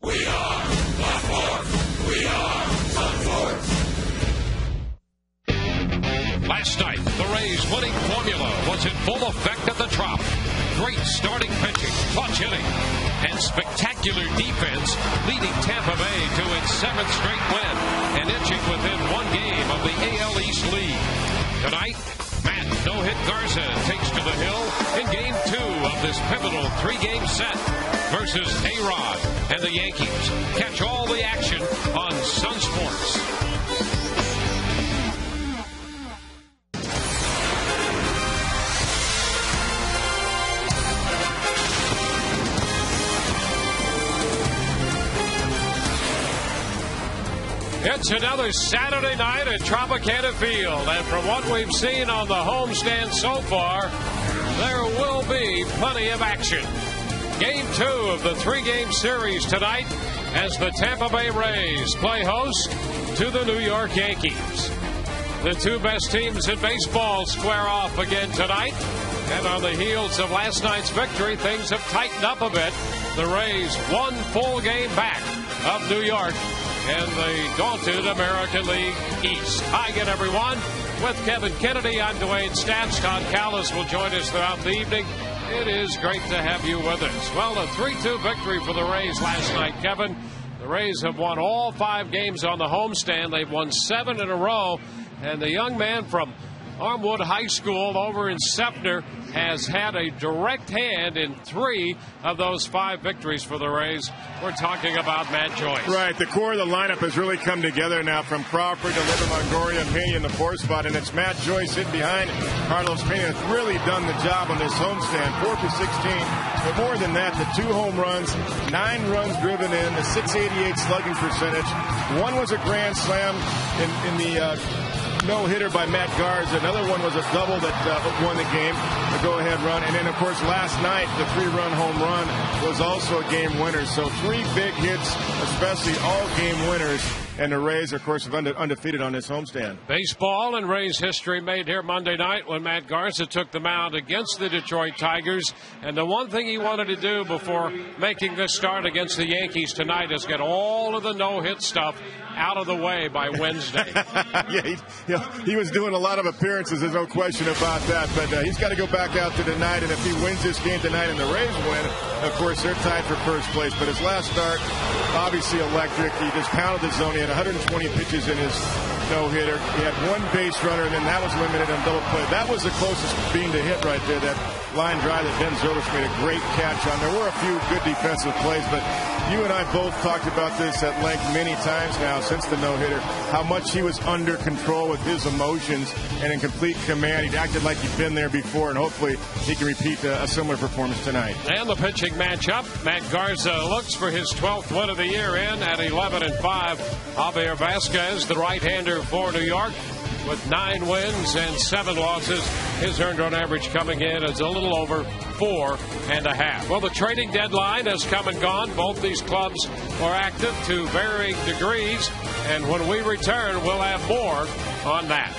We are the fourth. We are the fourth. Last night, the Rays' winning formula was in full effect at the Trop. Great starting pitching, clutch hitting, and spectacular defense, leading Tampa Bay to its 7th straight win and inching within one game of the AL East lead. Tonight, Matt no-hit Garza takes to the hill in Game 2 of this pivotal 3-game set versus A-Rod and the Yankees. Catch all the action on Sun Sports. It's another Saturday night at Tropicana Field, and from what we've seen on the homestand so far, there will be plenty of action. Game 2 of the 3-game series tonight as the Tampa Bay Rays play host to the New York Yankees. The two best teams in baseball square off again tonight, and on the heels of last night's victory, things have tightened up a bit. The Rays one full game back of New York in the daunted American League East. Hi again, everyone. With Kevin Kennedy, I'm Dwayne Stats. Todd Callis will join us throughout the evening. It is great to have you with us. Well, a 3-2 victory for the Rays last night, Kevin. The Rays have won all 5 games on the homestand. They've won 7 in a row. And the young man from Armwood High School over in Sefner has had a direct hand in 3 of those 5 victories for the Rays. We're talking about Matt Joyce. Right. The core of the lineup has really come together now, from Crawford to Liver, Longoria, and Pena in the 4th spot, and it's Matt Joyce sitting behind Carlos Pena. Has really done the job on this homestand. 4 for 16. But more than that, the 2 home runs, 9 runs driven in, the 688 slugging percentage. One was a grand slam in the no-hitter by Matt Garza. Another one was a double that won the game, the go-ahead run. And then, of course, last night, the 3-run home run was also a game winner. So 3 big hits, especially all game winners. And the Rays, of course, are undefeated on this homestand. Baseball and Rays history made here Monday night when Matt Garza took the mound against the Detroit Tigers. And the one thing he wanted to do before making this start against the Yankees tonight is get all of the no-hit stuff out of the way by Wednesday. He was doing a lot of appearances, there's no question about that. But he's got to go back out to tonight, and if he wins this game tonight and the Rays win, of course, they're tied for first place. But his last start, obviously electric. He just pounded the zone. He had 120 pitches in his no-hitter. He had 1 base runner, and then that was limited on double play. That was the closest being to hit right there, that line drive that Ben Zolis made a great catch on. There were a few good defensive plays, but you and I both talked about this at length many times now since the no-hitter, how much he was under control with his emotions and in complete command. He acted like he'd been there before, and hopefully he can repeat a similar performance tonight. And the pitching matchup, Matt Garza looks for his 12th win of the year in at 11-5. Javier Vasquez, the right-hander for New York, with 9 wins and 7 losses. His earned run average coming in is a little over 4.5. Well, the trading deadline has come and gone. Both these clubs are active to varying degrees. And when we return, we'll have more on that.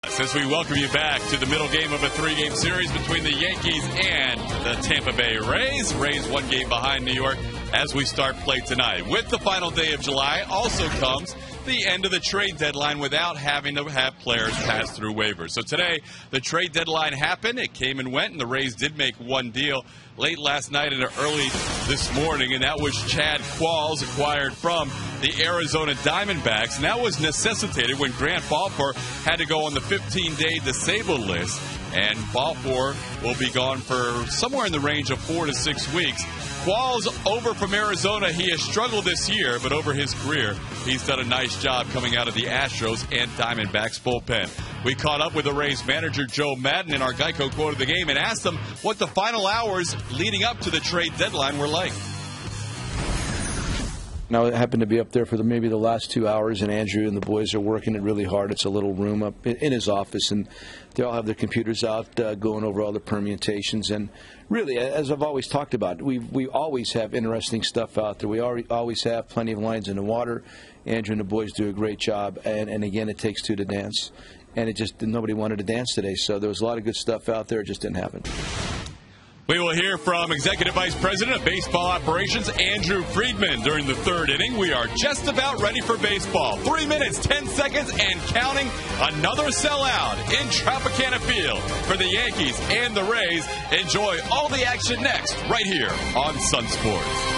As we welcome you back to the middle game of a three-game series between the Yankees and the Tampa Bay Rays. Rays one game behind New York as we start play tonight. With the final day of July also comes the end of the trade deadline without having to have players pass through waivers. So today, the trade deadline happened. It came and went, and the Rays did make one deal late last night and early this morning, and that was Chad Qualls, acquired from the Arizona Diamondbacks. And that was necessitated when Grant Balfour had to go on the 15-day disabled list, and Balfour will be gone for somewhere in the range of 4 to 6 weeks. Qualls over from Arizona. He has struggled this year, but over his career, he's done a nice job coming out of the Astros and Diamondbacks bullpen. We caught up with the Rays manager, Joe Madden, in our Geico quote of the game and asked him what the final hours leading up to the trade deadline were like. Now, I happened to be up there for maybe the last 2 hours, and Andrew and the boys are working it really hard. It's a little room up in his office, and they all have their computers out going over all the permutations. And really, as I've always talked about, we always have interesting stuff out there. We always have plenty of lines in the water. Andrew and the boys do a great job, and again, it takes two to dance. And nobody wanted to dance today, so there was a lot of good stuff out there. It just didn't happen. We will hear from Executive Vice President of Baseball Operations, Andrew Friedman, during the third inning. We are just about ready for baseball. 3 minutes, 10 seconds, and counting. Another sellout in Tropicana Field for the Yankees and the Rays. Enjoy all the action next, right here on Sun Sports.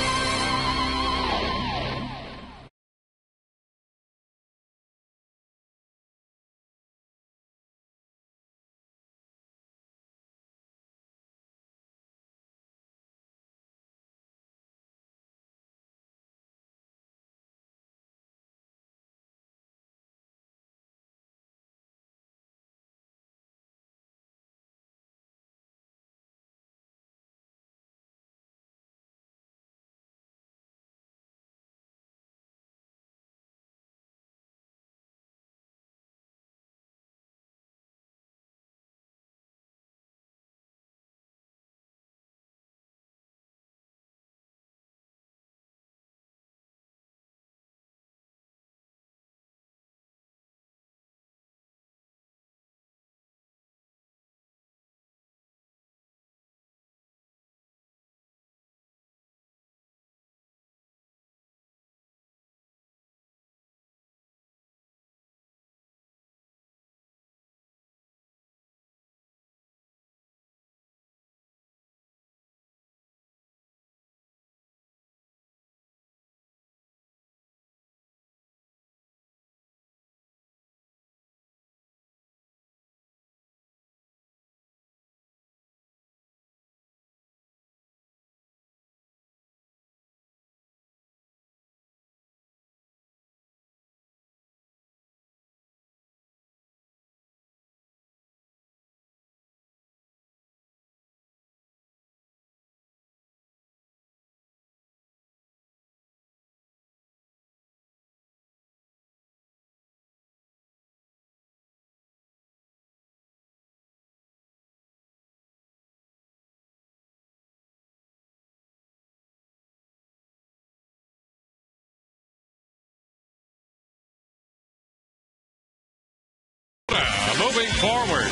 Moving forward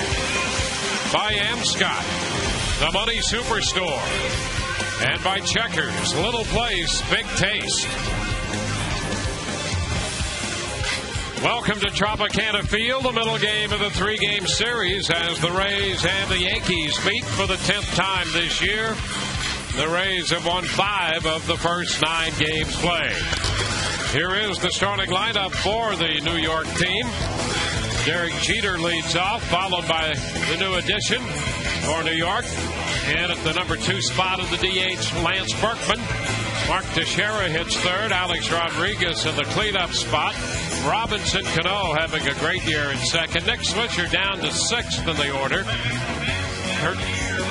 by Amscott, the Money Superstore, and by Checkers, Little Place, Big Taste. Welcome to Tropicana Field, the middle game of the three-game series as the Rays and the Yankees meet for the 10th time this year. The Rays have won 5 of the first 9 games played. Here is the starting lineup for the New York team. Derek Jeter leads off, followed by the new addition for New York. And at the number 2 spot of the DH, Lance Berkman. Mark Teixeira hits third. Alex Rodriguez in the cleanup spot. Robinson Cano having a great year in second. Nick Swisher down to 6th in the order.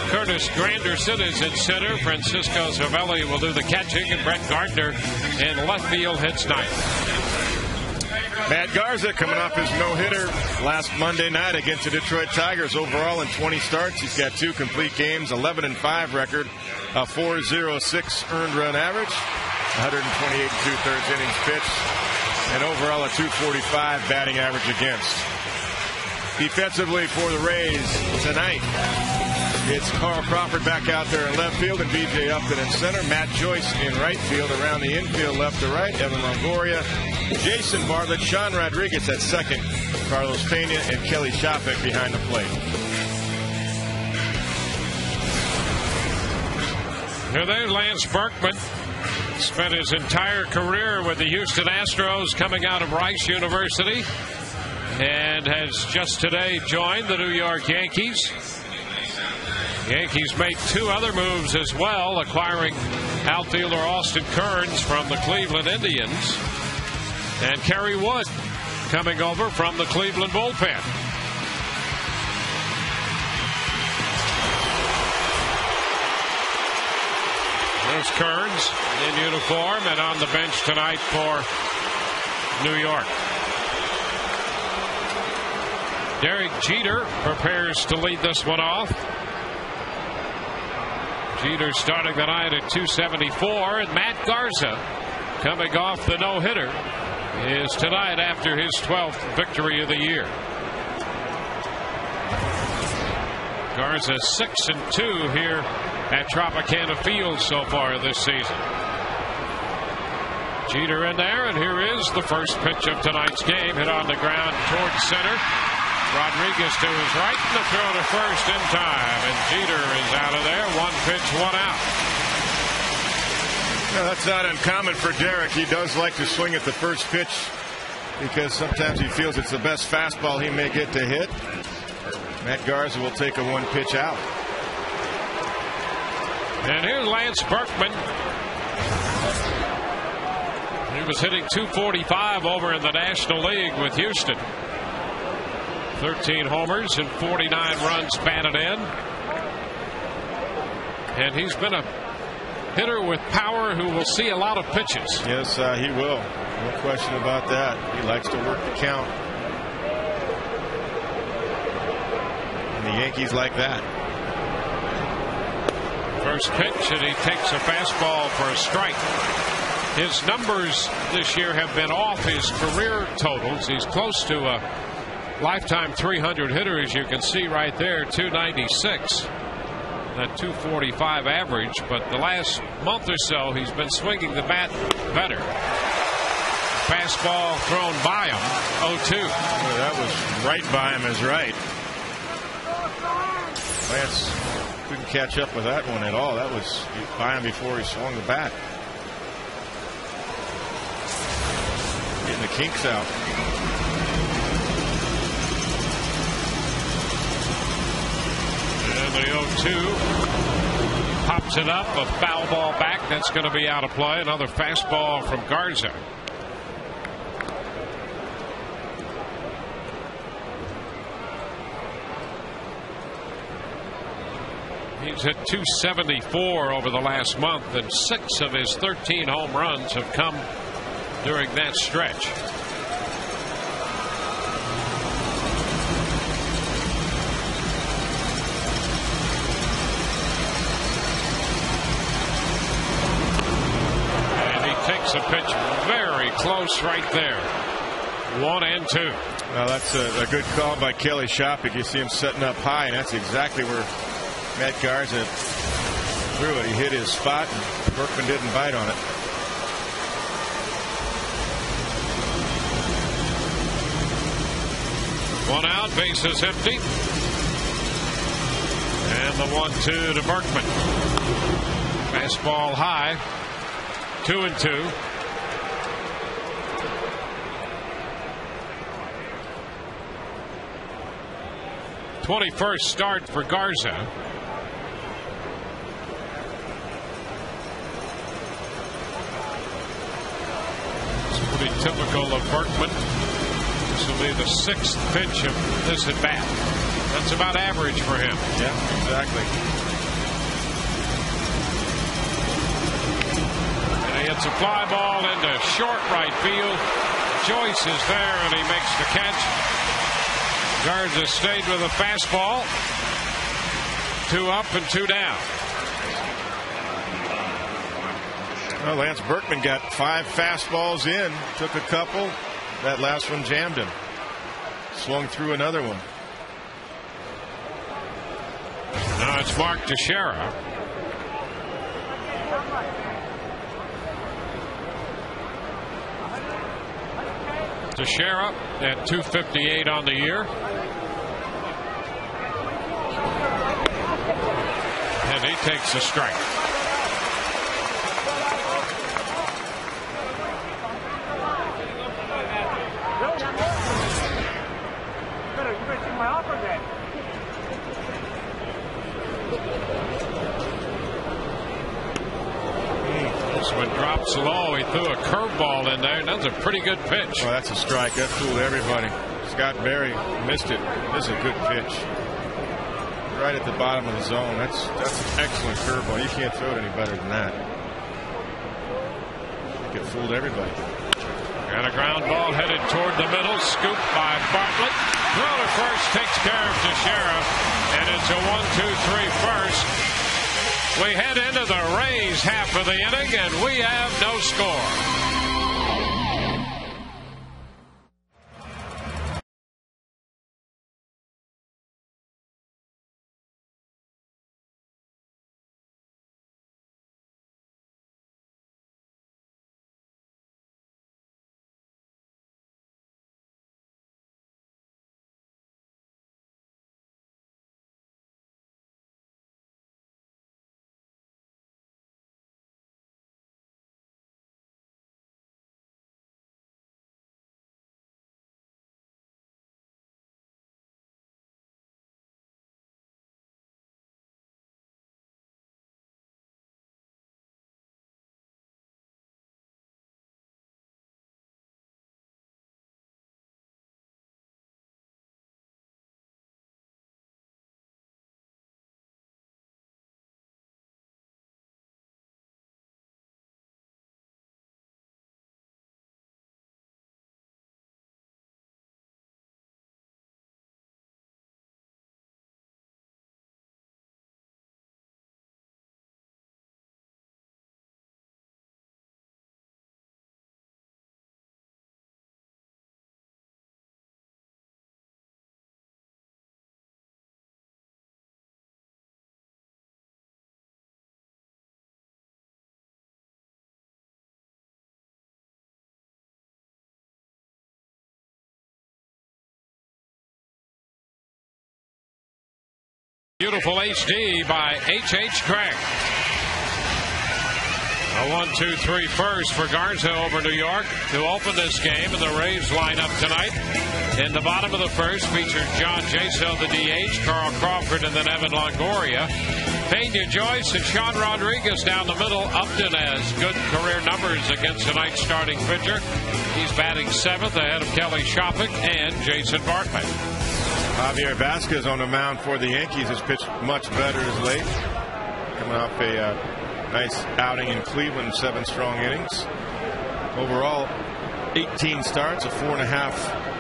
Curtis Granderson is in center. Francisco Cervelli will do the catching. And Brett Gardner in left field hits ninth. Matt Garza coming off his no-hitter last Monday night against the Detroit Tigers. Overall in 20 starts, he's got 2 complete games, 11-5 record, a 4.06 earned run average, 128 2/3 innings pitched, and overall a 2.45 batting average against. Defensively for the Rays tonight, it's Carl Crawford back out there in left field and B.J. Upton in center. Matt Joyce in right field. Around the infield left to right, Evan Longoria, Jason Bartlett, Sean Rodriguez at second, Carlos Pena, and Kelly Shopek behind the plate. Here there's Lance Berkman. Spent his entire career with the Houston Astros, coming out of Rice University, and has just today joined the New York Yankees. Yankees made 2 other moves as well, acquiring outfielder Austin Kearns from the Cleveland Indians, and Kerry Wood coming over from the Cleveland bullpen. There's Kearns in uniform and on the bench tonight for New York. Derek Jeter prepares to lead this one off. Jeter starting the night at 274, and Matt Garza, coming off the no-hitter, is tonight after his 12th victory of the year. Garza 6-2 here at Tropicana Field so far this season. Jeter in there, and here is the first pitch of tonight's game. Hit on the ground towards center. Rodriguez to his right, and the throw to first in time, and Jeter is out of there. 1 pitch, 1 out. No, that's not uncommon for Derek. He does like to swing at the first pitch because sometimes he feels it's the best fastball he may get to hit. Matt Garza will take a 1 pitch out. And here's Lance Berkman. He was hitting .245 over in the National League with Houston. 13 homers and 49 runs batted in. And he's been a hitter with power who will see a lot of pitches. Yes, he will. No question about that. He likes to work the count. And the Yankees like that. First pitch, and he takes a fastball for a strike. His numbers this year have been off his career totals. He's close to a lifetime 300 hitter, as you can see right there, 296. That 245 average, but the last month or so he's been swinging the bat better. Fastball thrown by him, 0-2. Well, that was right by him is right. Lance couldn't catch up with that one at all. That was by him before he swung the bat. Getting the kinks out. And the 0-2 pops it up, a foul ball back. That's going to be out of play. Another fastball from Garza. He's hit .274 over the last month, and 6 of his 13 home runs have come during that stretch. And he takes a pitch very close right there. 1-2. Well, that's a good call by Kelly Shopek. You see him setting up high, and that's exactly where Matt Garza threw it. He hit his spot, and Berkman didn't bite on it. One out, bases empty. And the 1-2 to Berkman. Fastball high. 2-2. '21st start for Garza. It's pretty typical of Berkman. This will be the 6th pitch of this at bat. That's about average for him. Yeah, exactly. And he hits a fly ball into short right field. Joyce is there, and he makes the catch. Garza stayed with a fastball. 2 up and 2 down. Well, Lance Berkman got 5 fastballs in. Took a couple. That last one jammed him. Swung through another one. That's Mark Teixeira. Teixeira at 258 on the year. And he takes a strike. This one drops low. He threw a curveball in there. That's a pretty good pitch. Oh, that's a strike. That fooled everybody. Scott Berry missed it. This is a good pitch. Right at the bottom of the zone. That's an excellent curveball. You can't throw it any better than that. I think it fooled everybody. And a ground ball headed toward the middle. Scooped by Bartlett. Throw to first takes care of Teixeira. And it's a 1-2-3 first. We head into the Rays half of the inning, and we have no score. Beautiful HD by H.H. Craig. A 1-2-3 first for Garza over New York to open this game, and the Rays line up tonight. In the bottom of the first featured John Jaso, the DH, Carl Crawford, and then Evan Longoria. Pena Joyce and Sean Rodriguez down the middle. Upton has good career numbers against tonight's starting pitcher. He's batting 7th ahead of Kelly Shoppach and Jason Bartlett. Javier Vazquez on the mound for the Yankees has pitched much better as late. Coming off a nice outing in Cleveland, 7 strong innings. Overall, 18 starts, a 4.5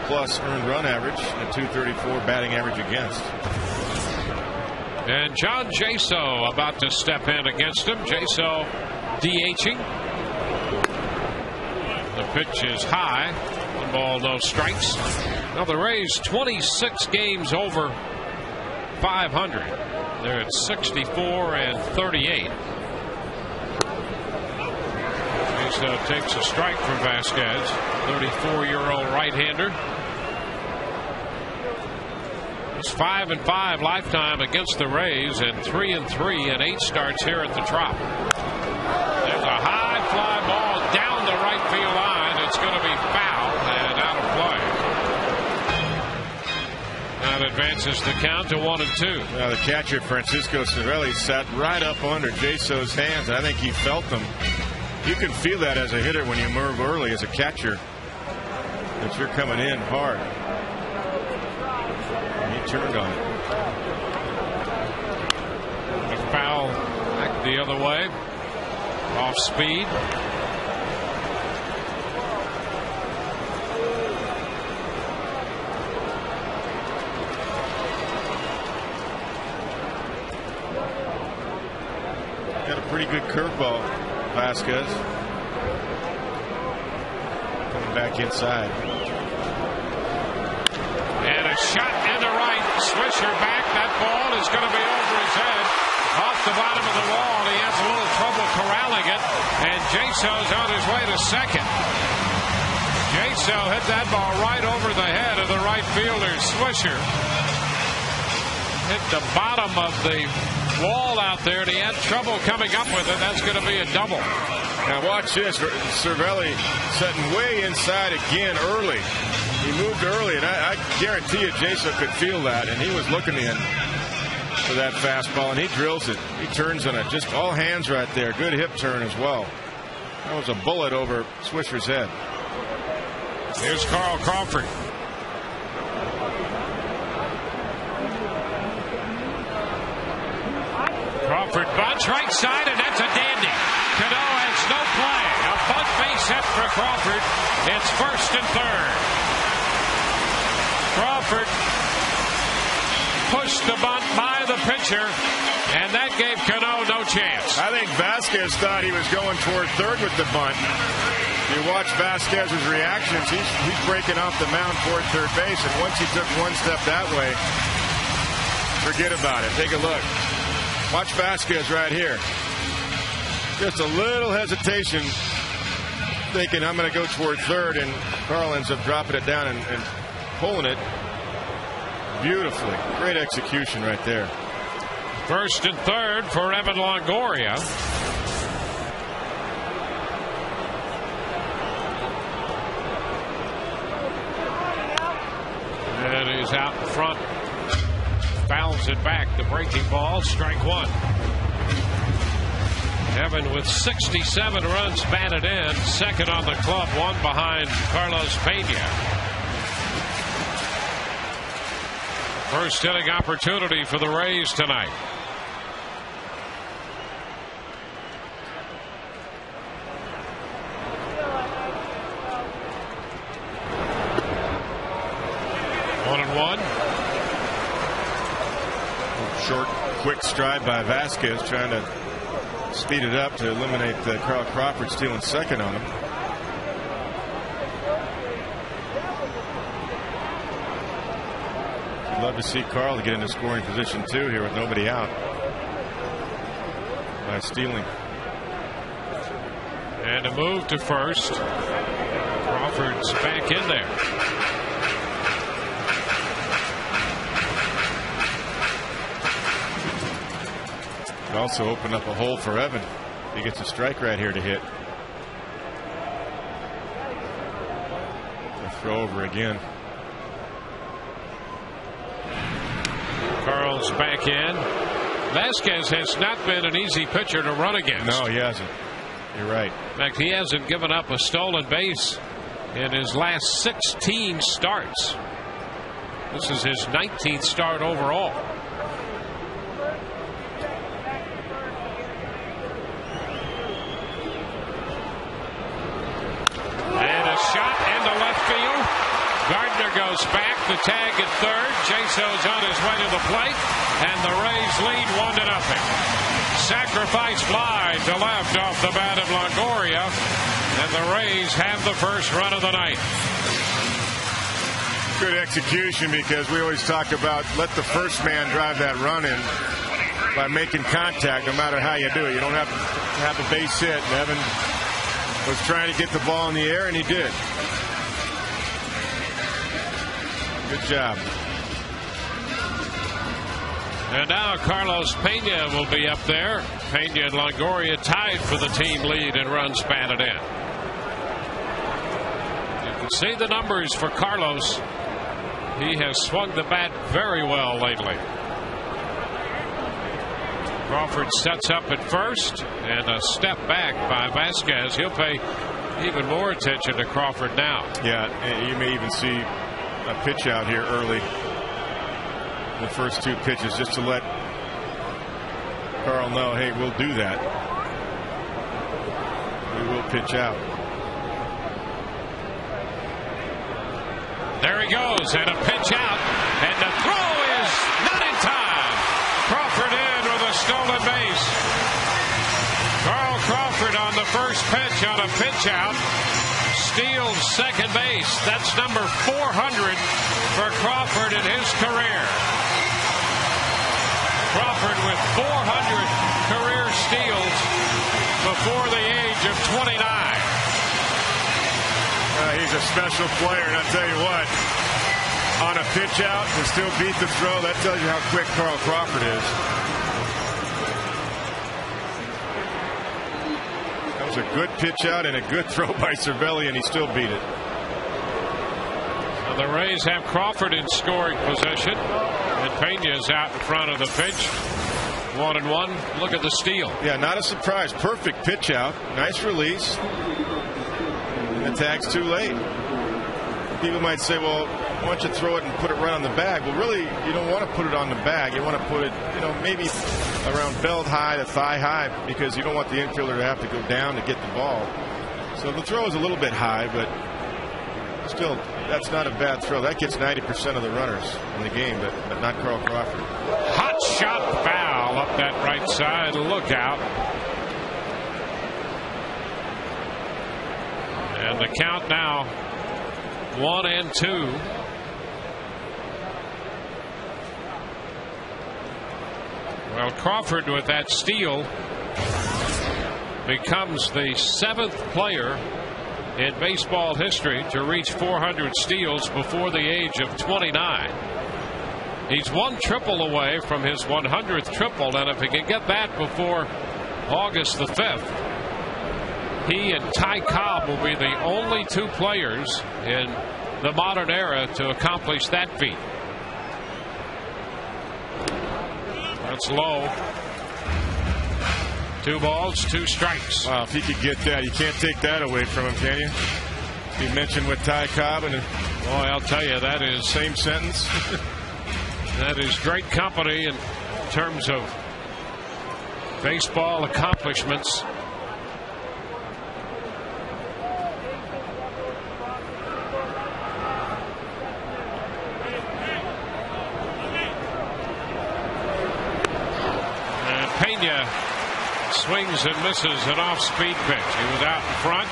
plus earned run average, and a 234 batting average against. And John Jaso about to step in against him. Jaso DHing. The pitch is high. 1 ball, no strikes. Now the Rays 26 games over 500. They're at 64 and 38. Jaso takes a strike from Vazquez, 34-year-old right-hander. He's 5-5 lifetime against the Rays and 3-3 in 8 starts here at the Trop. There's a high fly ball down the right field line. It's going to be foul and out of play. That advances the count to 1-2. Now the catcher Francisco Cervelli sat right up under Jaso's hands, and I think he felt them. You can feel that as a hitter when you move early as a catcher, that you're coming in hard. And he turned on it. A foul back the other way. Off speed. Got a pretty good curveball, Vazquez. Coming back inside. And a shot into right, Swisher back. That ball is going to be over his head, off the bottom of the wall. He has a little trouble corralling it, and Jaso's on his way to second. Jaso hit that ball right over the head of the right fielder, Swisher. Hit the bottom of the wall out there, and he had trouble coming up with it. That's going to be a double. Now watch this. Cervelli setting way inside again early. He moved early, and I guarantee you Jaso could feel that, and he was looking in for that fastball, and he drills it. He turns on it. Just all hands right there. Good hip turn as well. That was a bullet over Swisher's head. Here's Carl Crawford. Crawford bunts right side, and that's a dandy. Cano has no play. A bunt base hit for Crawford. It's first and third. Crawford pushed the bunt by the pitcher, and that gave Cano no chance. I think Vasquez thought he was going toward third with the bunt. You watch Vasquez's reactions. He's breaking off the mound toward third base, and once he took one step that way, forget about it. Take a look. Watch Vasquez right here. Just a little hesitation, thinking I'm going to go toward third, and Carl ends up dropping it down and pulling it beautifully. Great execution right there. First and third for Evan Longoria. And he's out in front. Fouls it back. The breaking ball. Strike one. Evan with 67 runs batted in. Second on the club. One behind Carlos Pena. First inning opportunity for the Rays tonight. One and one. Short, quick stride by Vasquez, trying to speed it up to eliminate Carl Crawford stealing second on him. I'd love to see Carl get into scoring position too here with nobody out by stealing. And a move to first. Crawford's back in there. Could also open up a hole for Evan. He gets a strike right here to hit. A throw over again. Carl's back in. Vasquez has not been an easy pitcher to run against. No, he hasn't. You're right. In fact, he hasn't given up a stolen base in his last 16 starts. This is his 19th start overall. Gardner goes back. The tag at third. Jaso's on his way to the plate, and the Rays lead 1-0. Sacrifice fly to left off the bat of Longoria, and the Rays have the first run of the night. Good execution, because we always talk about let the first man drive that run in by making contact, no matter how you do it. You don't have to have a base hit. And Evan was trying to get the ball in the air, and he did. Good job. And now Carlos Pena will be up there. Pena and Longoria tied for the team lead in runs batted in. You can see the numbers for Carlos. He has swung the bat very well lately. Crawford sets up at first, and a step back by Vasquez. He'll pay even more attention to Crawford now. Yeah, you may even see a pitch out here early. The first two pitches, just to let Carl know, hey, we'll do that. We will pitch out. There he goes, and a pitch out, and the throw is not in time. Crawford in with a stolen base. Carl Crawford on the first pitch on a pitch out. Steals second base. That's number 400 for Crawford in his career. before the age of 29. He's a special player, and I'll tell you what, on a pitch out to still beat the throw, that tells you how quick Carl Crawford is. That was a good pitch out and a good throw by Cervelli, and he still beat it. So the Rays have Crawford in scoring possession, and Pena's out in front of the pitch. 1-1. Look at the steal. Yeah, not a surprise. Perfect pitch out. Nice release. And the tag's too late. People might say, well, why don't you throw it and put it right on the bag? Well, really, you don't want to put it on the bag. You want to put it, maybe around belt high to thigh high, because you don't want the infielder to have to go down to get the ball. So the throw is a little bit high, but still, that's not a bad throw. That gets 90% of the runners in the game, but not Carl Crawford. Hot shot foul up that right side. Look out. And the count now 1-2. Well, Crawford with that steal becomes the 7th player in baseball history to reach 400 steals before the age of 29. He's one triple away from his 100th triple, and if he can get that before August the 5th, he and Ty Cobb will be the only 2 players in the modern era to accomplish that feat. That's low. 2 balls, 2 strikes. Wow, if he could get that, you can't take that away from him, can you? You mentioned with Ty Cobb, and boy, I'll tell you, that is same sentence. That is great company in terms of baseball accomplishments. And Pena swings and misses an off-speed pitch. He was out in front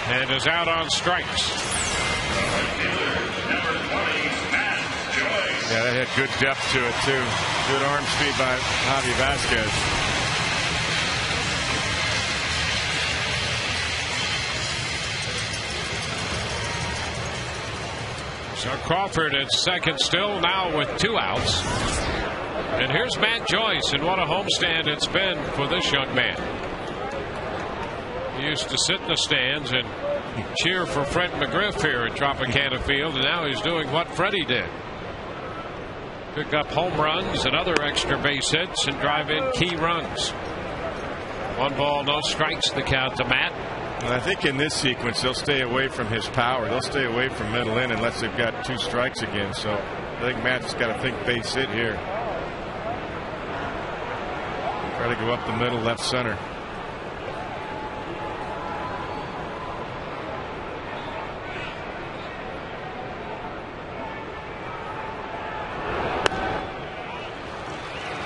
and is out on strikes. Yeah, that had good depth to it, too. Good arm speed by Javi Vasquez. So Crawford at second still, now with 2 outs. And here's Matt Joyce, and what a homestand it's been for this young man. He used to sit in the stands and cheer for Fred McGriff here at Tropicana Field, and now he's doing what Freddie did. Pick up home runs and other extra base hits and drive in key runs. 1 ball, no strikes, the count to Matt. And I think in this sequence they'll stay away from his power. They'll stay away from middle in unless they've got 2 strikes again. So I think Matt's got to think base hit here. Try to go up the middle, left center.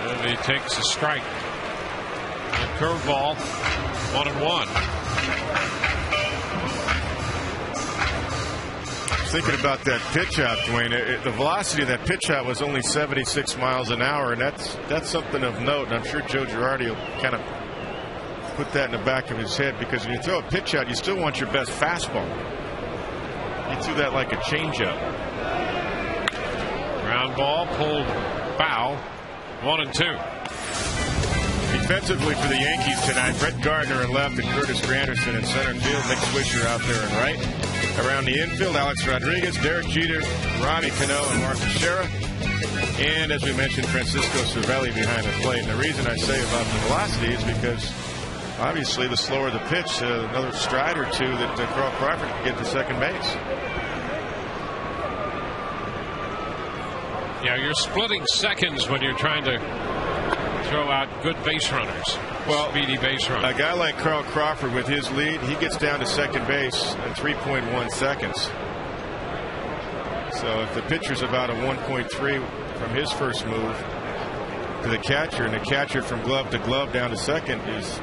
And he takes a strike. A curveball, 1-1. Thinking about that pitch out, Dwayne, the velocity of that pitch out was only 76 miles an hour, and that's something of note. And I'm sure Joe Girardi will kind of put that in the back of his head, because when you throw a pitch out, you still want your best fastball. He threw that like a changeup. Ground ball, pulled foul, 1-2. Defensively for the Yankees tonight, Brett Gardner in left and Curtis Granderson in center field. Nick Swisher out there in right. Around the infield, Alex Rodriguez, Derek Jeter, Robbie Cano, and Mark Teixeira. And as we mentioned, Francisco Cervelli behind the plate. And the reason I say about the velocity is because obviously the slower the pitch, another stride or 2 that Carl Crawford can get to second base. Yeah, you're splitting seconds when you're trying to throw out good base runners. Well, speedy base runner. A guy like Carl Crawford with his lead, he gets down to second base in 3.1 seconds. So if the pitcher's about a 1.3 from his first move to the catcher, and the catcher from glove to glove down to second is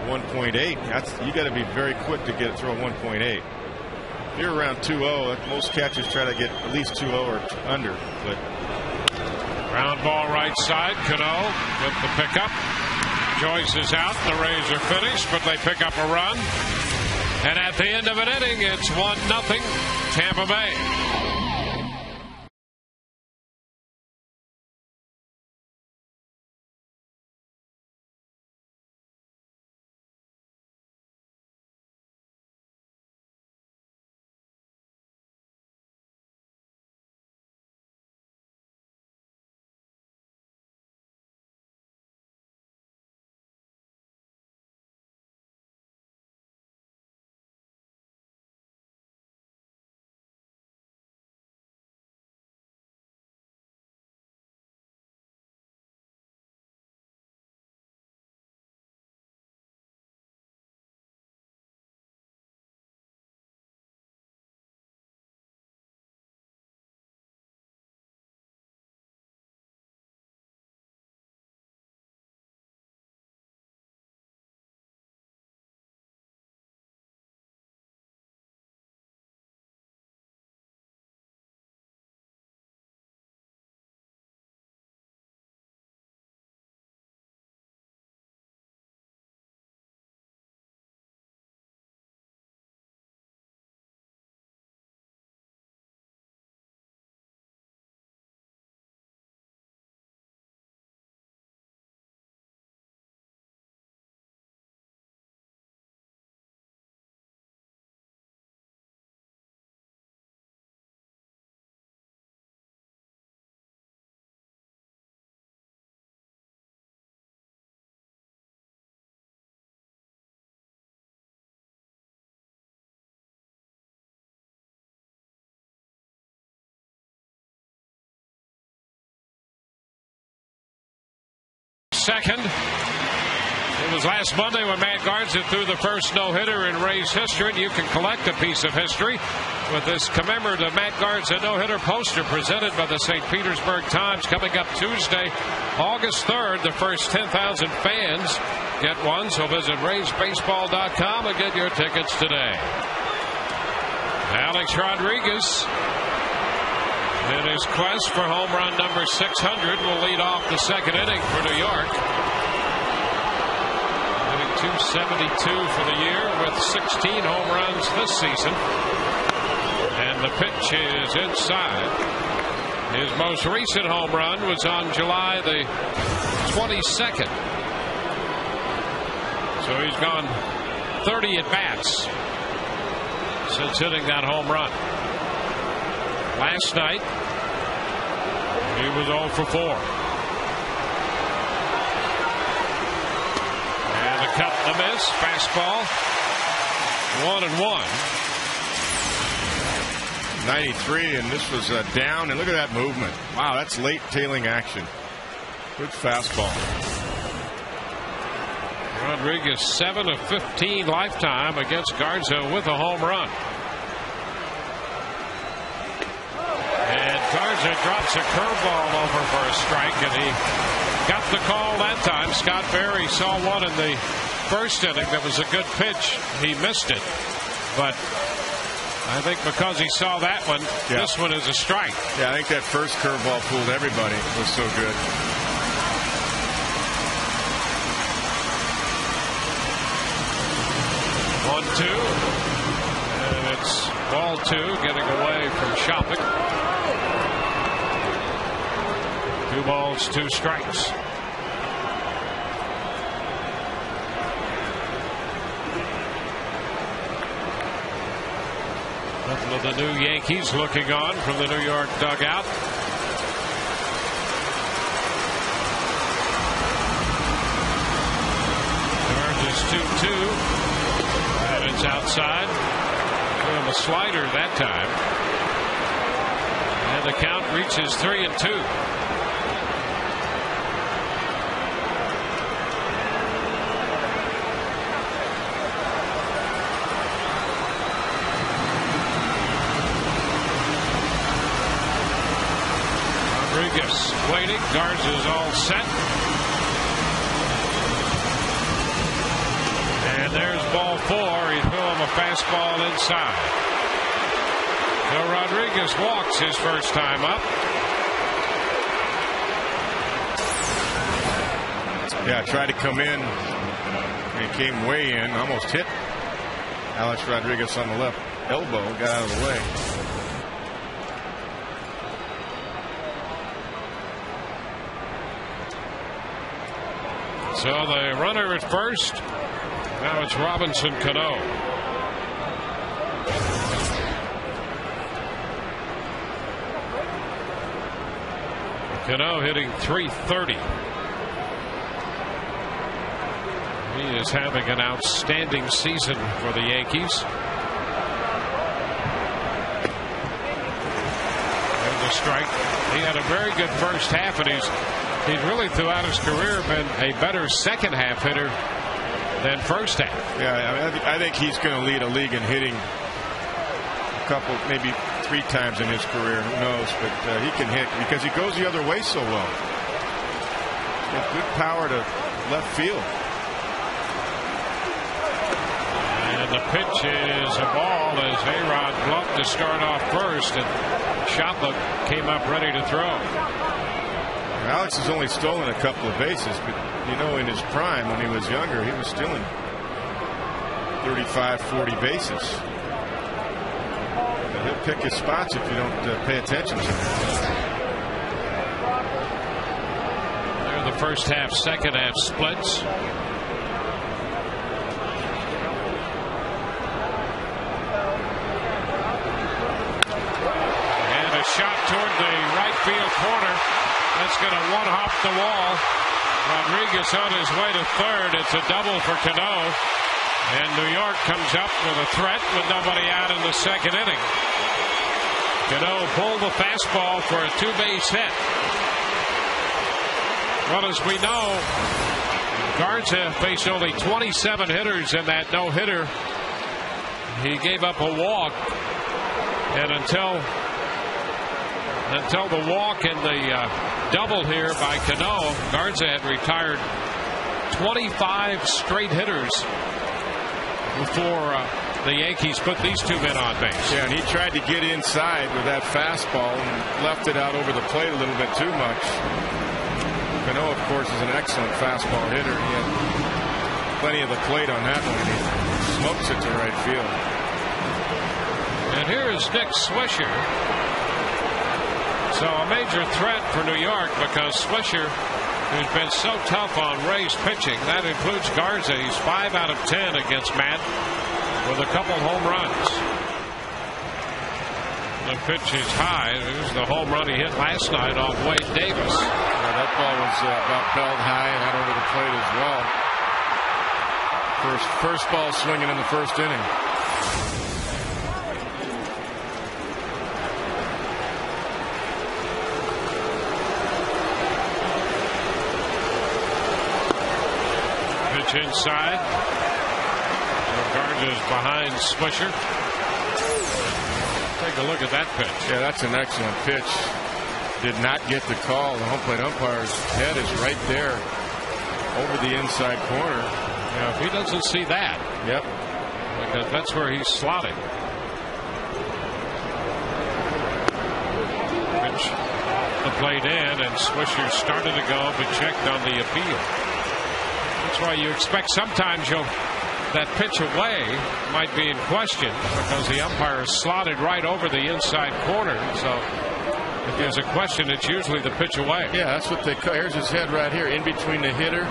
1.8, you got to be very quick to throw 1.8. If you're around 2-0, most catchers try to get at least 2-0 or under. But ground ball right side, Cano with the pickup. Joyce is out. The Rays are finished, but they pick up a run. And at the end of an inning, it's 1-0 Tampa Bay. Second. It was last Monday when Matt Garza threw the first no-hitter in Rays history, and you can collect a piece of history with this commemorative Matt Garza no-hitter poster presented by the St. Petersburg Times coming up Tuesday, August 3rd. The first 10,000 fans get one, so visit RaysBaseball.com and get your tickets today. Alex Rodriguez, in his quest for home run number 600, will lead off the second inning for New York. Hitting .272 for the year with 16 home runs this season. And the pitch is inside. His most recent home run was on July the 22nd. So he's gone 30 at-bats since hitting that home run. Last night, he was 0 for 4. And a cut and a miss. Fastball. 1-1. 93, and this was down. And look at that movement. Wow, that's late tailing action. Good fastball. Rodriguez 7 of 15 lifetime against Garza with a home run. And Garza drops a curveball over for a strike, and he got the call that time. Scott Berry saw one in the first inning that was a good pitch. He missed it. But I think because he saw that one, this one is a strike. Yeah, I think that first curveball fooled everybody. It was so good. One-two. And it's ball two, getting away from Shopping. 2 balls, 2 strikes. Nothing of the new Yankees looking on from the New York dugout. Turns is 2-2. And it's outside. Doing the slider that time. And the count reaches 3-2. Rodriguez waiting. Garza's all set. And there's ball 4. He threw him a fastball inside. So Rodriguez walks his first time up. Yeah, tried to come in and came way in, almost hit Alex Rodriguez on the left elbow, got out of the way. So the runner at first. Now it's Robinson Cano. Cano hitting .330. He is having an outstanding season for the Yankees. And the strike. He had a very good first half, and he's really throughout his career been a better second half hitter than first half. Yeah, I mean, I think he's going to lead a league in hitting a couple, maybe 3 times in his career. Who knows? But he can hit because he goes the other way so well. He's got good power to left field. And the pitch is a ball as A-Rod bluffed to start off first, and Chapa came up ready to throw. Alex has only stolen a couple of bases, but you know, in his prime when he was younger, he was stealing 35, 40 bases. He'll pick his spots if you don't pay attention to him. There are the first half, second half splits. And a shot toward the right field corner. That's going to one-hop the wall. Rodriguez on his way to third. It's a double for Cano. And New York comes up with a threat with nobody out in the second inning. Cano pulled the fastball for a 2-base hit. Well, as we know, Garza faced only 27 hitters in that no-hitter. He gave up a walk. And until the walk and the double here by Cano, Garza had retired 25 straight hitters before the Yankees put these two men on base. Yeah, and he tried to get inside with that fastball and left it out over the plate a little bit too much. Cano, of course, is an excellent fastball hitter. He had plenty of the plate on that one, and he smokes it to right field. And here is Nick Swisher. So a major threat for New York because Swisher, who's been so tough on Ray's pitching, that includes Garza. He's 5 out of 10 against Matt with a couple home runs. The pitch is high. There's the home run he hit last night off Wade Davis. Yeah, that ball was about belled high and out over the plate as well. First ball swinging in the first inning. Inside. Garza is behind Swisher. Take a look at that pitch. Yeah, that's an excellent pitch. Did not get the call. The home plate umpire's head is right there over the inside corner. Now, if he doesn't see that, yep, because that's where he's slotting. Pitch the plate in, and Swisher started to go, but checked on the appeal. That's why you expect sometimes that pitch away might be in question because the umpire is slotted right over the inside corner. So if there's a question, it's usually the pitch away. Yeah, that's what they call. Here's his head right here, in between the hitter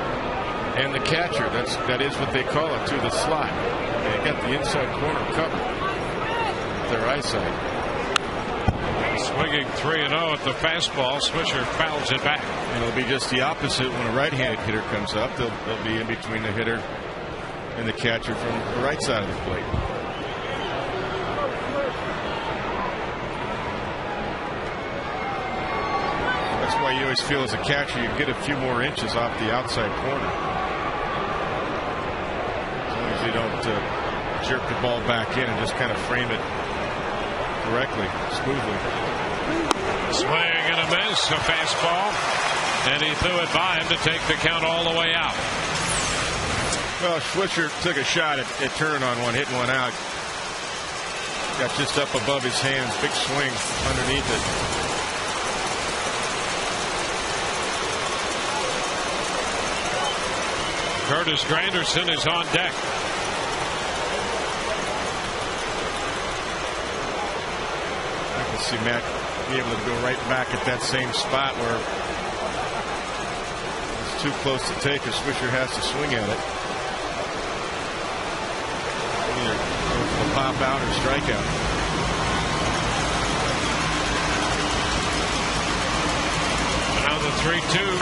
and the catcher. That is what they call it, to the slot. They got the inside corner covered with their eyesight. Swinging 3-0 at the fastball. Swisher fouls it back. And it'll be just the opposite when a right-handed hitter comes up. They'll be in between the hitter and the catcher from the right side of the plate. That's why you always feel as a catcher you get a few more inches off the outside corner. As long as you don't jerk the ball back in and just kind of frame it correctly, smoothly. Swing and a miss, a fastball, and he threw it by him to take the count all the way out. Well, Swisher took a shot at turning on one, hitting one out. Got just up above his hands, big swing underneath it. Curtis Granderson is on deck. I can see Matt be able to go right back at that same spot where it's too close to take if Swisher has to swing at it. Either go for the pop out or strikeout. Now the 3-2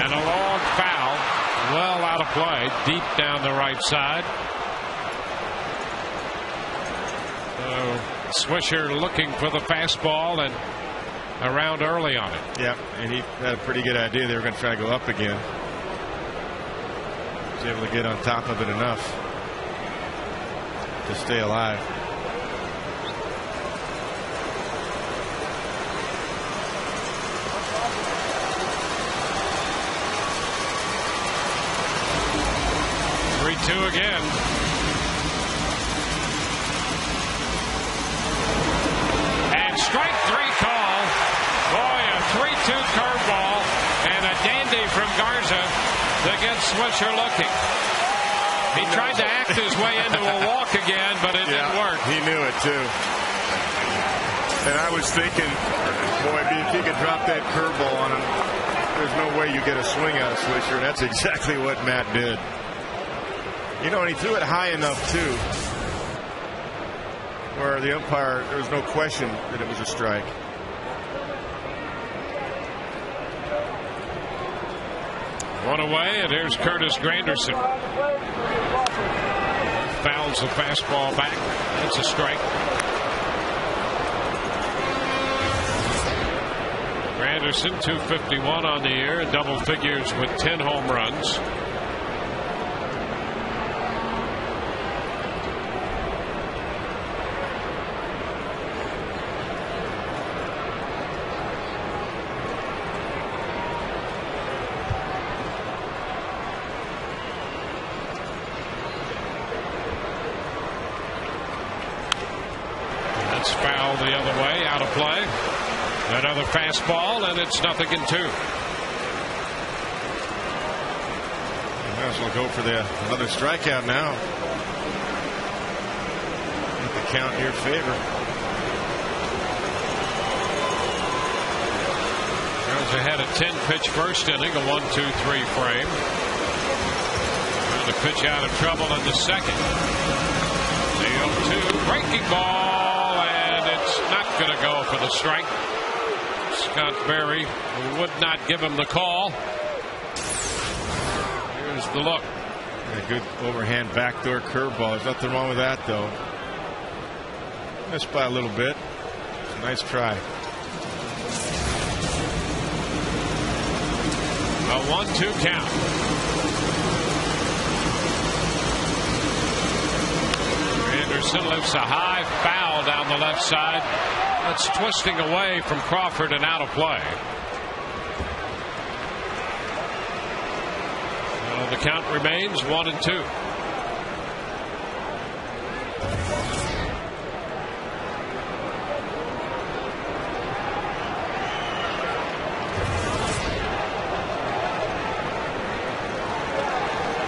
and a long foul. Well out of play, deep down the right side. So Swisher looking for the fastball and around early on it. Yeah, and he had a pretty good idea they were going to try to go up again. He was able to get on top of it enough to stay alive. Again. And strike three call. Boy, a 3-2 curveball and a dandy from Garza to get Swisher looking. He tried to act his way into a walk again, but it didn't work. He knew it too. And I was thinking, boy, if he could drop that curveball on him, there's no way you get a swing out of Swisher. That's exactly what Matt did. You know, and he threw it high enough, too, where the umpire, there was no question that it was a strike. One away, and here's Curtis Granderson. Fouls the fastball back. That's a strike. Granderson, 251 on the year, double figures with 10 home runs. Foul the other way, out of play. Another fastball, and it's 0-2. Might as well go for another strikeout now. Get the count in your favor. Browns ahead a 10-pitch first inning, a 1-2-3 frame. Trying to pitch out of trouble in the second. The 0-2 breaking ball. Not going to go for the strike. Scott Berry would not give him the call. Here's the look. A good overhand backdoor curveball. There's nothing wrong with that, though. Missed by a little bit. Nice try. A 1-2 count. Anderson lifts a high foul down the left side. That's twisting away from Crawford and out of play. The count remains 1-2.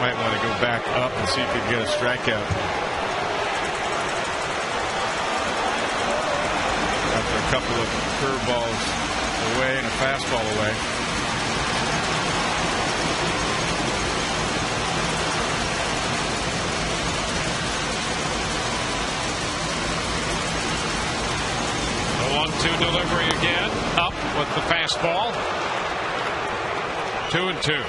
Might want to go back up and see if he can get a strikeout. After a couple of curveballs away and a fastball away. The 1-2 delivery again, up with the fastball. 2-2.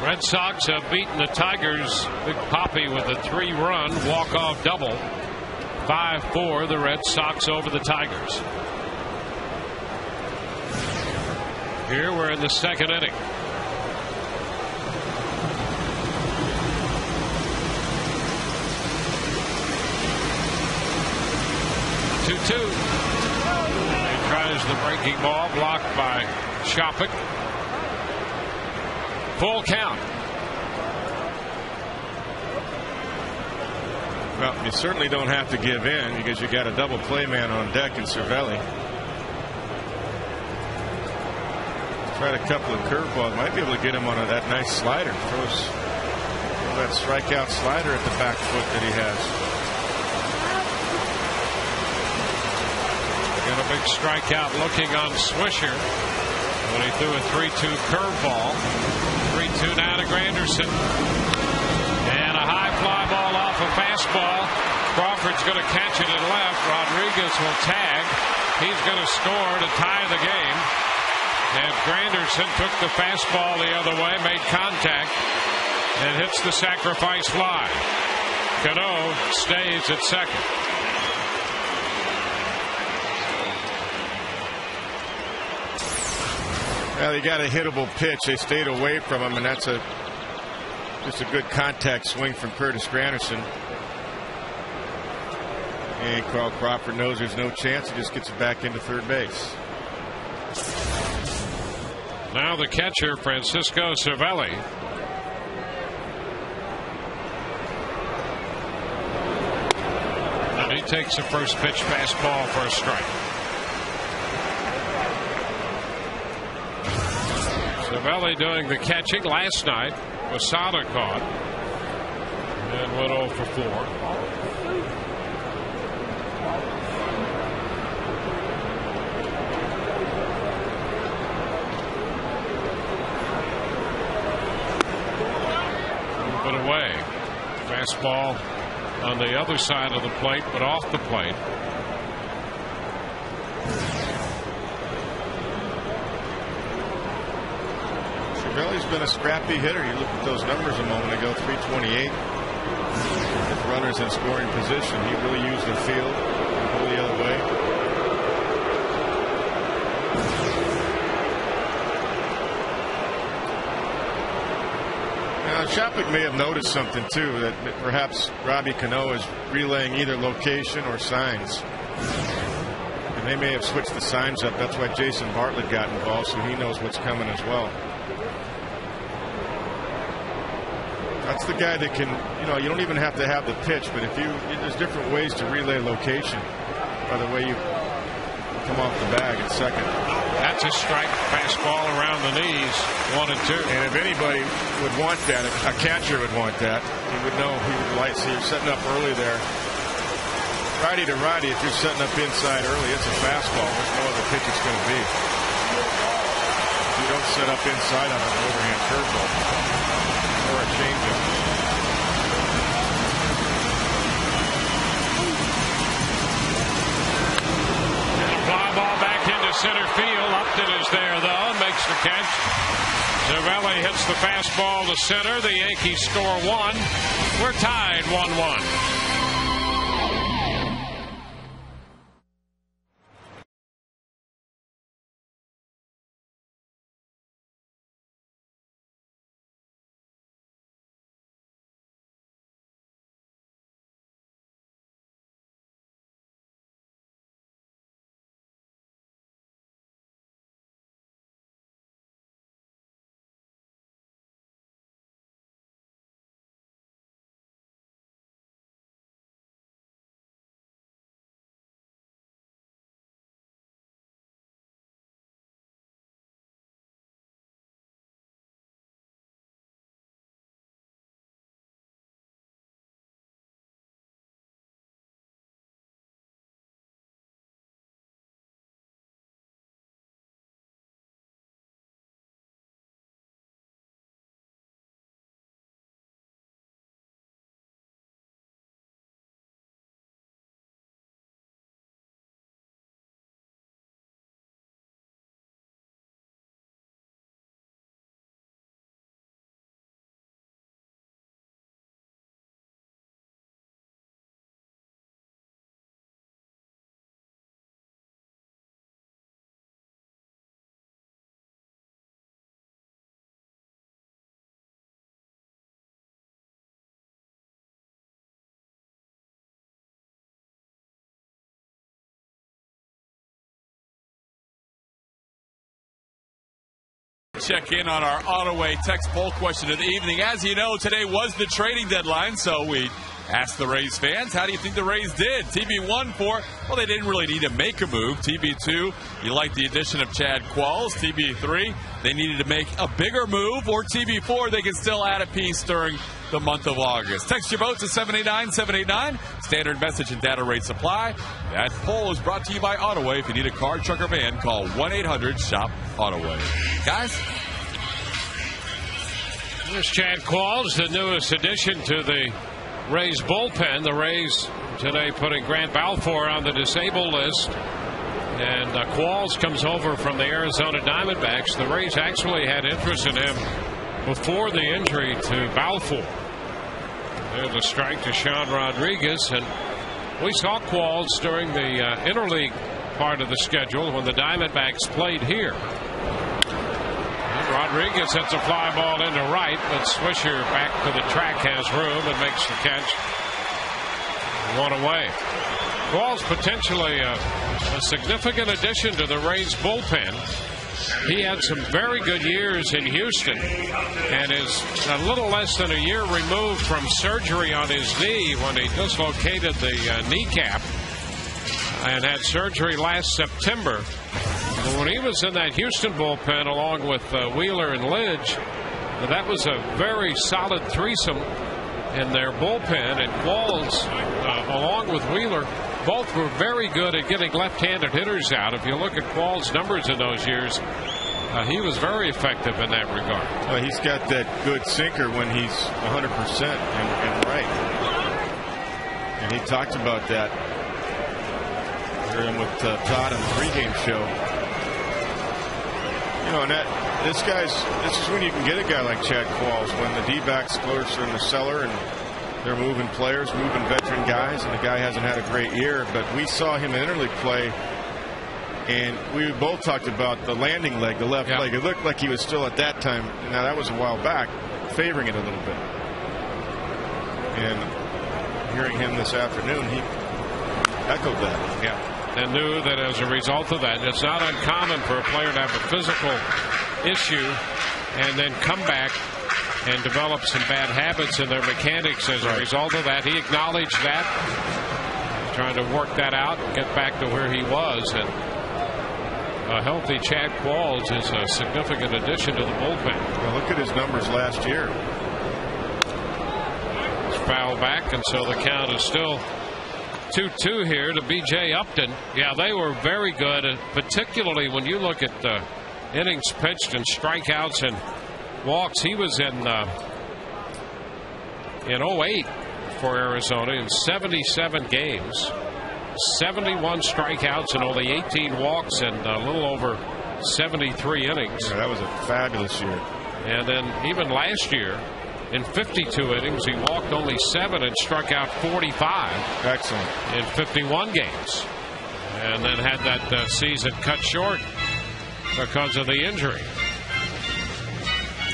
Red Sox have beaten the Tigers. Big Poppy with a 3-run walk-off double. 5-4 the Red Sox over the Tigers. Here we're in the second inning. He tries the breaking ball, blocked by Shopik. Full count. Well, you certainly don't have to give in because you got a double play man on deck in Cervelli. Tried a couple of curveballs. Might be able to get him on that nice slider. Throws that strikeout slider at the back foot that he has. Got a big strikeout looking on Swisher when he threw a 3-2 curveball. 3-2 now to Granderson. And a high fly ball off a fastball. Crawford's going to catch it in left. Rodriguez will tag. He's going to score to tie the game. And Granderson took the fastball the other way, made contact, and hits the sacrifice fly. Cano stays at second. Well, he got a hittable pitch. They stayed away from him, and that's just a good contact swing from Curtis Granderson. And Carl Crawford knows there's no chance. He just gets it back into third base. Now the catcher, Francisco Cervelli. And he takes the first pitch fastball for a strike. Cervelli doing the catching last night. Posada caught and went 0 for 4. Away. Fastball on the other side of the plate, but off the plate. Cervelli's been a scrappy hitter. You look at those numbers a moment ago, 328. With runners in scoring position, he really used the field and go the other way. Shopik may have noticed something too, that perhaps Robbie Cano is relaying either location or signs, and they may have switched the signs up. That's why Jason Bartlett got involved, so he knows what's coming as well. That's the guy that can, you don't even have to have the pitch, but there's different ways to relay location by the way you come off the bag at second. That's a strike. Fastball around the knees. 1 and 2. And if anybody would want that, a catcher would want that. He would know. He would like. See, you're setting up early there. Righty to righty. If you're setting up inside early, it's a fastball. There's no other pitch it's going to be. You don't set up inside on an overhand curveball or a changeup. Fly ball back into center field. Upton is there, though, and makes the catch. Cervelli hits the fastball to center. The Yankees score 1. We're tied 1-1. Check in on our Auto-Way text poll question of the evening. As you know, today was the trading deadline, so we Ask the Rays fans, how do you think the Rays did? TB1 for, well, they didn't really need to make a move. TB2, you like the addition of Chad Qualls. TB3, they needed to make a bigger move. Or TB4, they can still add a piece during the month of August. Text your vote to 789-789. Standard message and data rate supply. That poll is brought to you by Autoway. If you need a car, truck, or van, call 1-800-SHOP-AUTOWAY. Guys? There's Chad Qualls, the newest addition to the Rays bullpen. The Rays today putting Grant Balfour on the disabled list. And Qualls comes over from the Arizona Diamondbacks. The Rays actually had interest in him before the injury to Balfour. There's a strike to Sean Rodriguez. And we saw Qualls during the interleague part of the schedule when the Diamondbacks played here. Rodriguez hits a fly ball into right, but Swisher back to the track has room and makes the catch. One away. Qualls potentially a significant addition to the Rays bullpen. He had some very good years in Houston and is a little less than a year removed from surgery on his knee when he dislocated the kneecap and had surgery last September. But when he was in that Houston bullpen along with Wheeler and Lidge, that was a very solid threesome in their bullpen. And Qualls, along with Wheeler, both were very good at getting left-handed hitters out. If you look at Qualls' numbers in those years, he was very effective in that regard. Well, he's got that good sinker when he's 100% and right. And he talked about that with Todd on the pregame show. You know, and this is when you can get a guy like Chad Qualls, when the D-backs are in the cellar and they're moving players, moving veteran guys, and the guy hasn't had a great year. But we saw him in interleague play, and we both talked about the landing leg, the left leg. It looked like he was still at that time, now that was a while back, favoring it a little bit. And hearing him this afternoon, he echoed that. Yeah. And knew that as a result of that, it's not uncommon for a player to have a physical issue and then come back and develop some bad habits in their mechanics as a result of that. He acknowledged that, trying to work that out and get back to where he was. And a healthy Chad Qualls is a significant addition to the bullpen. Well, look at his numbers last year. It's fouled back, and so the count is still 2-2 here to B.J. Upton. Yeah, they were very good, particularly when you look at innings pitched and strikeouts and walks. He was in 08 for Arizona in 77 games, 71 strikeouts and only 18 walks and a little over 73 innings. Yeah, that was a fabulous year. And then even last year, in 52 innings, he walked only 7 and struck out 45. Excellent. In 51 games. And then had that season cut short because of the injury.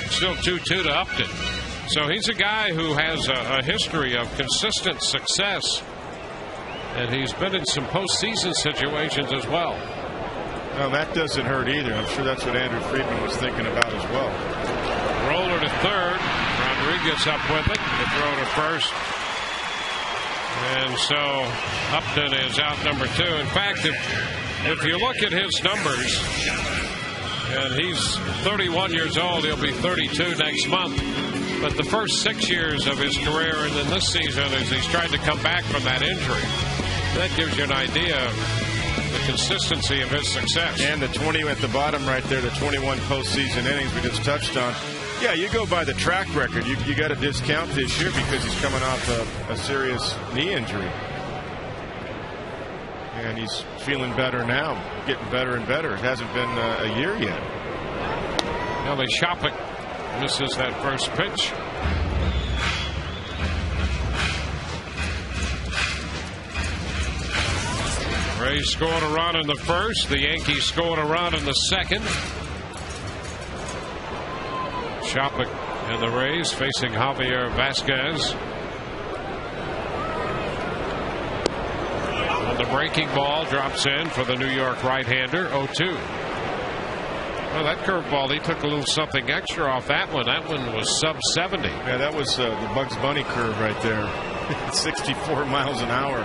Still 2-2 to Upton. So he's a guy who has a history of consistent success. And he's been in some postseason situations as well. Well, that doesn't hurt either. I'm sure that's what Andrew Friedman was thinking about as well. Roller to third. Rodriguez up with it. The throw to first. And so Upton is out number 2. In fact, if you look at his numbers, and he's 31 years old, he'll be 32 next month. But the first 6 years of his career and then this season, as he's tried to come back from that injury, that gives you an idea of the consistency of his success. And the 20 at the bottom right there, the 21 postseason innings we just touched on. Yeah, you go by the track record. You got to discount this year because he's coming off a serious knee injury. And he's feeling better now, getting better and better. It hasn't been a year yet. Ellie Shopik misses that first pitch. Rays scored a run in the first. The Yankees scored a run in the second. Shopik and the Rays facing Javier Vasquez. And the breaking ball drops in for the New York right-hander. 0-2. Well, that curveball, he took a little something extra off that one. That one was sub 70. Yeah, that was the Bugs Bunny curve right there. 64 miles an hour.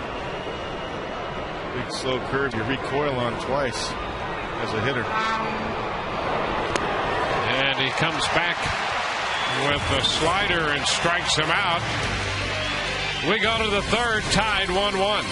Big slow curve you recoil on twice as a hitter. And he comes back with the slider and strikes him out. We go to the third, tied 1-1.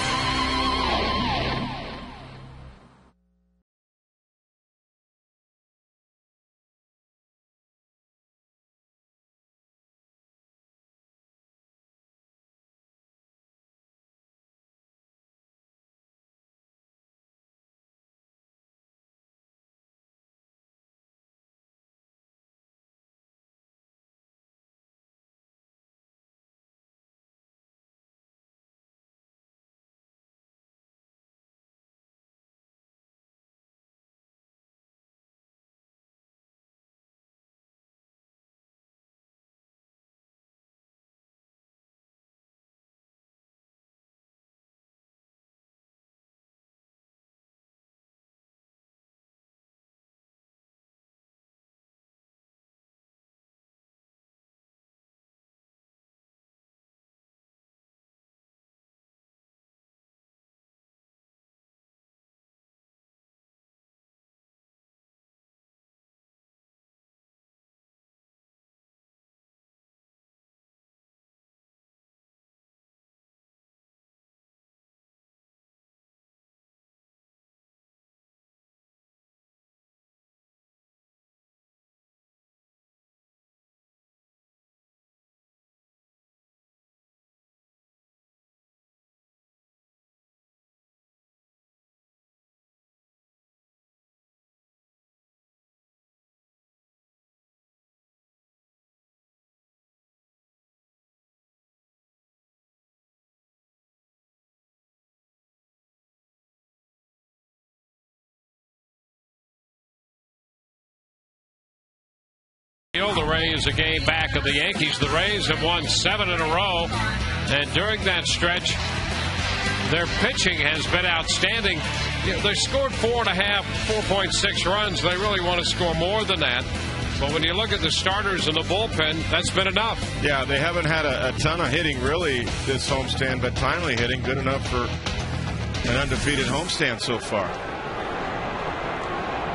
The Rays a game back of the Yankees. The Rays have won 7 in a row, and during that stretch, their pitching has been outstanding. They scored 4.6 runs. They really want to score more than that. But when you look at the starters and the bullpen, that's been enough. Yeah, they haven't had a ton of hitting really this homestand, but timely hitting, good enough for an undefeated homestand so far.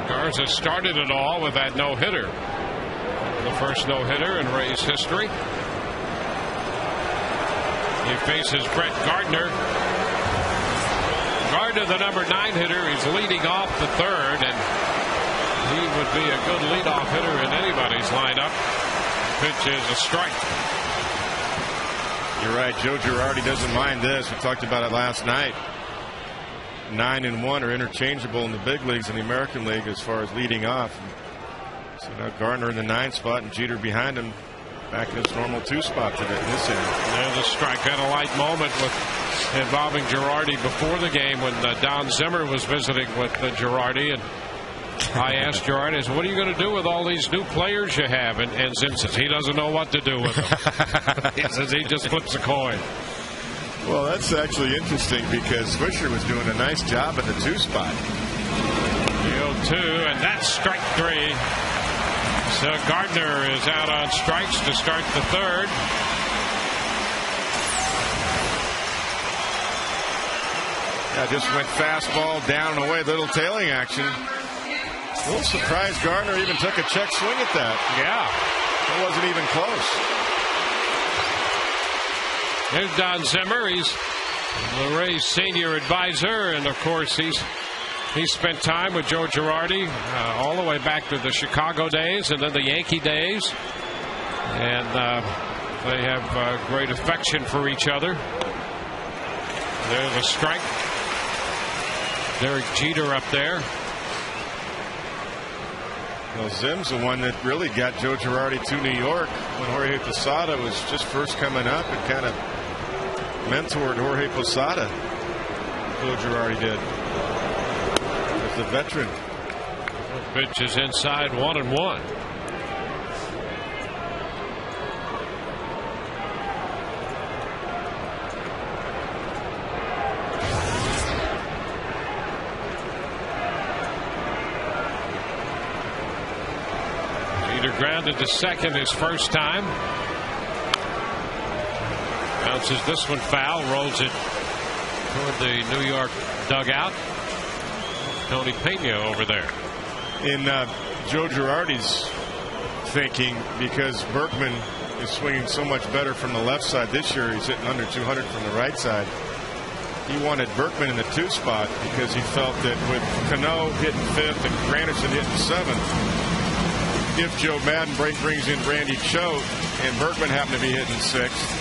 Garza started it all with that no-hitter. The first no-hitter in Rays history. He faces Brett Gardner. Gardner, the number 9 hitter, he's leading off the third, and he would be a good leadoff hitter in anybody's lineup. Pitch is a strike. You're right. Joe Girardi doesn't mind this. We talked about it last night. 9 and 1 are interchangeable in the big leagues and the American League as far as leading off. So now Gardner in the 9 spot and Jeter behind him, back in his normal 2 spot today in this inning. There's a strike. Had a light moment involving Girardi before the game when Don Zimmer was visiting with Girardi, and I asked Girardi, I said, what are you going to do with all these new players you have? And Zim says he doesn't know what to do with them. He says he just flips a coin. Well, that's actually interesting because Swisher was doing a nice job at the 2 spot. 0-2, and that's strike 3. So Gardner is out on strikes to start the third. Yeah, just went fastball down and away, little tailing action. A little surprised Gardner even took a check swing at that. Yeah. It wasn't even close. There's Don Zimmer. He's the Rays' senior advisor, and of course he spent time with Joe Girardi all the way back to the Chicago days and then the Yankee days, and they have great affection for each other. There's a strike. Derek Jeter up there. Well, Zim's the one that really got Joe Girardi to New York when Jorge Posada was just first coming up and kind of mentored Jorge Posada. Joe Girardi did. As the veteran. Pitch is inside 1-1. Grounded to second his first time. Bounces this one foul, rolls it toward the New York dugout. Tony Pena over there. In Joe Girardi's thinking, because Berkman is swinging so much better from the left side this year, he's hitting under 200 from the right side. He wanted Berkman in the 2 spot because he felt that with Cano hitting 5th and Granderson hitting 7th, if Joe Madden brings in Randy Choate and Berkman happen to be hitting 6th.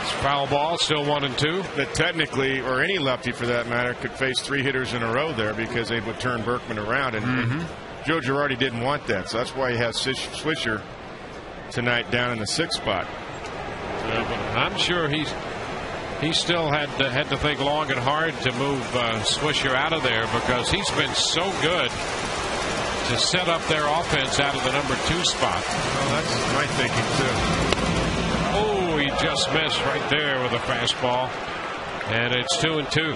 It's foul ball, still 1-2. That technically, or any lefty for that matter, could face 3 hitters in a row there because they would turn Berkman around. And Joe Girardi didn't want that, so that's why he has Swisher tonight down in the 6th spot. But I'm sure he still had to think long and hard to move Swisher out of there, because he's been so good to set up their offense out of the number 2 spot. Well, that's my thinking too. Oh, he just missed right there with a fastball, and it's 2-2.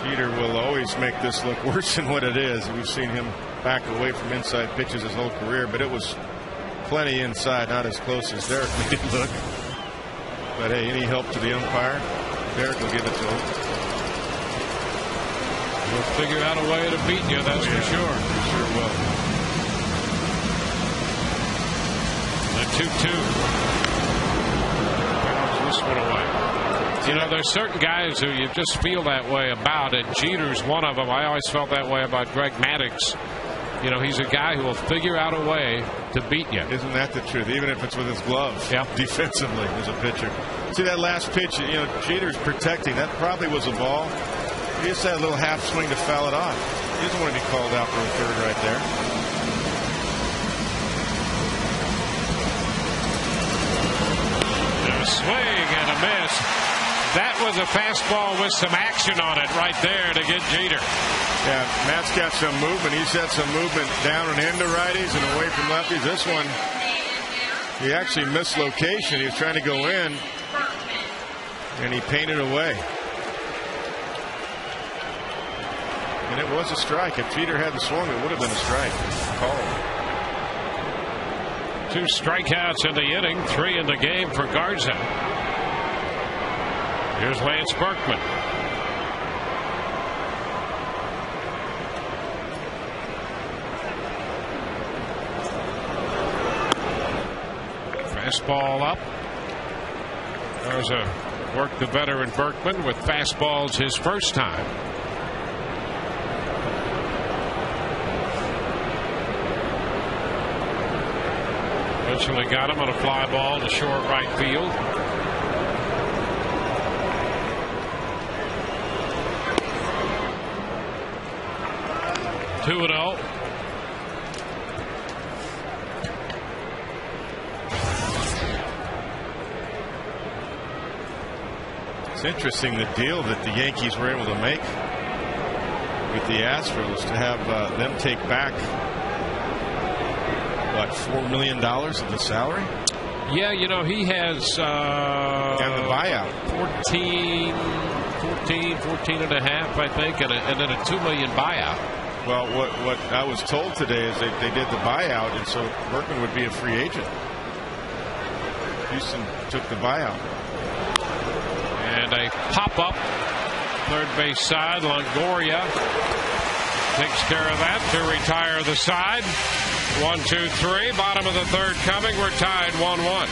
Jeter will always make this look worse than what it is. We've seen him back away from inside pitches his whole career, but it was plenty inside, not as close as Derek made it look. But hey, any help to the umpire, Derek will give it to him. He'll figure out a way to beat you, that's for sure. He sure will. The 2-2. Bounce this one away. You know, there's certain guys who you just feel that way about, and Jeter's one of them. I always felt that way about Greg Maddux. You know, he's a guy who will figure out a way to beat you. Isn't that the truth? Even if it's with his gloves. Yeah. Defensively as a pitcher. See that last pitch, you know, Jeter's protecting. That probably was a ball. He just had a little half swing to foul it off. He doesn't want to be called out for a third right there. A swing and a miss. That was a fastball with some action on it right there to get Jeter. Yeah, Matt's got some movement. He's had some movement down and into righties and away from lefties. This one, he actually missed location. He was trying to go in, and he painted away. And it was a strike. If Jeter hadn't swung, it would have been a strike. Called. 2 strikeouts in the inning, 3 in the game for Garza. Here's Lance Berkman. Fastball up. Garza worked the veteran Berkman with fastballs his first time. Eventually got him on a fly ball to short right field. Two and 0. It's interesting the deal that the Yankees were able to make with the Astros to have them take back what, $4 million of the salary? Yeah, you know, he has and the buyout 14 and a half, I think, and then a $2 million buyout. Well, what I was told today is they did the buyout, and so Berkman would be a free agent. Houston took the buyout. And a pop-up, third base side. Longoria takes care of that to retire the side. 1, 2, 3. Bottom of the third coming. We're tied 1-1.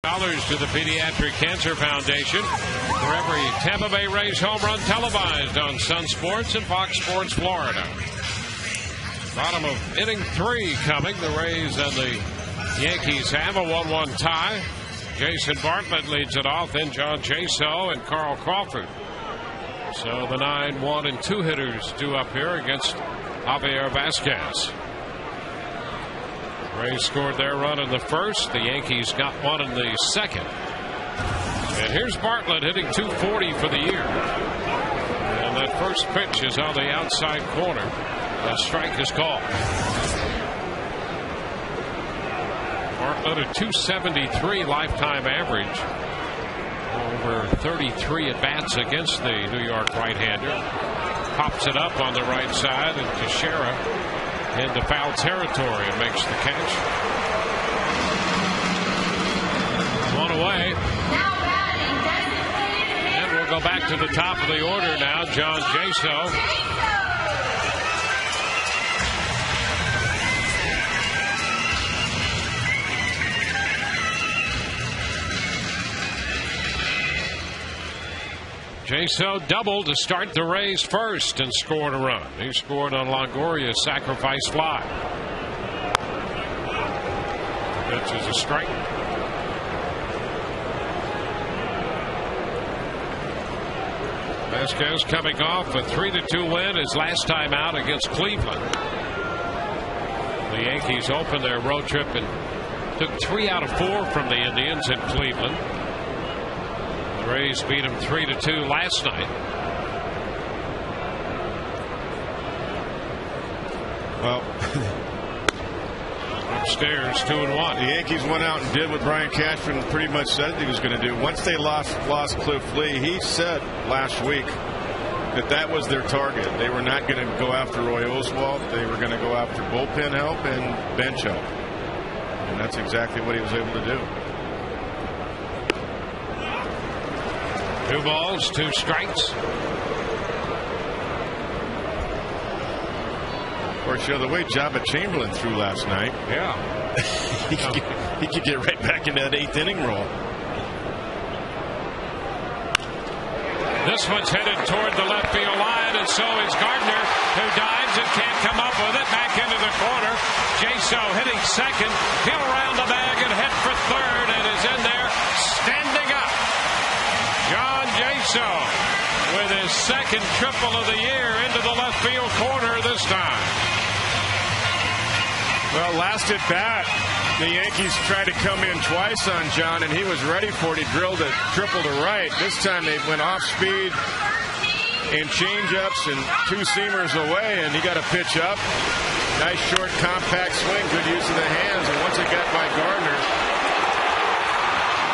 To the Pediatric Cancer Foundation for every Tampa Bay Rays home run televised on Sun Sports and Fox Sports Florida. Bottom of inning 3 coming. The Rays and the Yankees have a 1-1 tie. Jason Bartlett leads it off, then John Jaso and Carl Crawford. So the 9-1 and 2 hitters due up here against Javier Vasquez. Rays scored their run in the first. The Yankees got one in the second. And here's Bartlett hitting .240 for the year. And that first pitch is on the outside corner. A strike is called. Bartlett a .273 lifetime average. Over 33 at-bats against the New York right-hander. Pops it up on the right side, and Teixeira into foul territory and makes the catch. One away. And we'll go back to the top of the order now. John Jaso. Jaso doubled to start the Rays first and scored a run. He scored on Longoria's sacrifice fly. Pitch is a strike. Vasquez coming off a 3-2 win his last time out against Cleveland. The Yankees opened their road trip and took 3 out of 4 from the Indians in Cleveland. The Rays beat him 3-2 last night. Well, upstairs 2-1. The Yankees went out and did what Brian Cashman pretty much said he was going to do. Once they lost Cliff Lee, he said last week that was their target. They were not going to go after Roy Oswalt. They were going to go after bullpen help and bench help. And that's exactly what he was able to do. 2 balls, 2 strikes. Of course, the way Jabba Chamberlain threw last night. Yeah. he could get right back into that 8th inning role. This one's headed toward the left field line, and so is Gardner, who dives and can't come up with it. Back into the corner. Jaso hitting second. He'll round the bag and head for third, and is in there standing up. John Jaso with his second triple of the year into the left field corner this time. Well, last at bat, the Yankees tried to come in twice on John, and he was ready for it. He drilled a triple to right. This time they went off speed and change-ups and 2-seamers away, and he got a pitch up. Nice short compact swing, good use of the hands, and once it got by Gardner,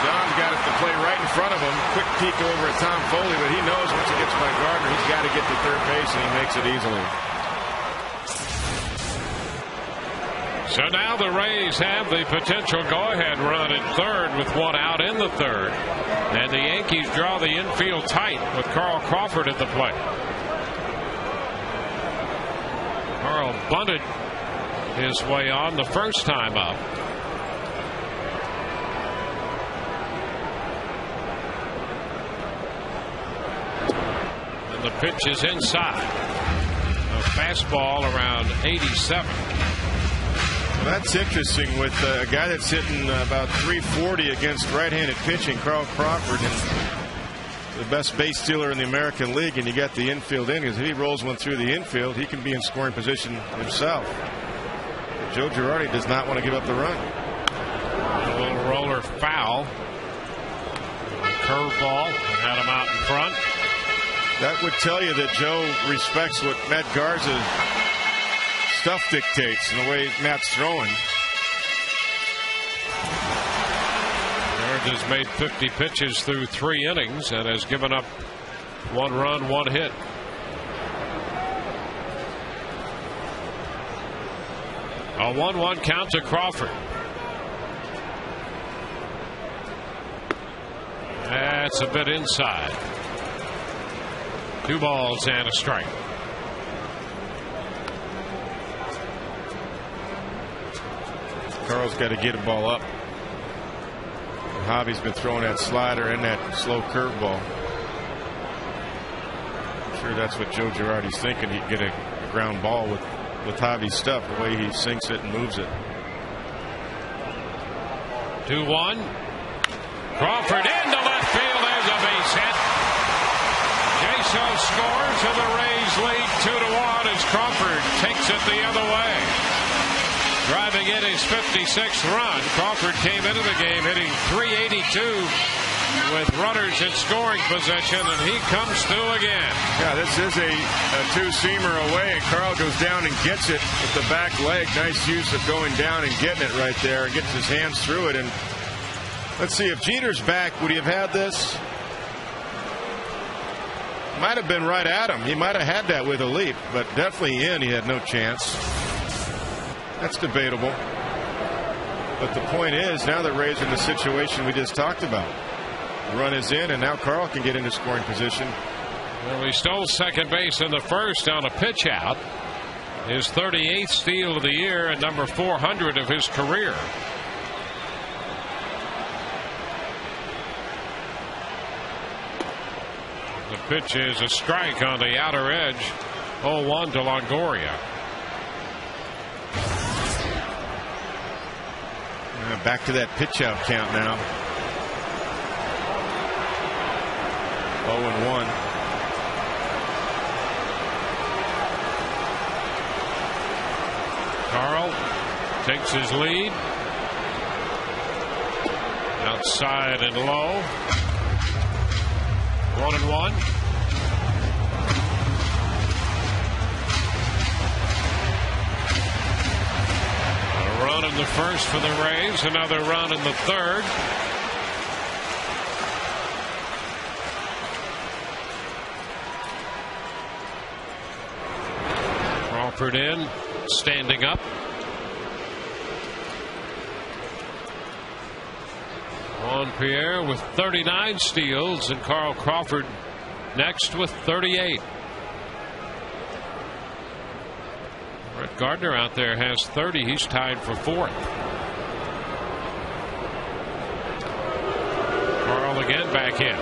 John's got it to play right in front of him. Quick peek over at Tom Foley, but he knows once it gets by Gardner, he's got to get to third base, and he makes it easily. So now the Rays have the potential go-ahead run at third with 1 out in the third. And the Yankees draw the infield tight with Carl Crawford at the plate. Carl bunted his way on the first time up. And the pitch is inside. A fastball around 87. That's interesting with a guy that's hitting about 340 against right-handed pitching, Carl Crawford, and the best base stealer in the American League, and you got the infield innings. If he rolls one through the infield, he can be in scoring position himself. But Joe Girardi does not want to give up the run. A little roller foul. Curveball had him out in front. That would tell you that Joe respects what Matt Garza's stuff dictates and the way Matt's throwing. Garza has made 50 pitches through 3 innings and has given up 1 run, 1 hit. A 1-1 count to Crawford. That's a bit inside. 2 balls and a strike. Carl's got to get a ball up. Javi's been throwing that slider and that slow curveball. I'm sure that's what Joe Girardi's thinking. He'd get a ground ball with Javi's stuff, the way he sinks it and moves it. 2-1. Crawford into left field. There's a base hit. Jaso scores and the Rays lead 2-1 as Crawford takes it the other way. Driving in his 56th run. Crawford came into the game hitting .382 with runners in scoring position, and he comes through again. Yeah, this is a two-seamer away, and Carl goes down and gets it with the back leg. Nice use of going down and getting it right there, and gets his hands through it. And let's see, if Jeter's back, would he have had this? Might have been right at him. He might have had that with a leap, but definitely in, he had no chance. That's debatable. But the point is, now that Rays are in the situation we just talked about. The run is in, and now Carl can get into scoring position. Well, he stole second base in the first on a pitch out. His 38th steal of the year and number 400 of his career. The pitch is a strike on the outer edge. 0-1 to Longoria. Back to that pitch out count now. 0-1. Carl takes his lead. Outside and low. 1-1. A run in the first for the Rays, another run in the third. Crawford in, standing up. Juan Pierre with 39 steals, and Carl Crawford next with 38. Brett Gardner out there has 30. He's tied for fourth. Carl again back in.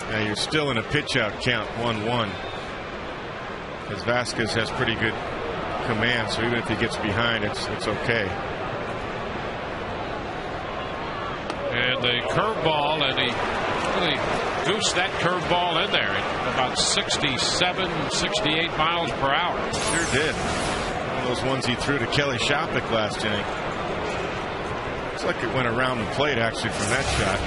Now you're still in a pitch out count, 1-1. Because Vasquez has pretty good command, so even if he gets behind, it's okay. And the curveball, and he really goosed that curveball in there at about 67, 68 miles per hour. Sure did. One of those ones he threw to Kelly Shopik last inning. Looks like it went around the plate actually from that shot.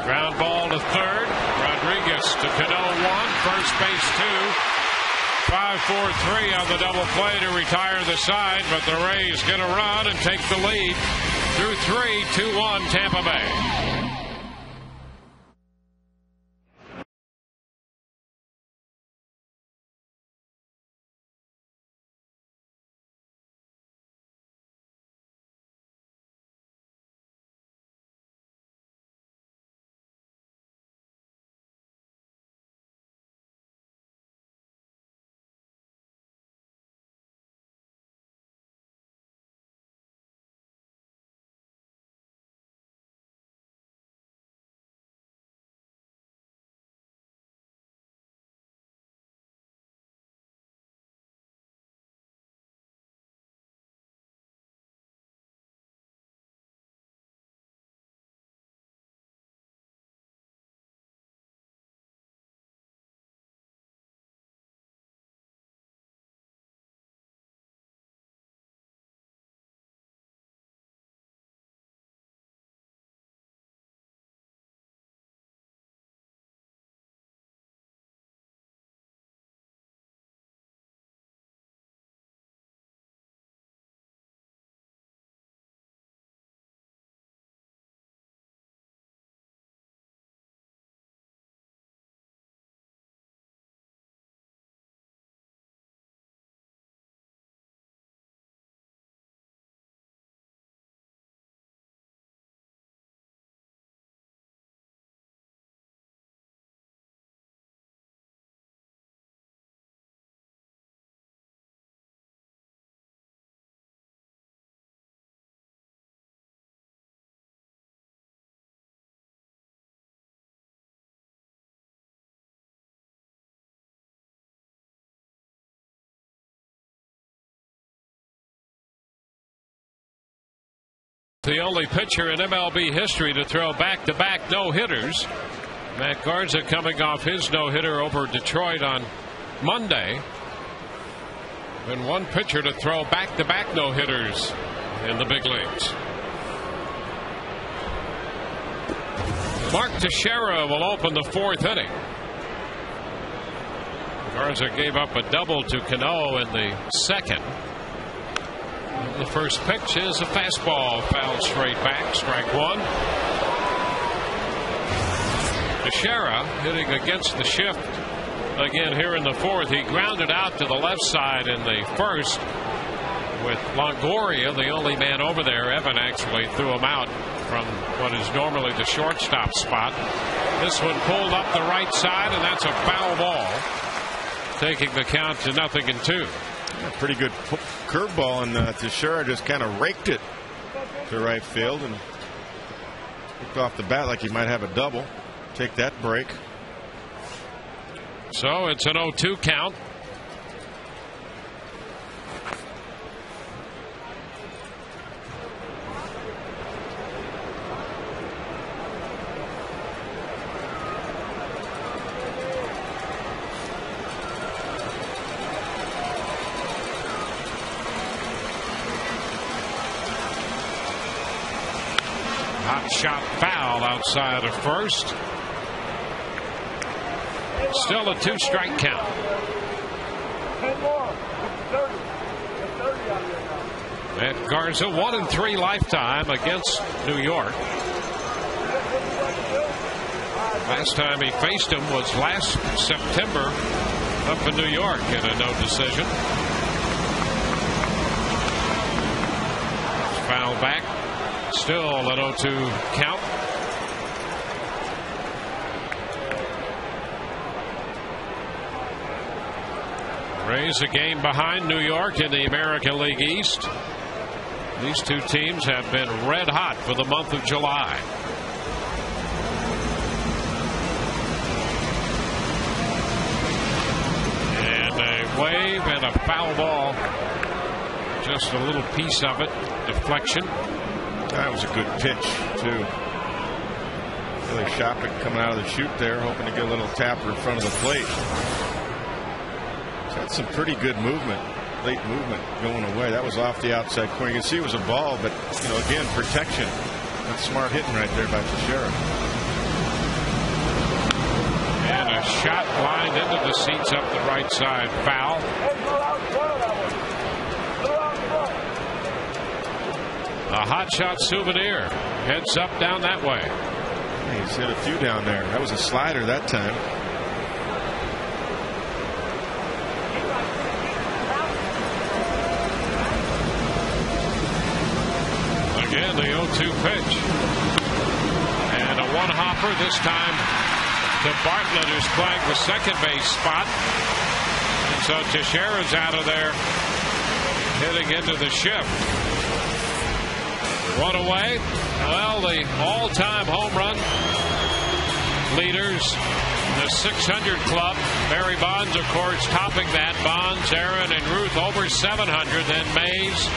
Ground ball to third. Rodriguez to Cano 1. First base 2. 5-4-3 on the double play to retire the side, but the Rays get a run and take the lead through 3, 2-1 Tampa Bay. The only pitcher in MLB history to throw back-to-back no-hitters. Matt Garza coming off his no-hitter over Detroit on Monday. And one pitcher to throw back-to-back no-hitters in the big leagues. Mark Teixeira will open the fourth inning. Garza gave up a double to Cano in the second. And the first pitch is a fastball, fouled straight back, strike one. Teixeira hitting against the shift again here in the fourth. He grounded out to the left side in the first with Longoria the only man over there. Evan actually threw him out from what is normally the shortstop spot. This one pulled up the right side, and that's a foul ball, taking the count to 0-2. Yeah, pretty good curveball, and Teixeira just kind of raked it to right field and looked off the bat like he might have a double. Take that break. So it's an 0-2 count. Hot shot foul outside of first. Still a 2-strike count. Matt Garza 1-3 lifetime against New York. Last time he faced him was last September up in New York in a no decision. Foul back. Still an 0-2 count. Rays a game behind New York in the American League East. These two teams have been red hot for the month of July. And a wave and a foul ball. Just a little piece of it. Deflection. That was a good pitch, too. Really shopping coming out of the chute there, hoping to get a little tapper in front of the plate. He's had some pretty good movement, late movement going away. That was off the outside corner. You can see it was a ball, but, you know, again, protection. That's smart hitting right there by Teixeira. And a shot lined into the seats up the right side. Foul. A hot shot souvenir heads up down that way. He's hit a few down there. That was a slider that time. Again, the 0-2 pitch. And a one-hopper this time to Bartlett, who's playing the second base spot. And so Teixeira's out of there, heading into the shift. One away. Well, the all-time home run leaders, the 600 club. Barry Bonds, of course, topping that. Bonds, Aaron, and Ruth over 700. Then Mays,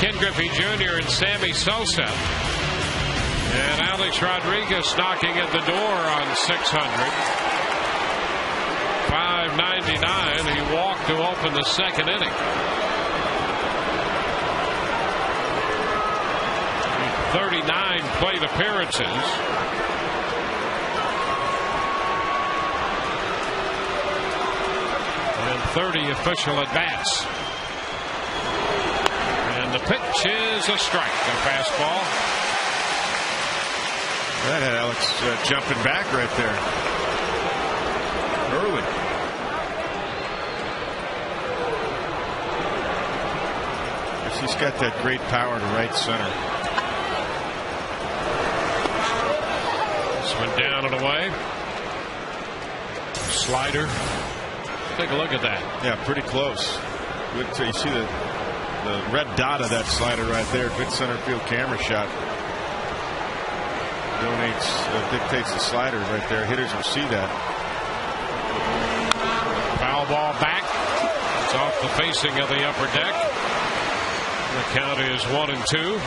Ken Griffey Jr., and Sammy Sosa. And Alex Rodriguez knocking at the door on 600. 599. He walked to open the second inning. 39 plate appearances. And 30 official at bats. And the pitch is a strike, a fastball. That had Alex jumping back right there. Early. He's got that great power to right center. Went down and away. Slider. Take a look at that. Yeah, pretty close. Good. So you see the red dot of that slider right there. Good center field camera shot. Dictates the slider right there. Hitters will see that. Foul ball back. It's off the facing of the upper deck. The count is 1-2.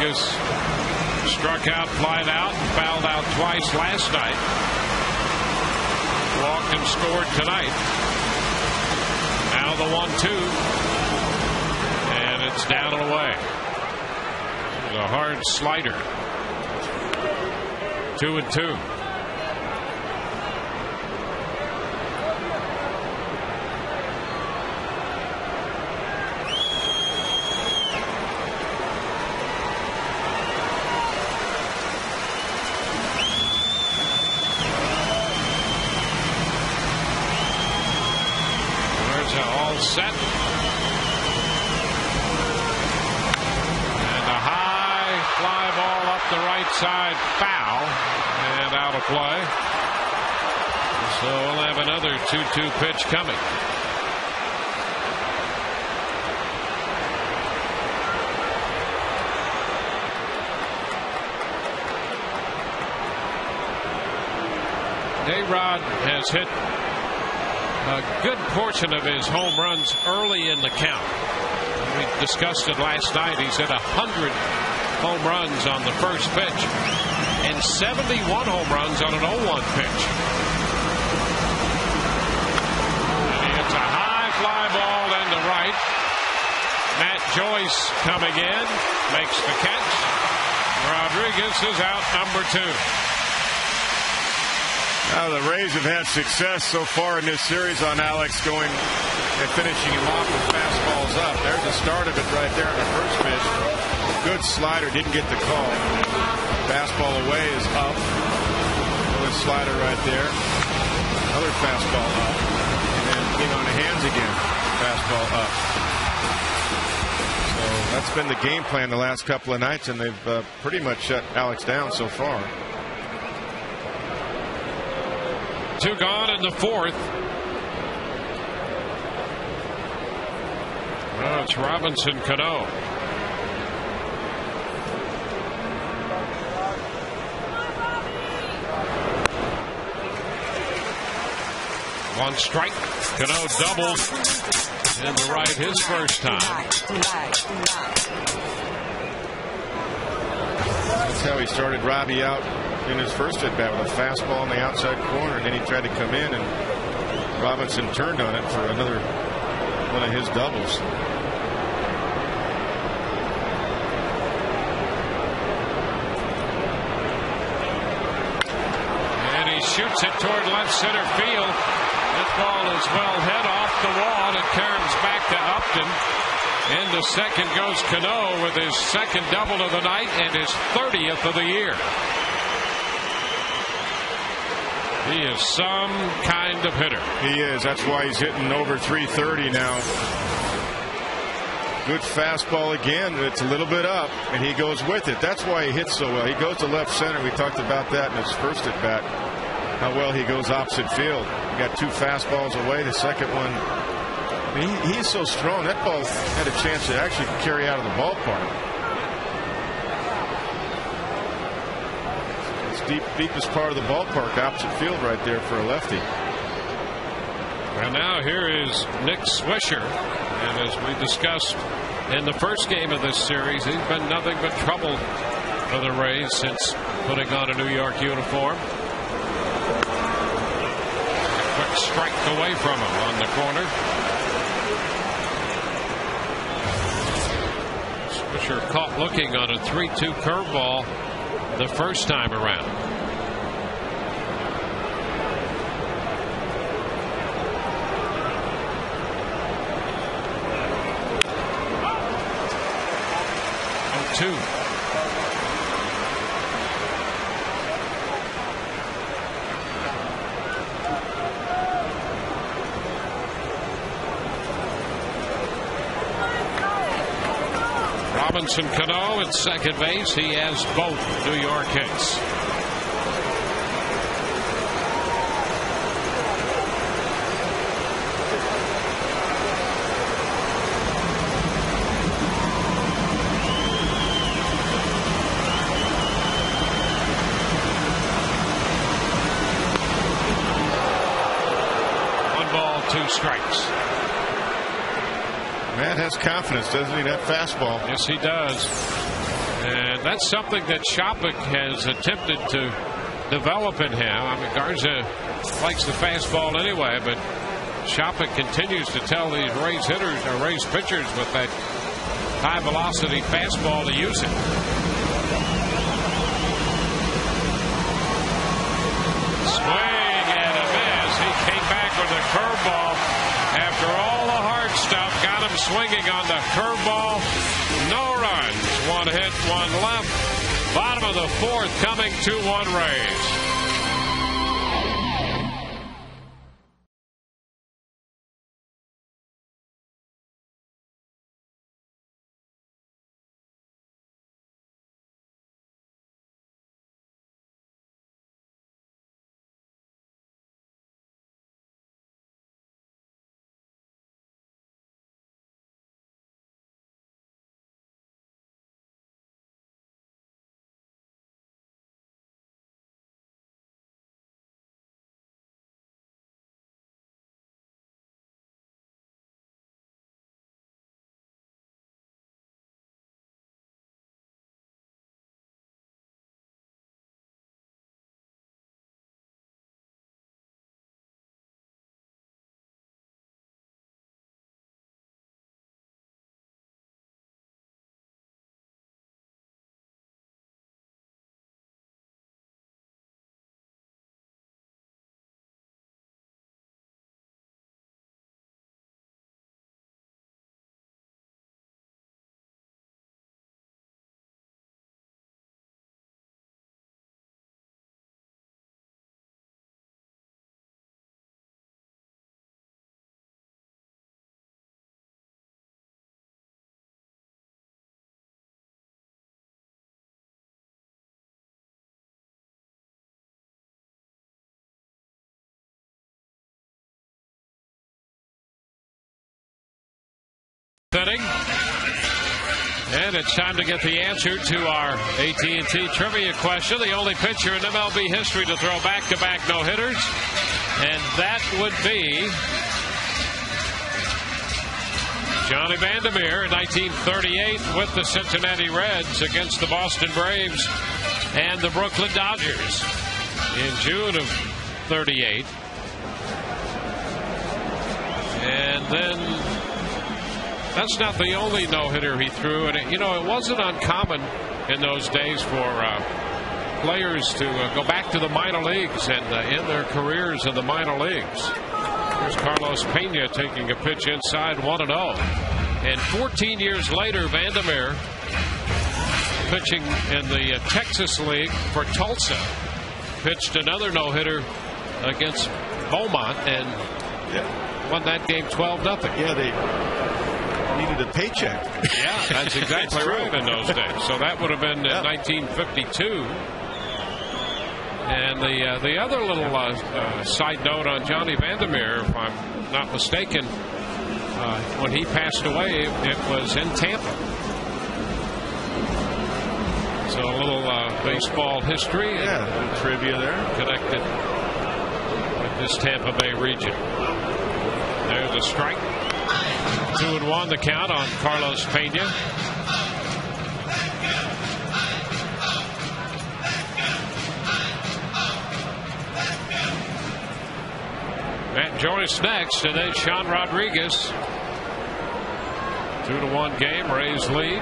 Rodriguez struck out, flied out, and fouled out twice last night. Walked and scored tonight. Now the 1-2. And it's down and away. A hard slider. 2-2. Set. And a high fly ball up the right side, foul, and out of play. So we'll have another 2-2 pitch coming. A-Rod has hit a good portion of his home runs early in the count. We discussed it last night. He's hit 100 home runs on the first pitch and 71 home runs on an 0-1 pitch. And he hits a high fly ball into right. Matt Joyce coming in, makes the catch. Rodriguez is out, number 2. The Rays have had success so far in this series on Alex, going and finishing him off with fastballs up. There's the start of it right there on the first pitch. Good slider, didn't get the call. Fastball away is up. Another slider right there. Another fastball up. And then being on the hands again. Fastball up. So that's been the game plan the last couple of nights, and they've pretty much shut Alex down so far. 2 gone in the 4th. Well, it's Robinson Cano. One strike. Cano doubles in the right his first time. That's how he started Robbie out in his first at bat, with a fastball on the outside corner, and then he tried to come in, and Robinson turned on it for another one of his doubles. And he shoots it toward left center field. This ball is well hit off the wall, and it caroms back to Upton. Into second goes Cano with his second double of the night and his 30th of the year. He is some kind of hitter. He is. That's why he's hitting over 330 now. Good fastball again. It's a little bit up, and he goes with it. That's why he hits so well. He goes to left center. We talked about that in his first at bat, how well he goes opposite field. He got 2 fastballs away. The second one, I mean, he's so strong. That ball had a chance to actually carry out of the ballpark. Deepest part of the ballpark, opposite field right there for a lefty. And now here is Nick Swisher. And as we discussed in the first game of this series, he's been nothing but trouble for the Rays since putting on a New York uniform. A quick strike away from him on the corner. Swisher caught looking on a 3-2 curveball the first time around. Two. Robinson Cano at second base. He has both New York hits. Two strikes. Matt has confidence, doesn't he? That fastball. Yes, he does. And that's something that Shopik has attempted to develop in him. I mean, Garza likes the fastball anyway, but Shopik continues to tell these Rays hitters or Rays pitchers with that high velocity fastball to use it. Swing and a miss. He came back with a curveball after all the hard stuff. Got him swinging on the curveball. No runs. One hit, one left. Bottom of the fourth coming, 2-1 Rays. Inning. And it's time to get the answer to our AT&T trivia question. The only pitcher in MLB history to throw back-to-back no-hitters. And that would be Johnny Vandermeer in 1938 with the Cincinnati Reds against the Boston Braves and the Brooklyn Dodgers in June of 38. And then that's not the only no-hitter he threw. And, it wasn't uncommon in those days for players to go back to the minor leagues and end their careers in the minor leagues. Here's Carlos Pena taking a pitch inside, 1-0. And 14 years later, Vandermeer pitching in the Texas League for Tulsa pitched another no-hitter against Beaumont and won that game 12-0. Yeah, they needed a paycheck. Yeah, that's exactly right in those days. So that would have been 1952. And the other little side note on Johnny Vandermeer, if I'm not mistaken, when he passed away, it was in Tampa. So a little baseball history. Yeah, a little trivia there. Connected with this Tampa Bay region. There's a strike. 2-1 the count on Carlos Pena. Matt Joyce next, and then Sean Rodriguez. 2-1 game, Rays lead.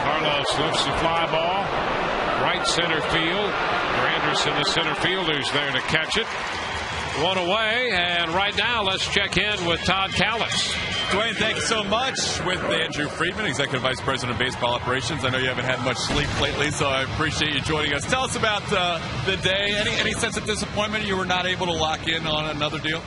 Carlos lifts the fly ball. Right center field. Anderson, the center fielder's there to catch it. One away, and right now let's check in with Todd Callis. Dwayne, thank you so much. With Andrew Friedman, Executive Vice President of Baseball Operations. I know you haven't had much sleep lately, so I appreciate you joining us. Tell us about the day. Any sense of disappointment you were not able to lock in on another deal?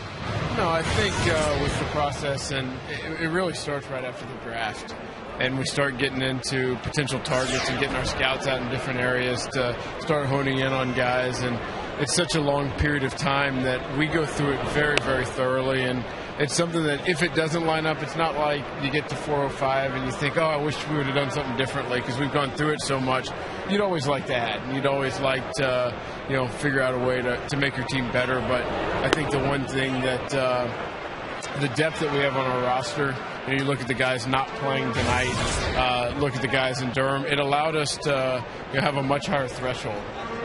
No, I think with the process, and it really starts right after the draft. And we start getting into potential targets and getting our scouts out in different areas to start honing in on guys. And it's such a long period of time that we go through it very, very thoroughly. And it's something that if it doesn't line up, it's not like you get to 4:05 and you think, oh, I wish we would have done something differently because we've gone through it so much. You'd always like to add, and you'd always like to, figure out a way to make your team better. But I think the one thing that the depth that we have on our roster You look at the guys not playing tonight, look at the guys in Durham. It allowed us to have a much higher threshold.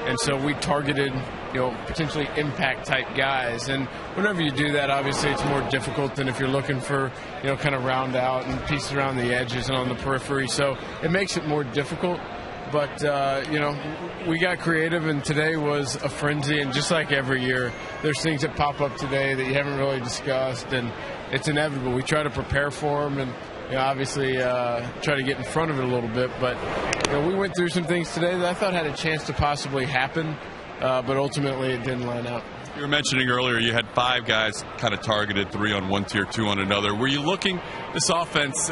And so we targeted, potentially impact-type guys. And whenever you do that, obviously it's more difficult than if you're looking for, kind of round out and pieces around the edges and on the periphery. So it makes it more difficult. But, we got creative, and today was a frenzy. And just like every year, there's things that pop up today that you haven't really discussed, and it's inevitable. We try to prepare for them and, obviously try to get in front of it a little bit. But we went through some things today that I thought had a chance to possibly happen, but ultimately it didn't line up. You were mentioning earlier you had 5 guys kind of targeted, 3 on one tier, 2 on another. Were you looking, this offense,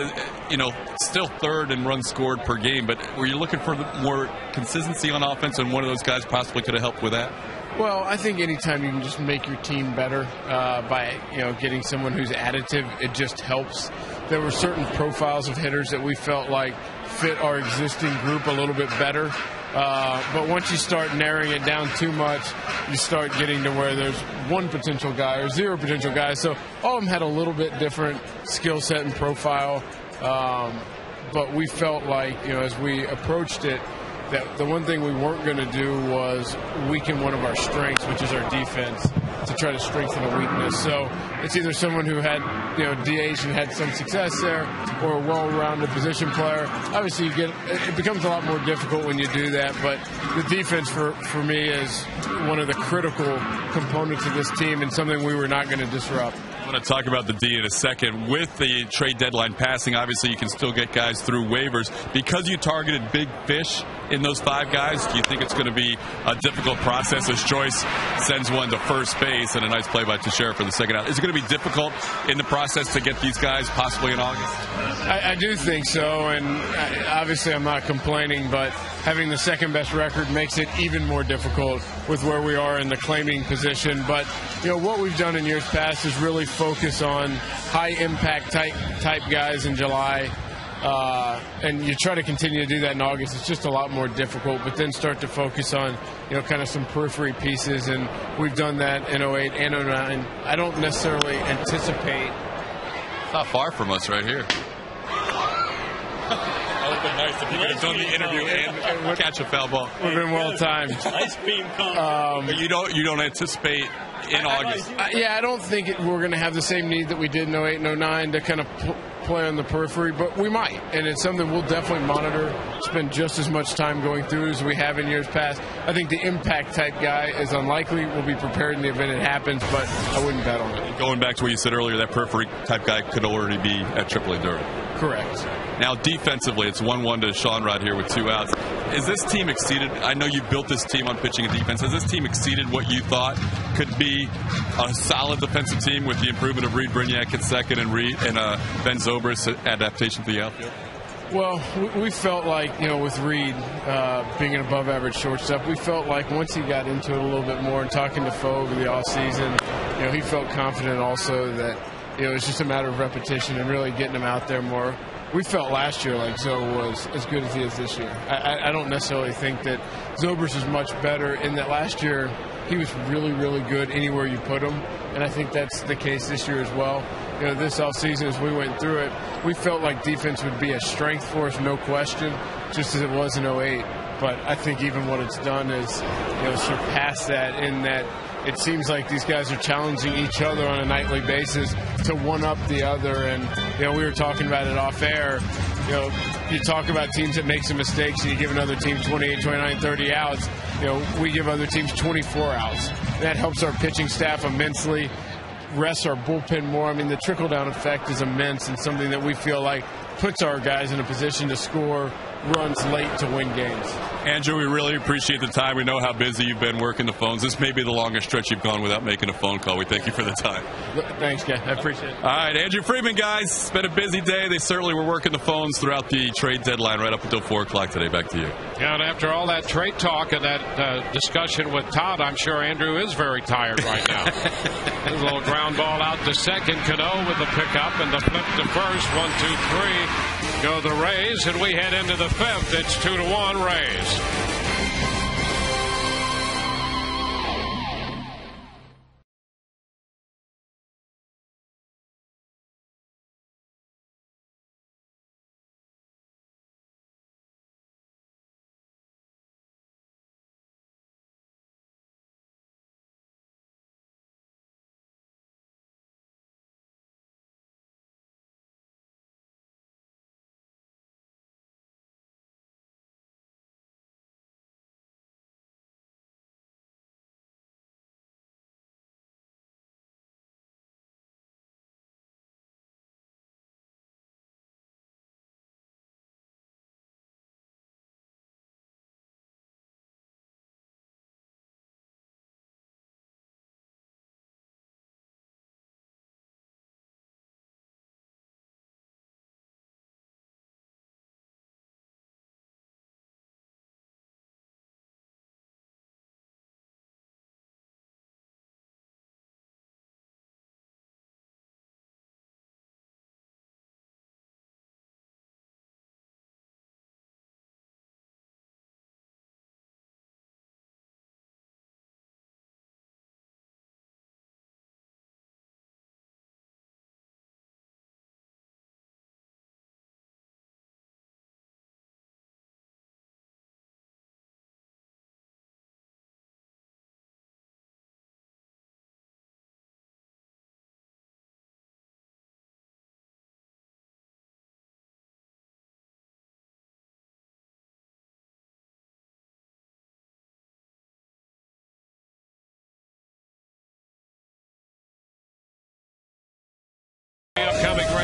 still third in runs scored per game, but were you looking for more consistency on offense, and one of those guys possibly could have helped with that? Well, I think anytime you can just make your team better by getting someone who's additive, it just helps. There were certain profiles of hitters that we felt like fit our existing group a little bit better. But once you start narrowing it down too much, you start getting to where there's one potential guy or 0 potential guys. So all of them had a little bit different skill set and profile. But we felt like, as we approached it, that the one thing we weren't going to do was weaken one of our strengths, which is our defense, to try to strengthen a weakness. So it's either someone who had, DH and had some success there, or a well-rounded position player. Obviously, it becomes a lot more difficult when you do that, but the defense for me is one of the critical components of this team and something we were not going to disrupt. I want to talk about the D in a second. With the trade deadline passing, obviously you can still get guys through waivers. Because you targeted big fish in those 5 guys, do you think it's going to be a difficult process as Joyce sends one to first base and a nice play by Teixeira for the second out? Is it going to be difficult in the process to get these guys possibly in August? I do think so, and obviously I'm not complaining, but having the second best record makes it even more difficult with where we are in the claiming position. But what we've done in years past is really focus on high impact type guys in July, and you try to continue to do that in August. It's just a lot more difficult, but then start to focus on kind of some periphery pieces, and we've done that in 08 and 09. I don't necessarily anticipate. It's not far from us right here. That would have been nice if you could have done the interview and catch a foul ball. Would have been well timed. Ice beam comes. But you don't anticipate in August. I don't think we're going to have the same need that we did in 08 and 09 to kind of play on the periphery, but we might, and it's something we'll definitely monitor, spend just as much time going through as we have in years past. I think the impact type guy is unlikely. We'll be prepared in the event it happens, but I wouldn't bet on it. Going back to what you said earlier, that periphery type guy could already be at AAA Durham. Correct. Now, defensively, it's 1-1 to Sean Rod here with 2 outs. Is this team exceeded? I know you built this team on pitching and defense. Has this team exceeded what you thought could be a solid defensive team with the improvement of Reed Brignac at second and Ben Zobrist's adaptation to the outfield? Well, we felt like, with Reed being an above-average shortstop, we felt like once he got into it a little bit more and talking to Foe over the offseason, he felt confident also that, it was just a matter of repetition and really getting him out there more. We felt last year like Zoe was as good as he is this year. I don't necessarily think that Zobrist is much better in that last year he was really, really good anywhere you put him, and I think that's the case this year as well. This offseason, as we went through it, we felt like defense would be a strength for us, no question, just as it was in 08. But I think even what it's done is, surpass that in that it seems like these guys are challenging each other on a nightly basis to one-up the other. And, we were talking about it off air. You talk about teams that make some mistakes and you give another team 28, 29, 30 outs. We give other teams 24 outs. That helps our pitching staff immensely, rests our bullpen more. I mean, the trickle-down effect is immense and something that we feel like puts our guys in a position to score runs late to win games. Andrew, we really appreciate the time. We know how busy you've been working the phones. This may be the longest stretch you've gone without making a phone call. We thank you for the time. Thanks, guys. I appreciate it. All right, Andrew Freeman, guys. It's been a busy day. They certainly were working the phones throughout the trade deadline right up until 4 o'clock today. Back to you. Yeah, and after all that trade talk and that discussion with Todd, I'm sure Andrew is very tired right now. There's a little ground ball out to second. Cano with the pickup and the flip to first. 1, 2, 3. Go the Rays, and we head into the 5th. It's 2-1 Rays.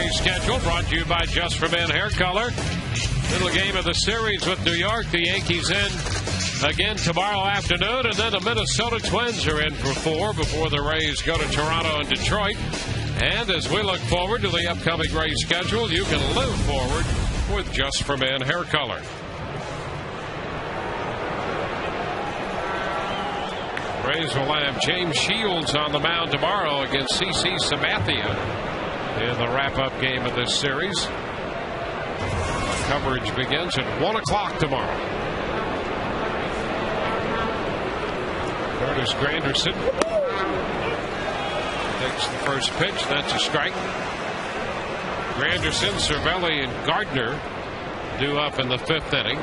Rays schedule brought to you by Just for Men Hair Color. Middle game of the series with New York. The Yankees in again tomorrow afternoon, and then the Minnesota Twins are in for 4 before the Rays go to Toronto and Detroit. And as we look forward to the upcoming Rays schedule, you can live forward with Just for Men Hair Color. Rays will have James Shields on the mound tomorrow against CC Sabathia in the wrap-up game of this series. Coverage begins at 1 o'clock tomorrow. Curtis Granderson takes the first pitch. That's a strike. Granderson, Cervelli, and Gardner due up in the 5th inning.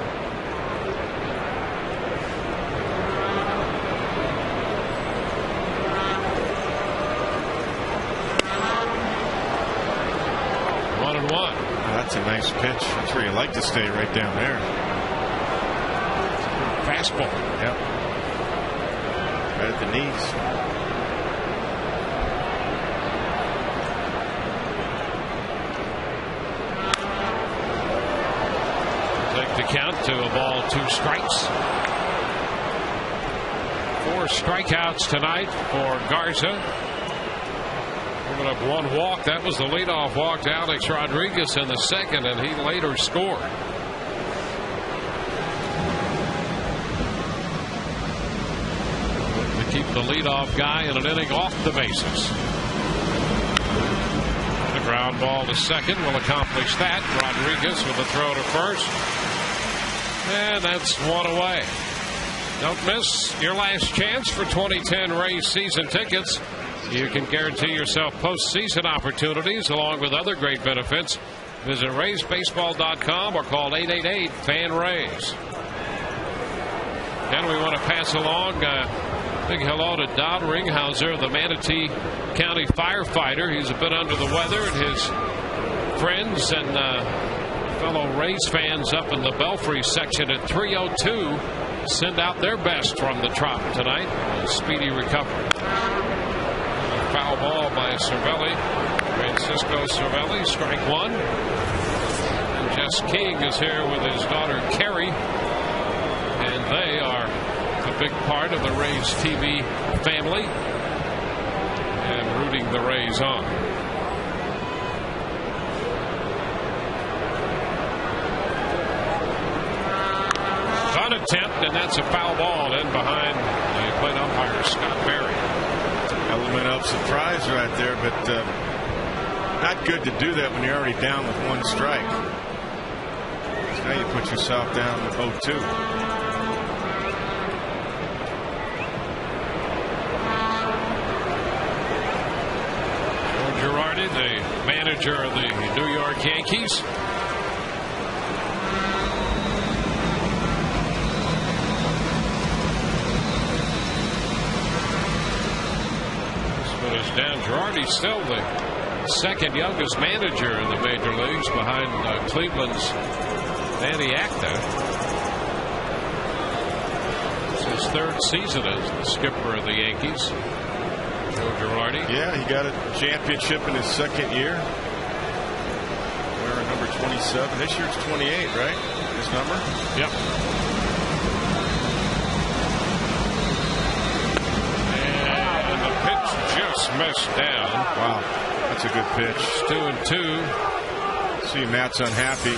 That's a nice pitch. That's where you like to stay, right down there. Fastball. Yep. Right at the knees. Take the count to a ball, 2 strikes. 4 strikeouts tonight for Garza. Giving up 1 walk. That was the leadoff walk to Alex Rodriguez in the 2nd, and he later scored. To keep the leadoff guy in an inning off the bases. The ground ball to 2nd will accomplish that. Rodriguez with a throw to 1st. And that's 1 away. Don't miss your last chance for 2010 Rays season tickets. You can guarantee yourself postseason opportunities along with other great benefits. Visit RaysBaseball.com or call 888-FAN-RAYS. And we want to pass along a big hello to Don Ringhauser, the Manatee County firefighter. He's a bit under the weather, and his friends and fellow Rays fans up in the Belfry section at 302 send out their best from the trop tonight. A speedy recovery. Foul ball by Cervelli. Francisco Cervelli, strike 1. And Jess King is here with his daughter Carrie, and they are a big part of the Rays TV family and rooting the Rays on. On attempt, and that's a foul ball in behind the plate umpire Scott Berry. Element of surprise right there, but not good to do that when you're already down with 1 strike. So now you put yourself down with 0-2. Joe Girardi, the manager of the New York Yankees. Down. Girardi's still the 2nd youngest manager in the major leagues behind Cleveland's Danny Acta. It's his 3rd season as the skipper of the Yankees. Joe Girardi. Yeah, he got a championship in his 2nd year. Wearing number 27. This year's 28, right? His number? Yep. Just missed down. Wow, that's a good pitch. It's 2-2. See, Matt's unhappy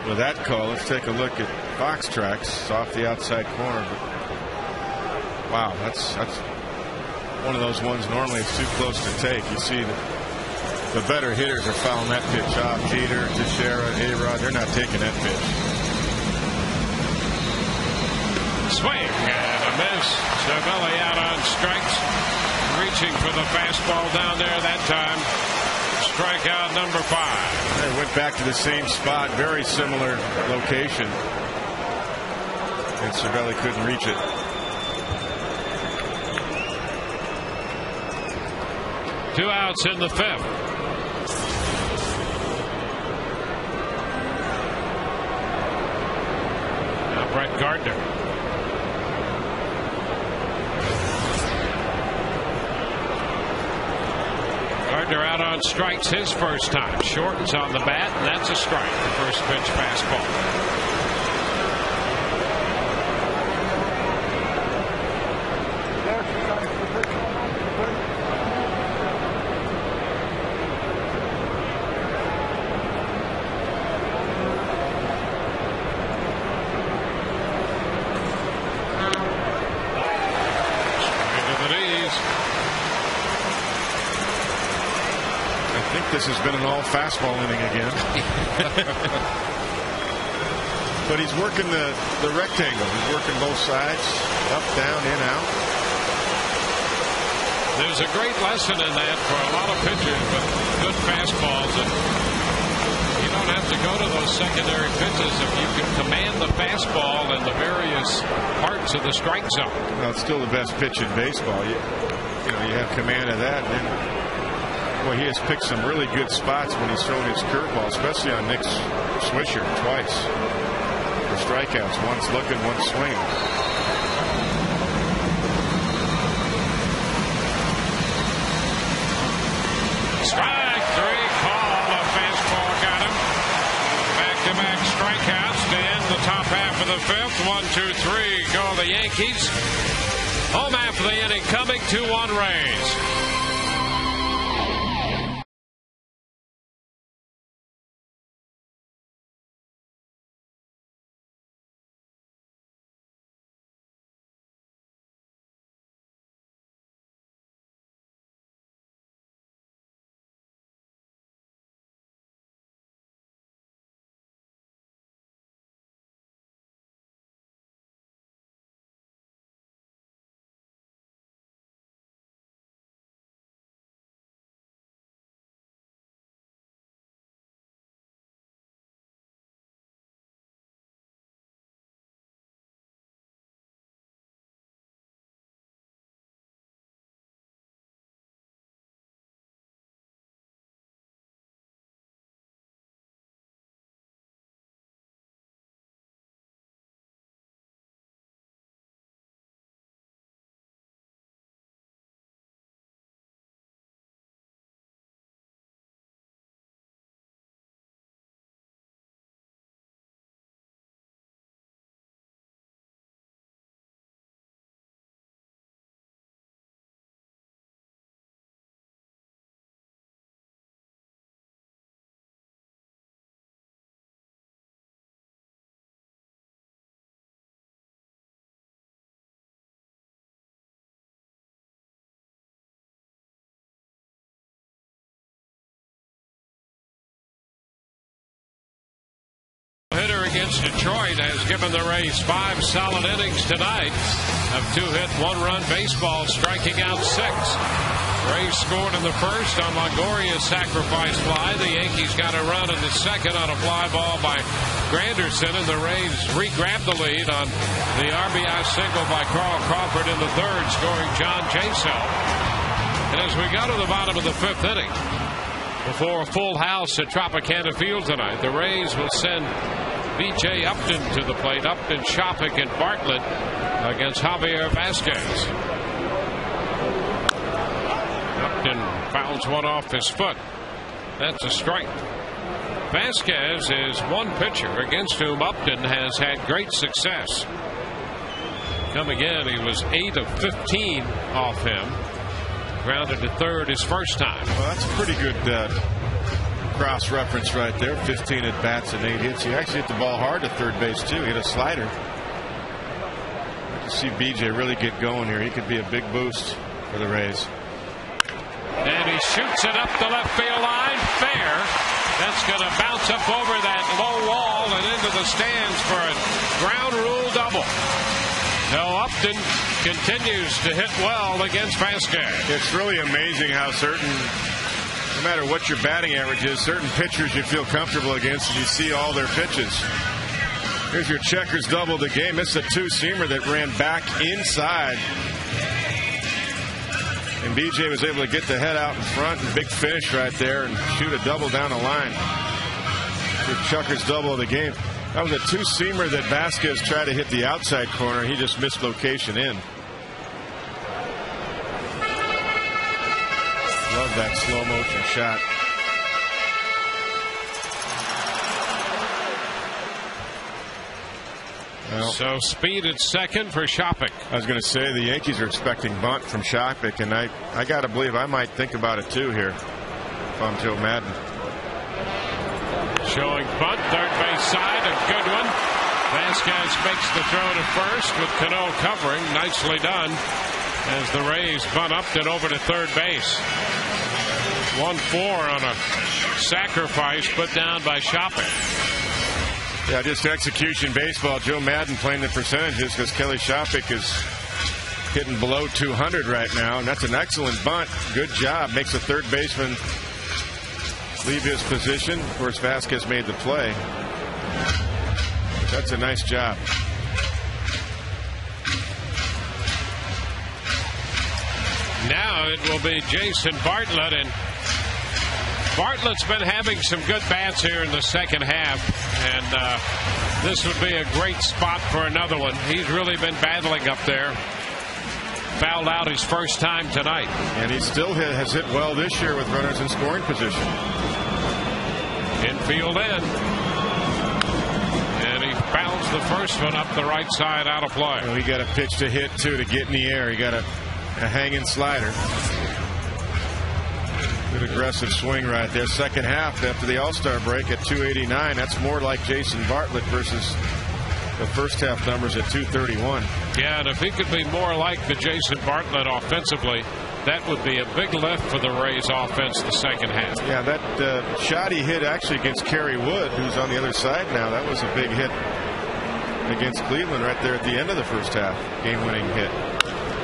with that call. Let's take a look at box tracks. It's off the outside corner. But wow, that's one of those ones. Normally, it's too close to take. You see, the better hitters are fouling that pitch off. Jeter, Teixeira, A-Rod, they're not taking that pitch. Swing and a miss. Cervelli out on strikes. Reaching for the fastball down there that time. Strikeout number 5. They went back to the same spot, very similar location, and Cervelli couldn't reach it. Two outs in the 5th. Now Brett Gardner. Partner out on strikes his first time. Shortens on the bat, and that's a strike. The first pitch fastball. This has been an all fastball inning again. But he's working the rectangle. He's working both sides, up, down, in, out. There's a great lesson in that for a lot of pitchers with good fastballs. And you don't have to go to those secondary pitches if you can command the fastball in the various parts of the strike zone. Well, it's still the best pitch in baseball. You have command of that. And boy, he has picked some really good spots when he's thrown his curveball, especially on Nick Swisher twice for strikeouts. Once looking, once swinging. Strike three, call. The fastball got him. Back-to-back strikeouts to end the top half of the fifth. 1, 2, 3, go the Yankees. Home half of the inning coming. 2-1 Rays. Hitter against Detroit has given the Rays 5 solid innings tonight of 2-hit, 1-run baseball, striking out 6. Rays scored in the first on Longoria's sacrifice fly. The Yankees got a run in the second on a fly ball by Granderson, and the Rays re-grabbed the lead on the RBI single by Carl Crawford in the third, scoring John Jaso. And as we go to the bottom of the fifth inning, before a full house at Tropicana Field tonight, the Rays will send B.J. Upton to the plate. Upton, Shopik, and Bartlett against Javier Vasquez. Upton fouls one off his foot. That's a strike. Vasquez is one pitcher against whom Upton has had great success. Coming in, he was 8 of 15 off him. Grounded to third his first time. Well, that's a pretty good cross reference right there. 15 at bats and 8 hits. He actually hit the ball hard to third base too. He hit a slider. To see BJ really get going here, he could be a big boost for the Rays. And he shoots it up the left field line. Fair. That's going to bounce up over that low wall and into the stands for a ground rule double. No, Upton continues to hit well against Vasquez. It's really amazing how no matter what your batting average is, certain pitchers you feel comfortable against and you see all their pitches. Here's your checkers double of the game. This is a two-seamer that ran back inside. And BJ was able to get the head out in front and big finish right there and shoot a double down the line. Your checkers double of the game. That was a two-seamer that Vasquez tried to hit the outside corner. He just missed location in. Love that slow motion shot. Well, so speed at second for Shopik. I was going to say the Yankees are expecting bunt from Shopik, and I got to believe I might think about it too here if I'm Joe Madden. Showing bunt, third base side, a good one. Vasquez makes the throw to first with Cano covering. Nicely done as the Rays bunt up and over to third base. 1-4 on a sacrifice put down by Shopik. Yeah, just execution baseball. Joe Madden playing the percentages because Kelly Shopik is hitting below 200 right now, and that's an excellent bunt. Good job. Makes the third baseman leave his position. Of course, Vasquez made the play. That's a nice job. Now it will be Jason Bartlett, and Bartlett's been having some good bats here in the second half, and this would be a great spot for another one. He's really been battling up there. Fouled out his first time tonight. And he still has hit well this year with runners in scoring position. Infield in. And he fouls the first one up the right side out of play. Well, he got a pitch to hit, too, to get in the air. He got a hanging slider. Good aggressive swing right there. Second half after the All-Star break at 289. That's more like Jason Bartlett versus the first half numbers at 231. Yeah, and if he could be more like the Jason Bartlett offensively, that would be a big lift for the Rays offense the second half. Yeah, that shot he hit actually against Kerry Wood, who's on the other side now. That was a big hit against Cleveland right there at the end of the first half. Game-winning hit.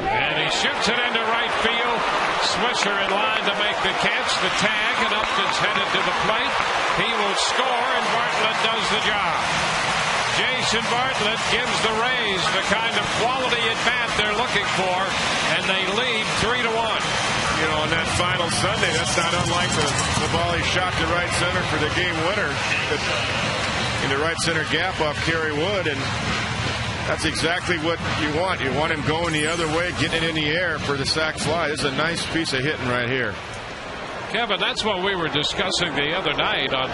And he shoots it into right field. Swisher in line to make the catch. The tag, and Upton's headed to the plate. He will score, and Bartlett does the job. Jason Bartlett gives the Rays the kind of quality at bat they're looking for, and they lead 3-1. You know, on that final Sunday, that's not unlike the ball he shot to right center for the game winner in the right center gap off Kerry Wood, and that's exactly what you want. You want him going the other way, getting it in the air for the sac fly. This is a nice piece of hitting right here. Kevin, that's what we were discussing the other night on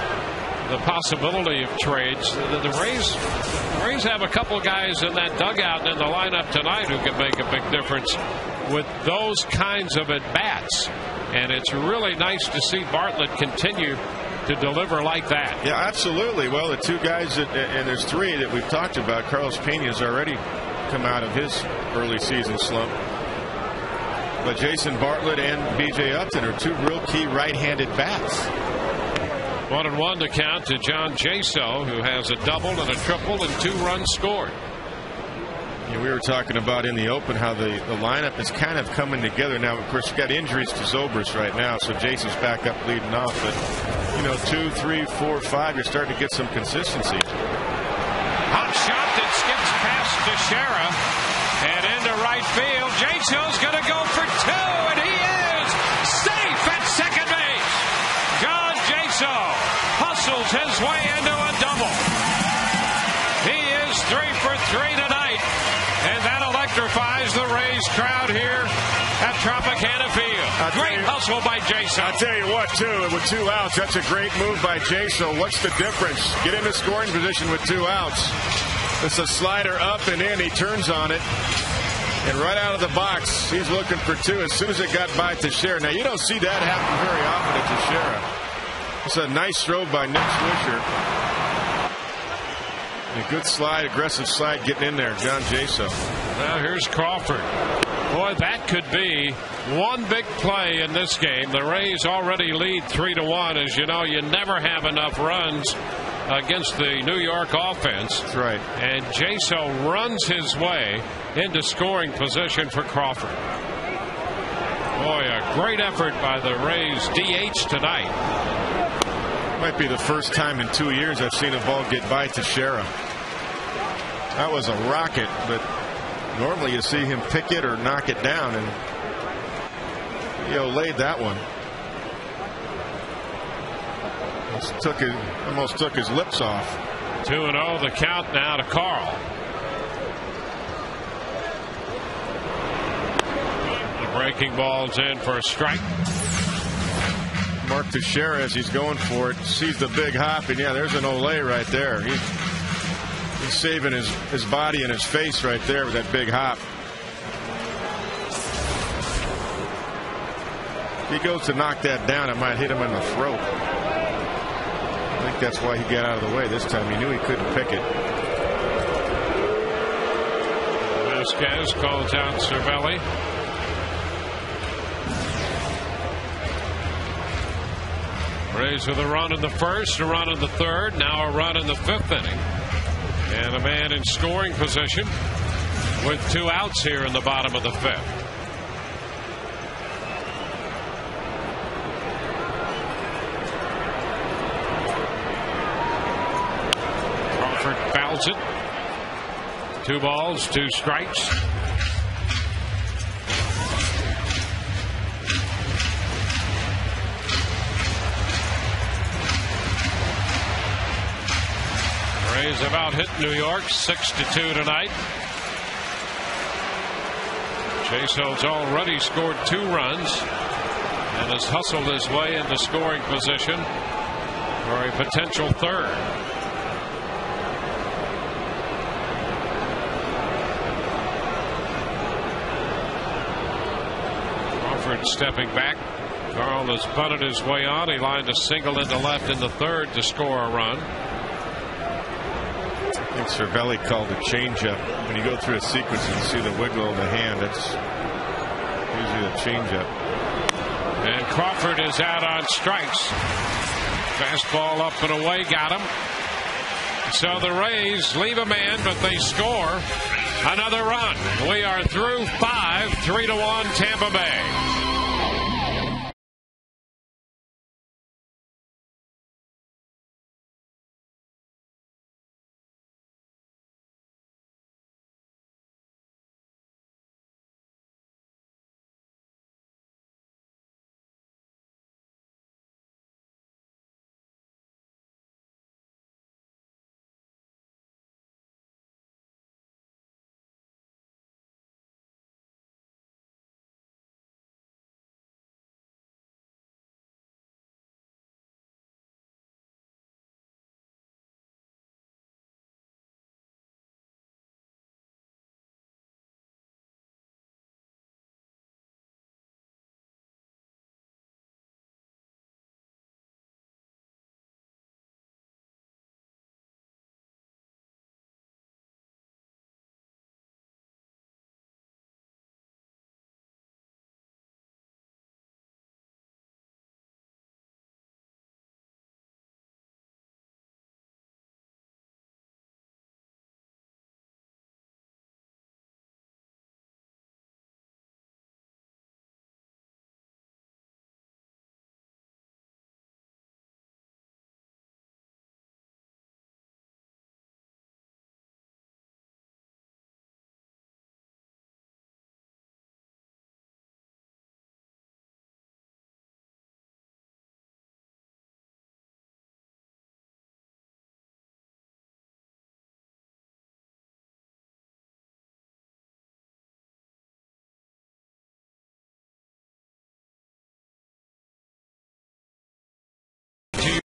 the possibility of trades. The Rays have a couple guys in that dugout and in the lineup tonight who can make a big difference with those kinds of at-bats. And it's really nice to see Bartlett continue to deliver like that. Yeah, absolutely. Well, the two guys, and there's three that we've talked about. Carlos Pena's already come out of his early season slump. But Jason Bartlett and B.J. Upton are two real key right-handed bats. 1-1 to count to John Jaso, who has a double and a triple and 2 runs scored. Yeah, we were talking about in the open how the lineup is kind of coming together now. Of course, we've got injuries to Zobrist right now, so Jason's back up leading off. But, you know, 2, 3, 4, 5, you're starting to get some consistency. Hot shot that skips past Teixeira and into right field. Jaso's going to go for 2, and he is safe at second base. John Jaso hustles his way into a double. He is 3 for 3 tonight, and that electrifies the Rays crowd here at Tropicana Field. Great hustle by Jaso. I'll tell you what, too, with 2 outs, that's a great move by Jaso. What's the difference? Get into scoring position with 2 outs. It's a slider up and in. He turns on it. And right out of the box, he's looking for 2 as soon as it got by Teixeira. Now, you don't see that happen very often at Teixeira. It's a nice throw by Nick Swisher. A good slide, aggressive slide getting in there. John Jaso. Now here's Crawford. Boy, that could be one big play in this game. The Rays already lead 3-1. As you know, you never have enough runs against the New York offense. That's right. And Jaso runs his way into scoring position for Crawford. Boy, a great effort by the Rays DH tonight. Might be the first time in 2 years I've seen a ball get by Teixeira. That was a rocket, but normally you see him pick it or knock it down, and laid that one. Almost took his lips off. 2-0 the count now to Carl. The breaking ball's in for a strike. Mark Teixeira, as he's going for it, sees the big hop, and yeah, there's an Olay right there. He's saving his body and his face right there with that big hop. If he goes to knock that down, it might hit him in the throat. I think that's why he got out of the way this time. He knew he couldn't pick it. Vasquez calls out Cervelli. Rays with a run in the first, a run in the third, now a run in the fifth inning. And a man in scoring position with 2 outs here in the bottom of the fifth. Crawford fouls it. 2 balls, 2 strikes. Rays have out hit New York 6-2 tonight. Chase Hill's already scored 2 runs and has hustled his way into scoring position for a potential third. Crawford stepping back. Carl has bunted his way on. He lined a single into left in the third to score a run. I think Cervelli called a changeup. When you go through a sequence and see the wiggle of the hand, that's usually a changeup. And Crawford is out on strikes. Fastball up and away, got him. So the Rays leave a man, but they score another run. We are through 5, 3-1 Tampa Bay.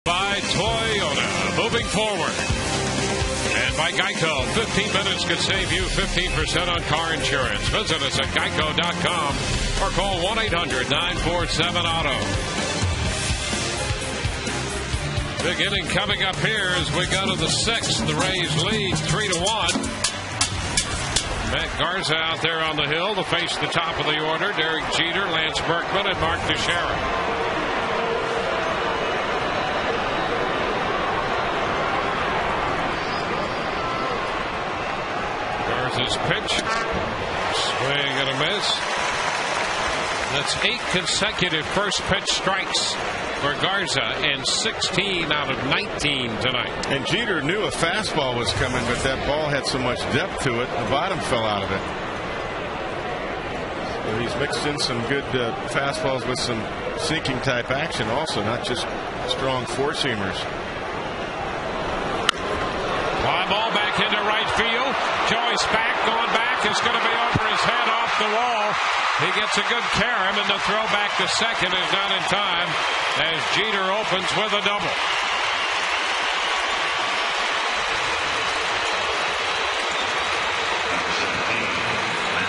By Toyota, moving forward. And by Geico, 15 minutes could save you 15% on car insurance. Visit us at geico.com or call 1-800-947-AUTO. Big inning coming up here as we go to the 6th. The Rays lead 3-1. Matt Garza out there on the hill to face the top of the order. Derek Jeter, Lance Berkman, and Mark Teixeira. His pitch, swing and a miss. That's 8 consecutive first pitch strikes for Garza and 16 out of 19 tonight. And Jeter knew a fastball was coming, but that ball had so much depth to it, the bottom fell out of it. So he's mixed in some good fastballs with some sinking type action also, not just strong four-seamers. Fly ball back into right field. Joyce back, going back. It's going to be over his head off the wall. He gets a good carom, and the throw back to second is not in time. as Jeter opens with a double.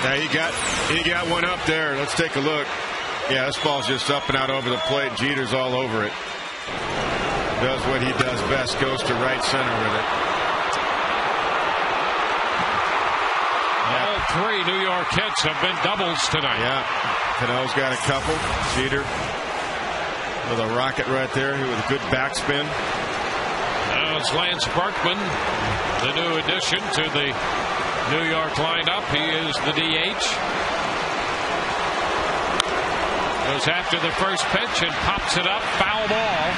Now he got one up there. Let's take a look. Yeah, this ball's just up and out over the plate. Jeter's all over it. Does what he does best. Goes to right center with it. All three New York hits have been doubles tonight. Yeah. Cano's got a couple. Jeter with a rocket right there with a good backspin. Now it's Lance Berkman, the new addition to the New York lineup. He is the DH. Goes after the first pitch and pops it up. Foul ball.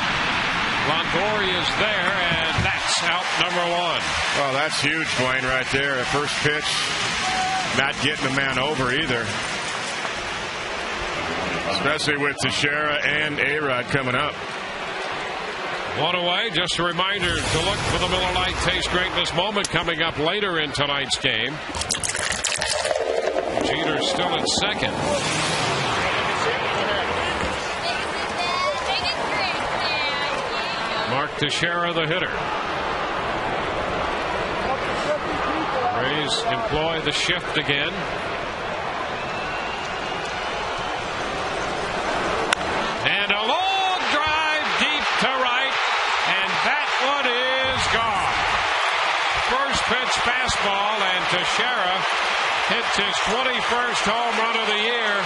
Longoria's there, and that's out number one. Oh, that's huge, Dwayne, right there. At first pitch, not getting the man over either. Especially with Teixeira and A-Rod coming up. One away. Just a reminder to look for the Miller Lite Taste Greatness moment coming up later in tonight's game. Jeter still at second. Mark Teixeira, the hitter. Rays employ the shift again. And a long drive deep to right. And that one is gone. First pitch fastball, and Teixeira hits his 21st home run of the year.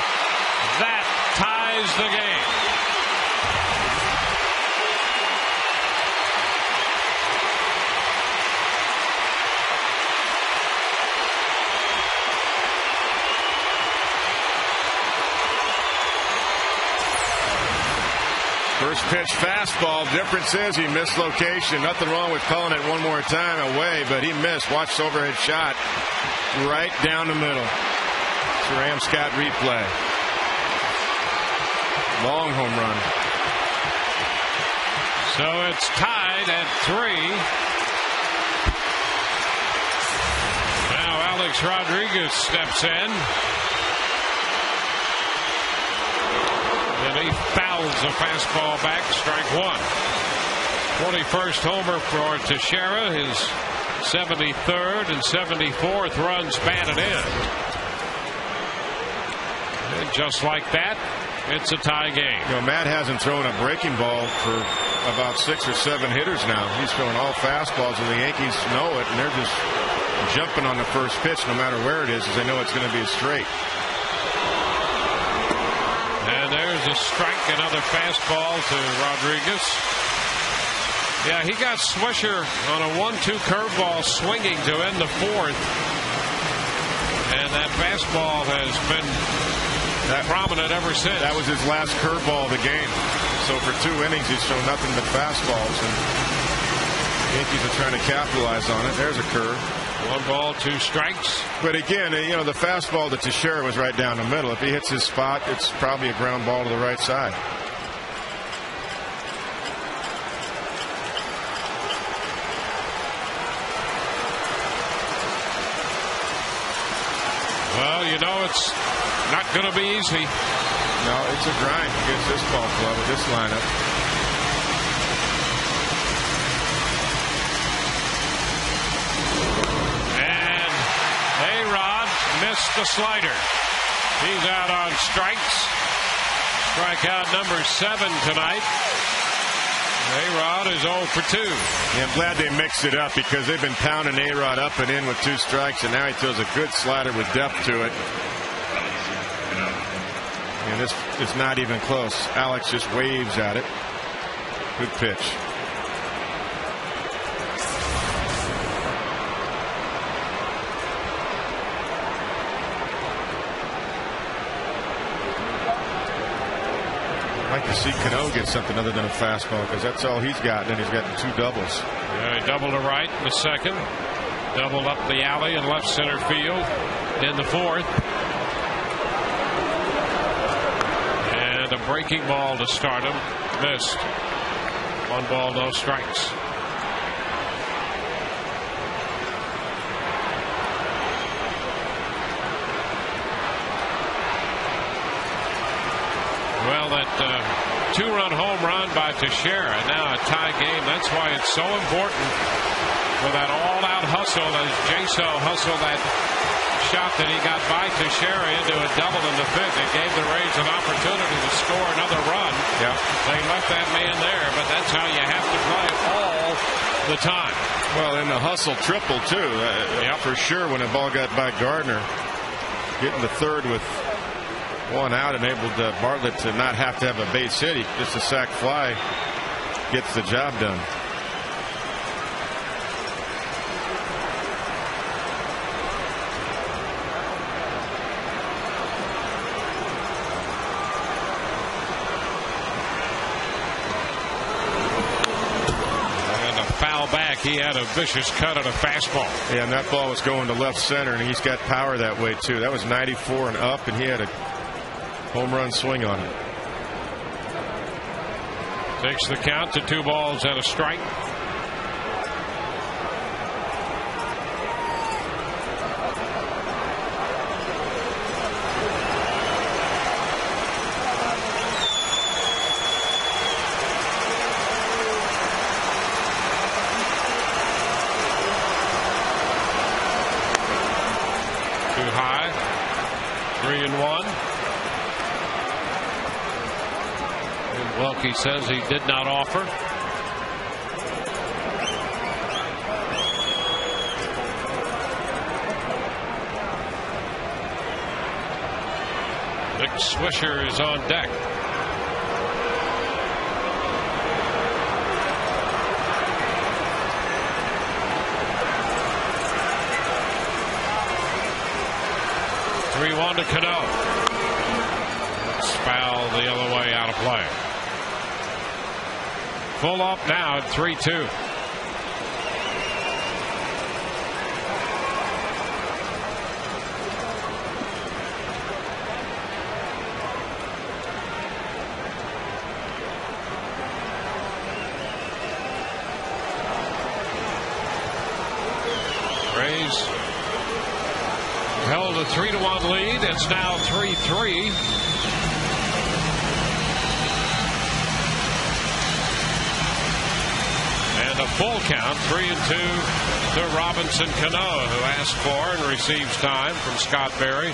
That ties the game. First pitch fastball. Difference is he missed location. Nothing wrong with calling it one more time away, but he missed. Watch the overhead shot right down the middle. It's a Ram Scott replay. Long home run. So it's tied at 3. Now Alex Rodriguez steps in. And he fouls a fastball back, strike one. 21st homer for Teixeira, his 73rd and 74th runs batted in. And just like that, it's a tie game. You know, Matt hasn't thrown a breaking ball for about 6 or 7 hitters now. He's throwing all fastballs, and the Yankees know it, and they're just jumping on the first pitch no matter where it is, because they know it's going to be a straight. And there's a strike, another fastball to Rodriguez. Yeah, he got Swisher on a 1-2 curveball swinging to end the 4th. And that fastball has been prominent ever since. That was his last curveball of the game. So for 2 innings, he's shown nothing but fastballs. And the Yankees are trying to capitalize on it. There's a curve. 1 ball, 2 strikes. But again, you know, the fastball to Teixeira was right down the middle. If he hits his spot, it's probably a ground ball to the right side. Well, you know, it's not going to be easy. No, it's a grind against this ball club with this lineup. Missed the slider. He's out on strikes. Strikeout number 7 tonight. A-Rod is 0 for 2. Yeah, I'm glad they mixed it up because they've been pounding A-Rod up and in with 2 strikes, and now he throws a good slider with depth to it. And this is not even close. Alex just waves at it. Good pitch. I'd like to see Cano get something other than a fastball because that's all he's got, and he's gotten 2 doubles. Yeah, he doubled to right in the 2nd, doubled up the alley in left center field in the 4th, and a breaking ball to start him. Missed. 1 ball, no strikes. Well, that 2-run home run by Teixeira. Now a tie game. That's why it's so important for that all-out hustle as Jaso hustled that shot that he got by Teixeira into a double in the fifth. It gave the Rays an opportunity to score another run. Yeah. They left that man there, but that's how you have to play all the time. Well, and the hustle triple, too. For sure, when the ball got by Gardner, getting the third with one out enabled Bartlett to not have to have a base hit. Just a sac fly gets the job done. Back, he had a vicious cut at a fastball. Yeah, and that ball was going to left center, and he's got power that way too. That was 94 and up, and he had a home run swing on it. Takes the count to 2 balls and a strike. High, 3-1. And Welke says he did not offer. Nick Swisher is on deck. To Cano. It's foul the other way, out of play. Full up now at 3-2. Rays held a 3-1 lead. It's now 3-3. And a full count, 3-2 to Robinson Cano, who asked for and receives time from Scott Berry.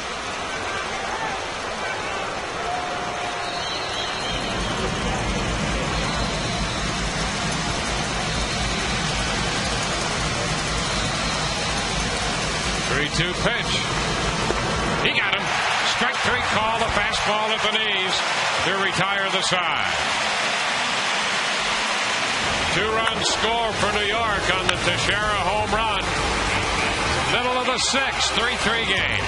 Pitch. He got him. Strike 3 call, a fastball at the knees to retire the side. 2-run score for New York on the Teixeira home run. Middle of the 6th, 3-3 game.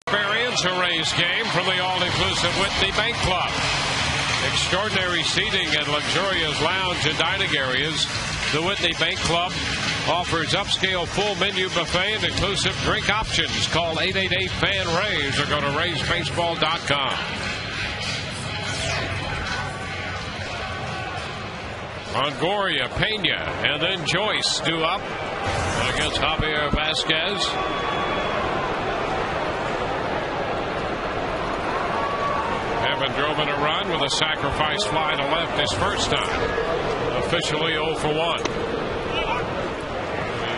Experience a Rays game from the all-inclusive Whitney Bank Club. Extraordinary seating and luxurious lounge and dining areas. The Whitney Bank Club offers upscale full menu buffet and inclusive drink options. Call 888-FAN-RAYS or go to RaysBaseball.com. Longoria, Pena, and then Joyce due up against Javier Vasquez. Evan drove in a run with a sacrifice fly to left his first time. Officially 0 for 1.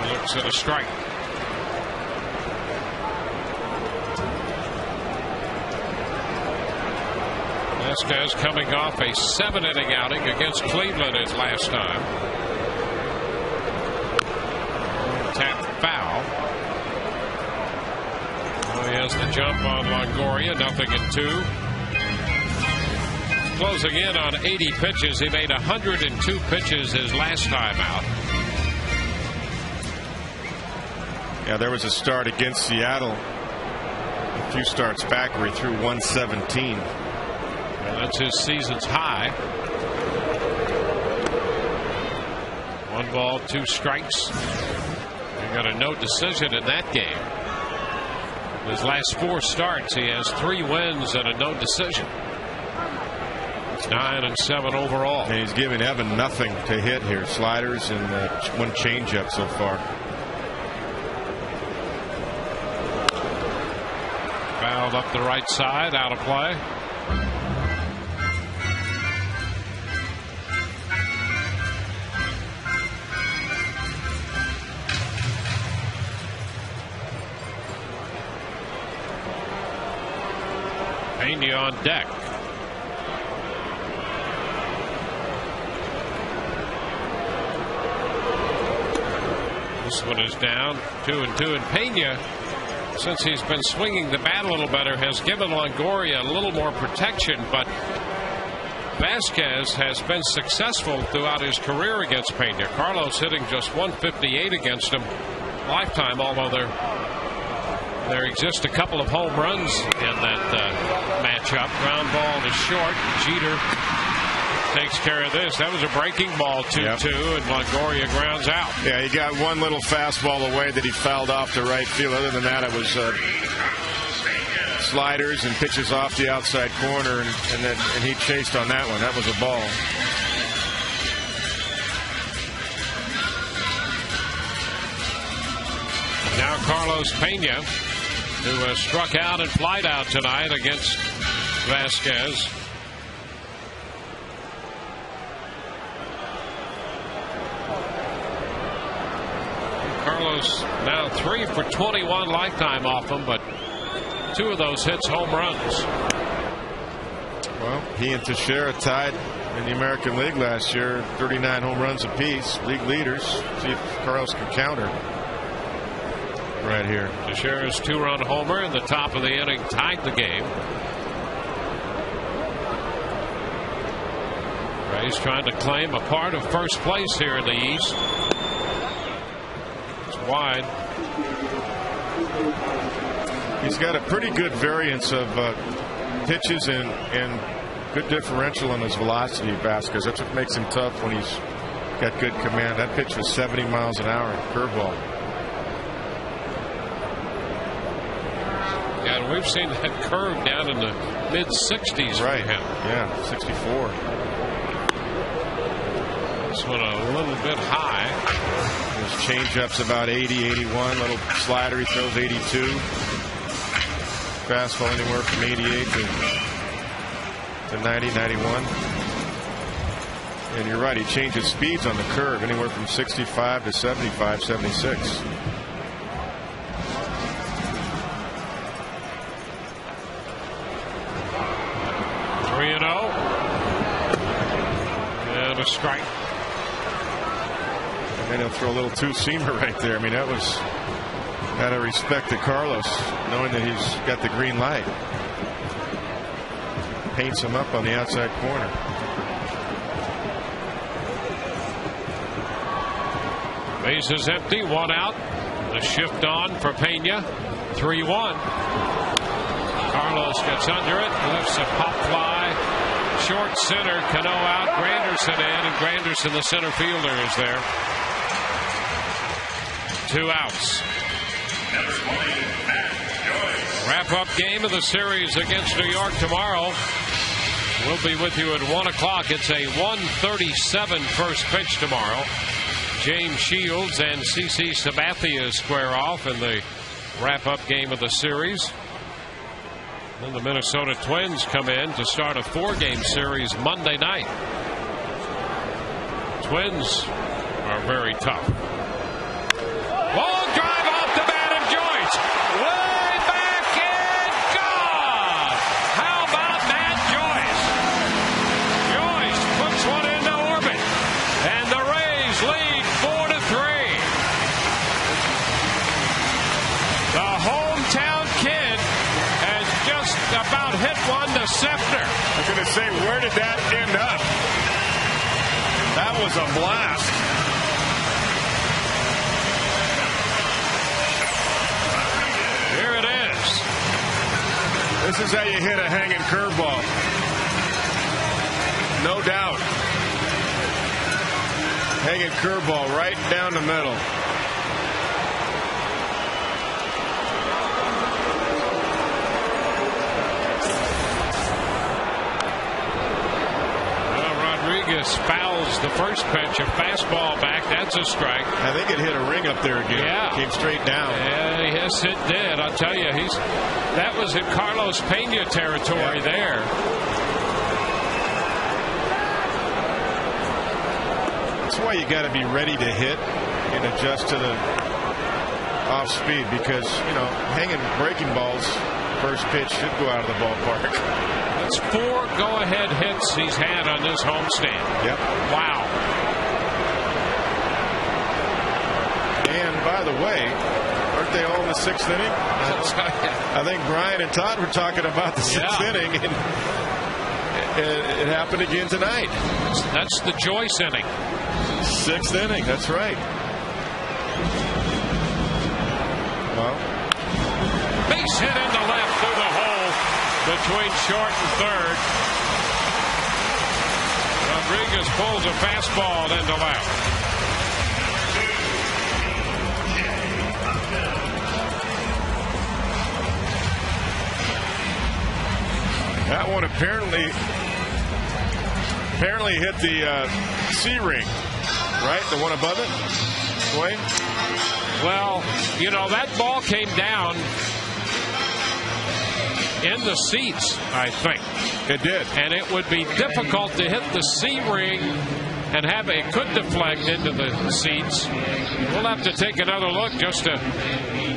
He looks at a strike. Vasquez coming off a 7-inning outing against Cleveland his last time. Tap foul. Oh, he has the jump on Longoria. 0-2. Closing in on 80 pitches. He made 102 pitches his last time out. Yeah, there was a start against Seattle a few starts back where he threw 117. That's his season's high. 1 ball, 2 strikes. He got a no decision in that game. His last 4 starts, he has 3 wins and a no decision. It's 9-7 overall. And he's giving Evan nothing to hit here. Sliders and 1 changeup so far. Fouled up the right side, out of play. Pena on deck. This one is down 2-2, and Pena, since he's been swinging the bat a little better, has given Longoria a little more protection, but Vasquez has been successful throughout his career against Pena. Carlos hitting just 158 against him lifetime, although there exist a couple of home runs in that matchup. Ground ball to short. Jeter takes care of this. That was a breaking ball, 2-2, and Longoria grounds out. Yeah, he got one little fastball away that he fouled off to right field. Other than that, it was sliders and pitches off the outside corner, and he chased on that one. That was a ball. Now Carlos Pena, who has struck out and flied out tonight against Vasquez. Carlos now 3 for 21 lifetime off him, but 2 of those hits home runs. Well, he and Teixeira tied in the American League last year, 39 home runs apiece, league leaders. See if Carlos can counter right here. Teixeira's 2-run homer in the top of the inning tied the game. Rays trying to claim a part of first place here in the East. It's wide. He's got a pretty good variance of pitches and good differential in his velocity, Vasquez. That's what makes him tough when he's got good command. That pitch was 70 miles an hour, curveball. And we've seen that curve down in the mid-60s right. for him. Yeah, 64. This one a little bit high. His changeup's about 80, 81. Little slider he throws 82. Fastball anywhere from 88 to 90, 91. And you're right, he changes speeds on the curve anywhere from 65 to 75, 76. 3-0. And a strike. And then he'll throw a little two-seamer right there. I mean, that was out of respect to Carlos, knowing that he's got the green light. Paints him up on the outside corner. Base is empty, 1 out. The shift on for Pena. 3-1. Carlos gets under it, lifts a pop fly. Short center, Cano out, Granderson in, and Granderson, the center fielder, is there. 2 outs. Wrap-up game of the series against New York tomorrow. We'll be with you at 1 o'clock. It's a 1:37 first pitch tomorrow. James Shields and CC Sabathia square off in the wrap-up game of the series. Then the Minnesota Twins come in to start a 4-game series Monday night. Twins are very tough. Long drive off the bat of Joyce. Way back and gone. How about Matt Joyce? Joyce puts one into orbit. And the Rays lead 4-3. The hometown kid has just about hit one to Sefner. I was going to say, where did that end up? That was a blast. Here it is. This is how you hit a hanging curveball. No doubt. Hanging curveball right down the middle. Rodriguez fouls the first pitch, a fastball back. That's a strike. I think it hit a ring up there again. Yeah. Came straight down. Yes, it did. I'll tell you, that was in Carlos Pena territory there. That's why you got to be ready to hit and adjust to the off speed, because, you know, hanging breaking balls, first pitch should go out of the ballpark. That's 4 go-ahead hits he's had on this homestand. Yep. Wow. And by the way, aren't they all in the 6th inning? I think Brian and Todd were talking about the 6th inning, and it happened again tonight. That's the Joyce inning. 6th inning, that's right. Well, base hit into left through the hole between short and third. Rodriguez pulls a fastball into left. That one apparently hit the C-ring, right? The one above it, Dwayne? Well, you know, that ball came down in the seats, I think. It did. And it would be difficult to hit the C-ring and have it could deflect into the seats. We'll have to take another look just to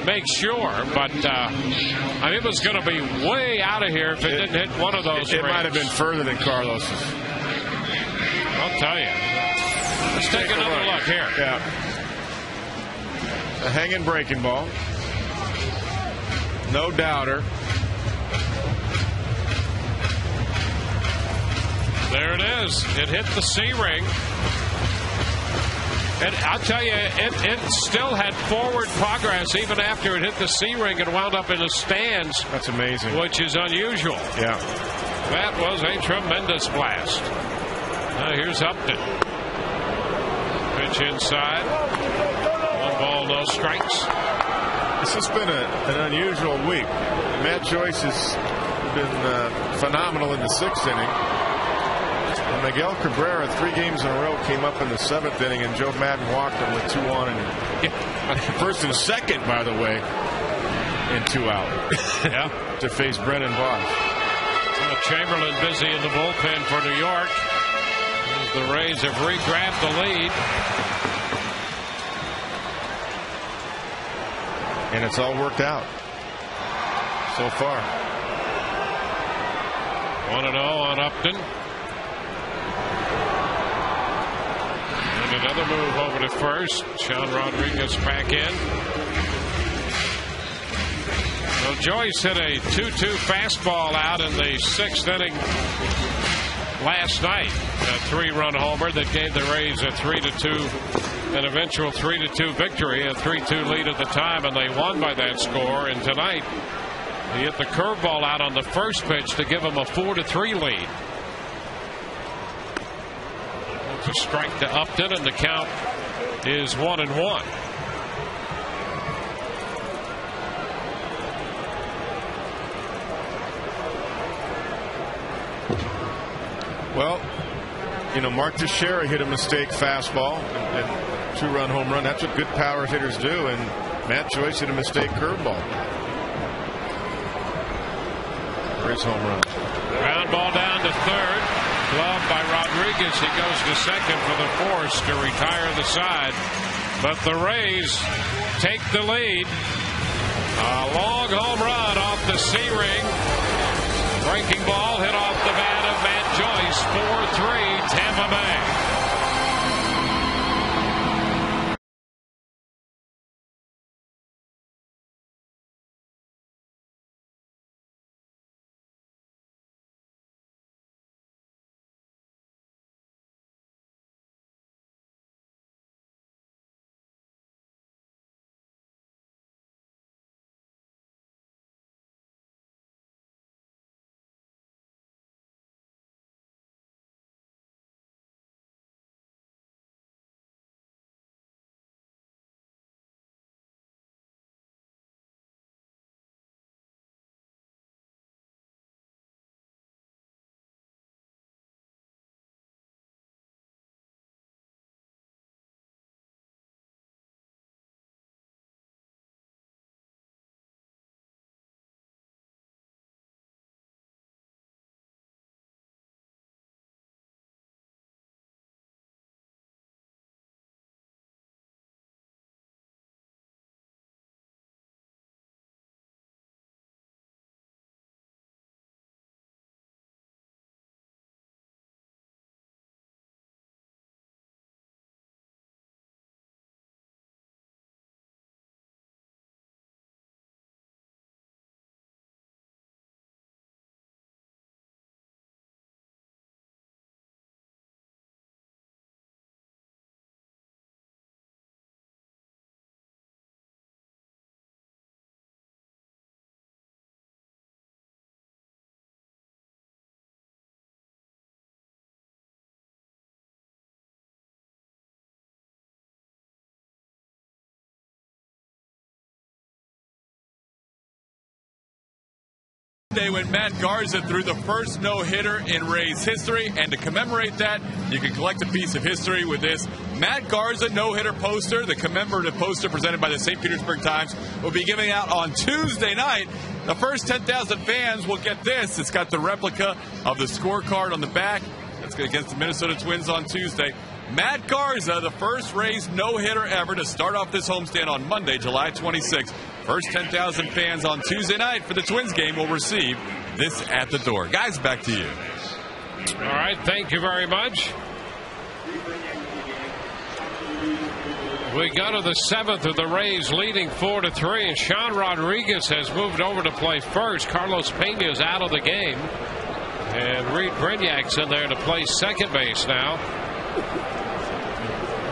make sure. But it was going to be way out of here if it didn't hit one of those. It might have been further than Carlos's. I'll tell you. Let's take another look here. Yeah. A hanging breaking ball. No doubter. There it is. It hit the C-ring. And I'll tell you, it still had forward progress even after it hit the C-ring and wound up in the stands. That's amazing. Which is unusual. Yeah. That was a tremendous blast. Now here's Upton. Pitch inside. 1 ball, no strikes. This has been an unusual week. Matt Joyce has been phenomenal in the 6th inning. And Miguel Cabrera, 3 games in a row, came up in the 7th inning, and Joe Madden walked him with 2 on and first and second, by the way, and 2 out. Yeah. To face Brennan Voss. Chamberlain busy in the bullpen for New York. The Rays have re-grabbed the lead. And it's all worked out so far. 1-0 on Upton. And another move over to first. Sean Rodriguez back in. Well, Joyce hit a 2-2 fastball out in the 6th inning last night. A 3-run homer that gave the Rays a 3-2, an eventual 3-2 victory, a 3-2 lead at the time, and they won by that score. And tonight, he hit the curveball out on the first pitch to give him a 4-3 lead. It's a strike to Upton, and the count is 1-1. Well, you know, Mark Teixeira hit a mistake fastball and two-run home run. That's what good power hitters do. And Matt Joyce hit a mistake curveball for his home run. Ground ball down to third. Gloved by Rodriguez. He goes to second for the force to retire the side. But the Rays take the lead. A long home run off the C-ring. Breaking ball hit off the bat of Matt Joyce. 4-3 Tampa Bay. Day when Matt Garza threw the first no-hitter in Rays history, and to commemorate that, you can collect a piece of history with this Matt Garza no-hitter poster. The commemorative poster presented by the St. Petersburg Times will be giving out on Tuesday night. The first 10,000 fans will get this. It's got the replica of the scorecard on the back. That's against the Minnesota Twins on Tuesday. Matt Garza, the first Rays no-hitter ever to start off this homestand on Monday, July 26th. First 10,000 fans on Tuesday night for the Twins game will receive this at the door. Guys, back to you. All right, thank you very much. We go to the seventh of the Rays leading 4-3, and Sean Rodriguez has moved over to play first. Carlos Pena is out of the game, and Reed Brignac's in there to play second base now.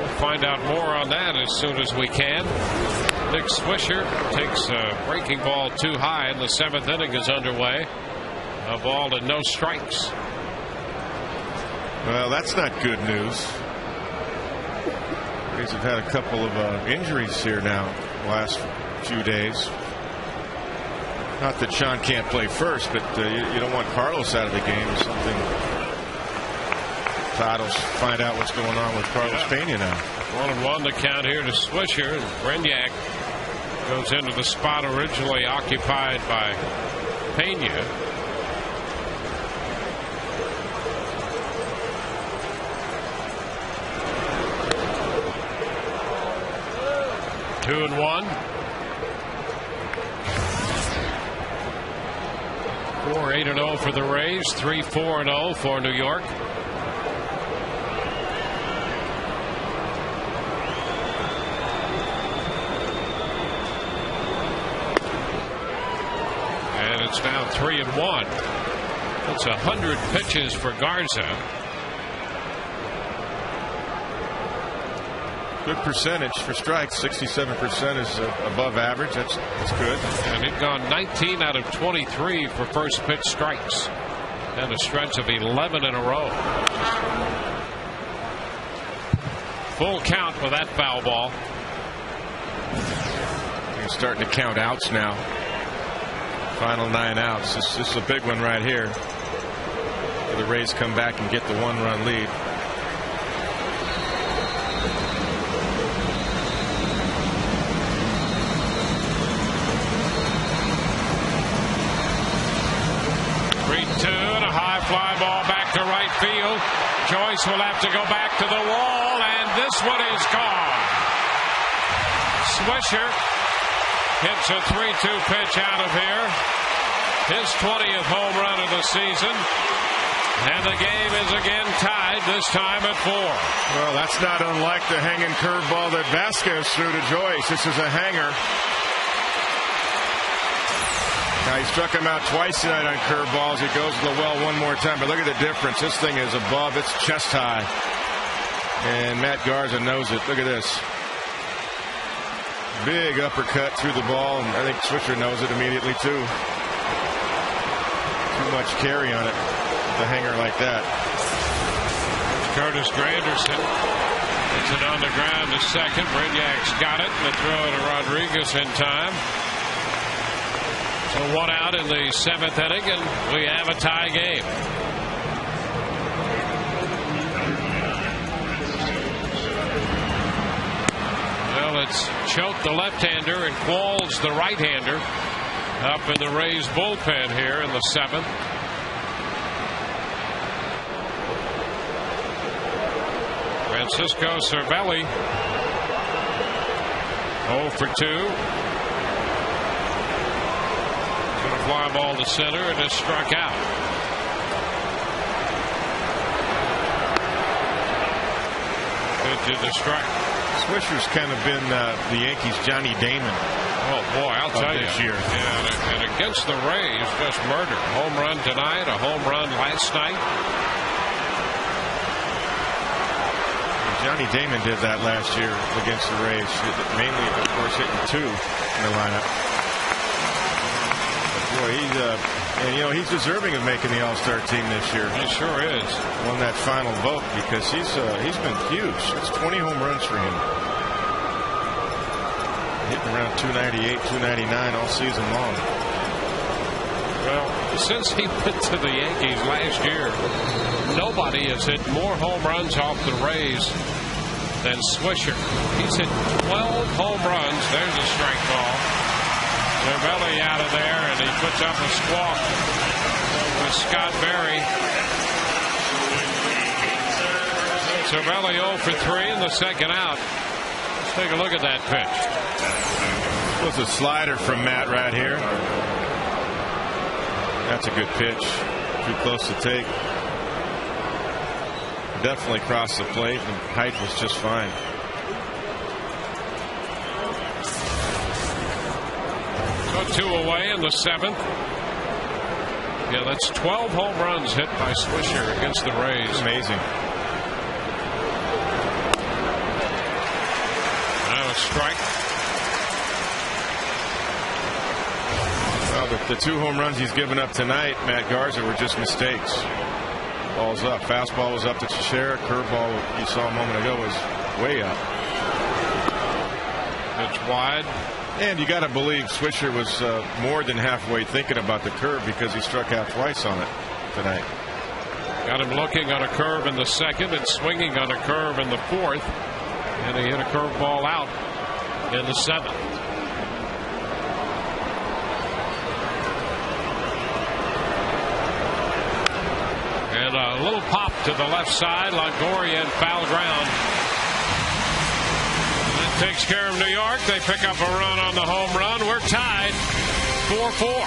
We'll find out more on that as soon as we can. Nick Swisher takes a breaking ball too high, and the seventh inning is underway. A ball and no strikes. Well, that's not good news. Rays have had a couple of injuries here now the last few days. Not that Sean can't play first, but you don't want Carlos out of the game or something. Todd will find out what's going on with Carlos Pena now. 1-1 to count here to Swisher, and Brignac goes into the spot originally occupied by Pena. Two and one. 4-8-0 for the Rays. 3-4-0 for New York. And it's now 3-1. That's 100 pitches for Garza. Good percentage for strikes. 67% is above average. That's good. And he'd gone 19 out of 23 for first pitch strikes, and a stretch of 11 in a row. Full count for that foul ball. He's starting to count outs now. Final 9 outs. This is a big one right here. the Rays come back and get the 1-run lead. And a high fly ball back to right field. Joyce will have to go back to the wall, and this one is gone. Swisher hits a 3-2 pitch out of here. His 20th home run of the season. And the game is again tied, this time at 4. Well, that's not unlike the hanging curveball that Vasquez threw to Joyce. This is a hanger. Now, he struck him out twice tonight on curveballs. He goes to the well one more time. But look at the difference. This thing is above. It's chest high. And Matt Garza knows it. Look at this. Big uppercut through the ball. And I think Swisher knows it immediately, too. Too much carry on it. The hanger like that. Curtis Granderson puts it on the ground to second. Brignac's got it. And the throw to Rodriguez in time. So 1 out in the 7th inning, and we have a tie game. Well, it's choked the left-hander and Qualls the right-hander up in the Rays bullpen here in the 7th. Francisco Cervelli 0 for 2. Fly ball to center and is struck out. Pitch to strike. Swisher's kind of been the Yankees' Johnny Damon. Oh boy, I'll tell you. This year. Yeah, and against the Rays, just murder. Home run tonight, a home run last night. Johnny Damon did that last year against the Rays, mainly, of course, hitting 2 in the lineup. Boy, he's deserving of making the All-Star team this year. He sure is. Won that final vote because he's been huge. It's 20 home runs for him. Hitting around 298, 299 all season long. Well, since he went to the Yankees last year, nobody has hit more home runs off the Rays than Swisher. He's hit 12 home runs. There's a strike ball. Cervelli out of there, and he puts up a squawk with Scott Berry. Cervelli 0 for 3 in the 2nd out. Let's take a look at that pitch. It was a slider from Matt right here. That's a good pitch. Too close to take. Definitely crossed the plate, and height was just fine. So 2 away in the 7th. Yeah, that's 12 home runs hit by Swisher against the Rays. Amazing. Now a strike. Well, the 2 home runs he's given up tonight, Matt Garza, were just mistakes. Ball's up. Fastball was up to Teixeira. Curveball you saw a moment ago was way up. Pitch wide. And you got to believe Swisher was more than halfway thinking about the curve because he struck out twice on it tonight. Got him looking on a curve in the 2nd and swinging on a curve in the 4th. And he hit a curveball out in the 7th. And a little pop to the left side. Longoria in foul ground. That takes care of New York. They pick up a run on the home run. We're tied 4-4.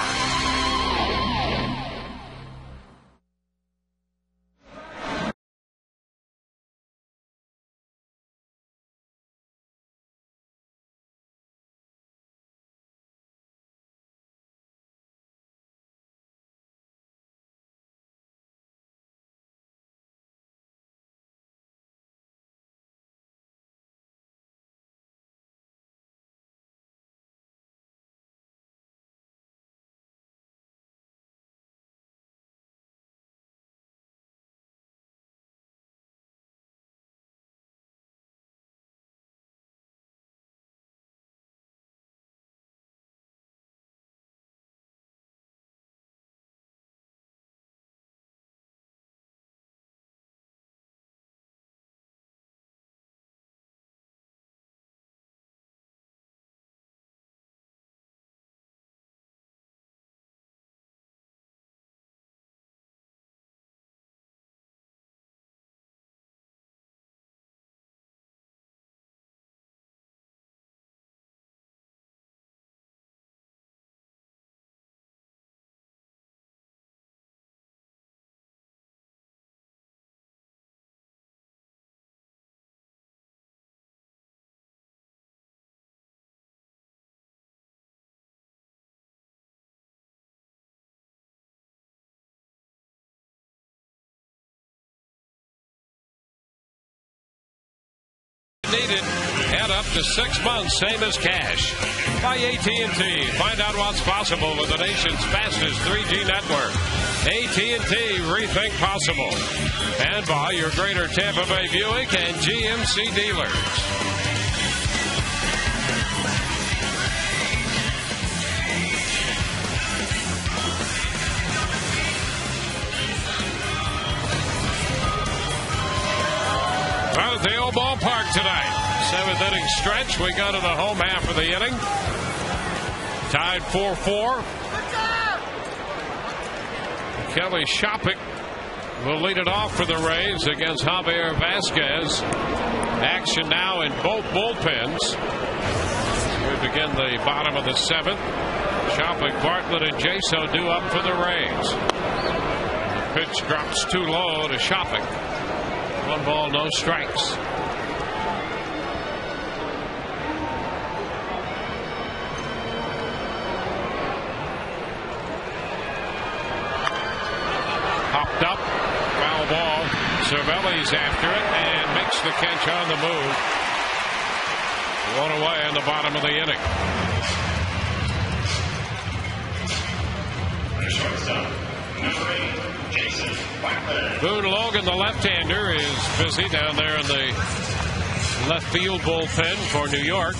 needed and up to 6 months, same as cash. By AT&T. Find out what's possible with the nation's fastest 3G network. AT&T, rethink possible. And by your Greater Tampa Bay Buick and GMC dealers. Well, at the old ballpark tonight. 7th inning stretch. We go to the home half of the inning. Tied 4-4. Kelly Shopik will lead it off for the Rays against Javier Vasquez. Action now in both bullpens. We begin the bottom of the 7th. Shopik, Bartlett, and Jaso due up for the Rays. The pitch drops too low to Shopik. 1 ball, no strikes. Popped up, foul ball. Cervelli's after it and makes the catch on the move. 1 away in the bottom of the inning. Boone Logan, the left-hander, is busy down there in the left field bullpen for New York.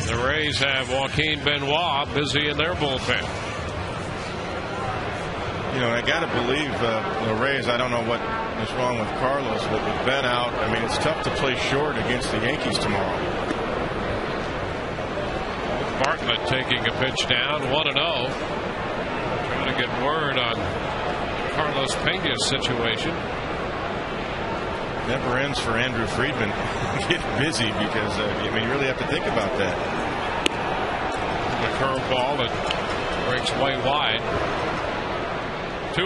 The Rays have Joaquin Benoit busy in their bullpen. You know, I got to believe the Rays, I don't know what is wrong with Carlos, but with Ben out, I mean, it's tough to play short against the Yankees tomorrow. Bartlett taking a pitch down, 1-0. Trying to get word on Carlos Pena's situation. Never ends for Andrew Friedman. Get busy because, I mean, you really have to think about that. The curveball that breaks way wide. 2-0.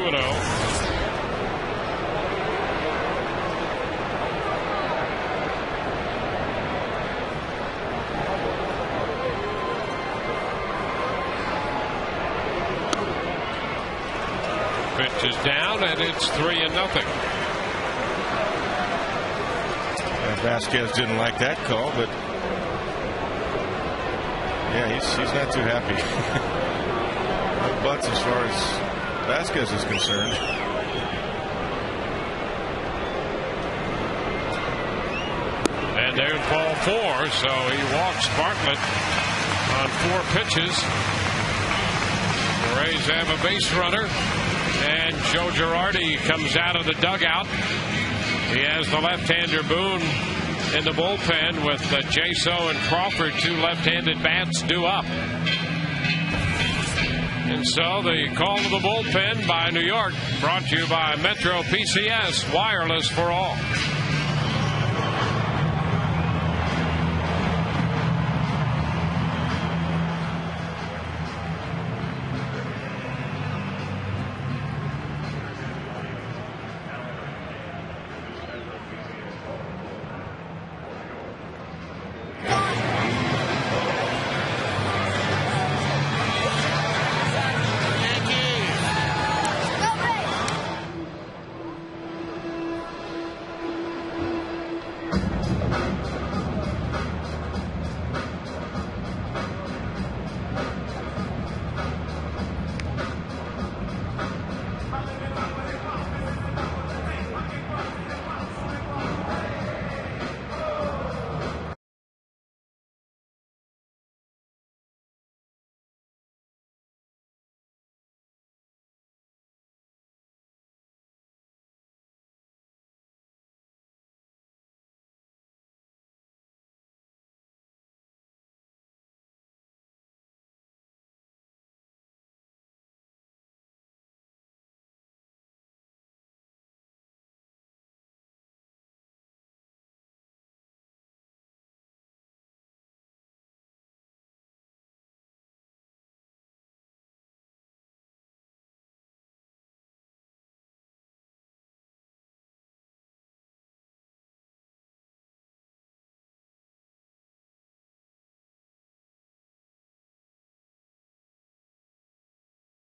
Pitch is down, and it's 3-0. Vasquez didn't like that call, but yeah, he's not too happy. No butts as far as Vasquez is concerned. And there's ball 4, so he walks Bartlett on 4 pitches. The Rays have a base runner, and Joe Girardi comes out of the dugout. He has the left-hander Boone in the bullpen with Jaso and Crawford, 2 left-handed bats due up. And so the call to the bullpen by New York, brought to you by Metro PCS, wireless for all.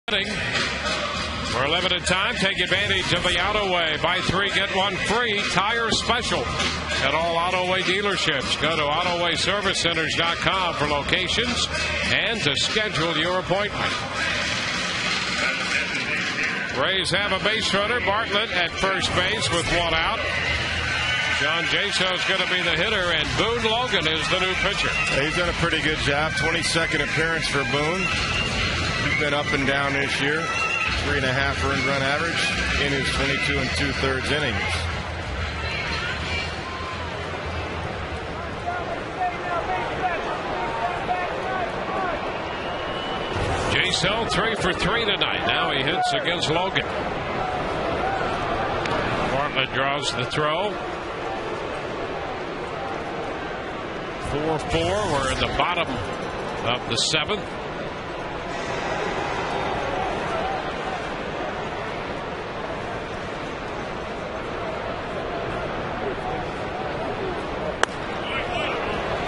For Limited time. Take advantage of the Autoway. Buy 3, get 1 free tire special at all Autoway dealerships. Go to AutowayServiceCenters.com for locations and to schedule your appointment. Rays have a base runner. Bartlett at first base with 1 out. John Jaso's going to be the hitter, and Boone Logan is the new pitcher. He's done a pretty good job. 22nd appearance for Boone. He's been up and down this year. 3.5 earned run average in his 22 2/3 innings. Jaso 3 for 3 tonight. Now he hits against Logan. Bartlett draws the throw. 4-4. We're in the bottom of the 7th.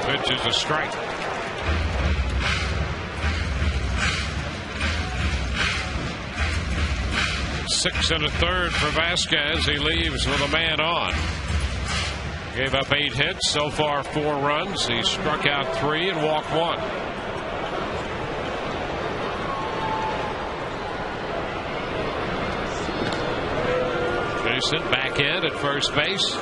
Pitch is a strike. 6 1/3 for Vasquez. He leaves with a man on. Gave up 8 hits, so far 4 runs. He struck out 3 and walked 1. Jason back in at first base.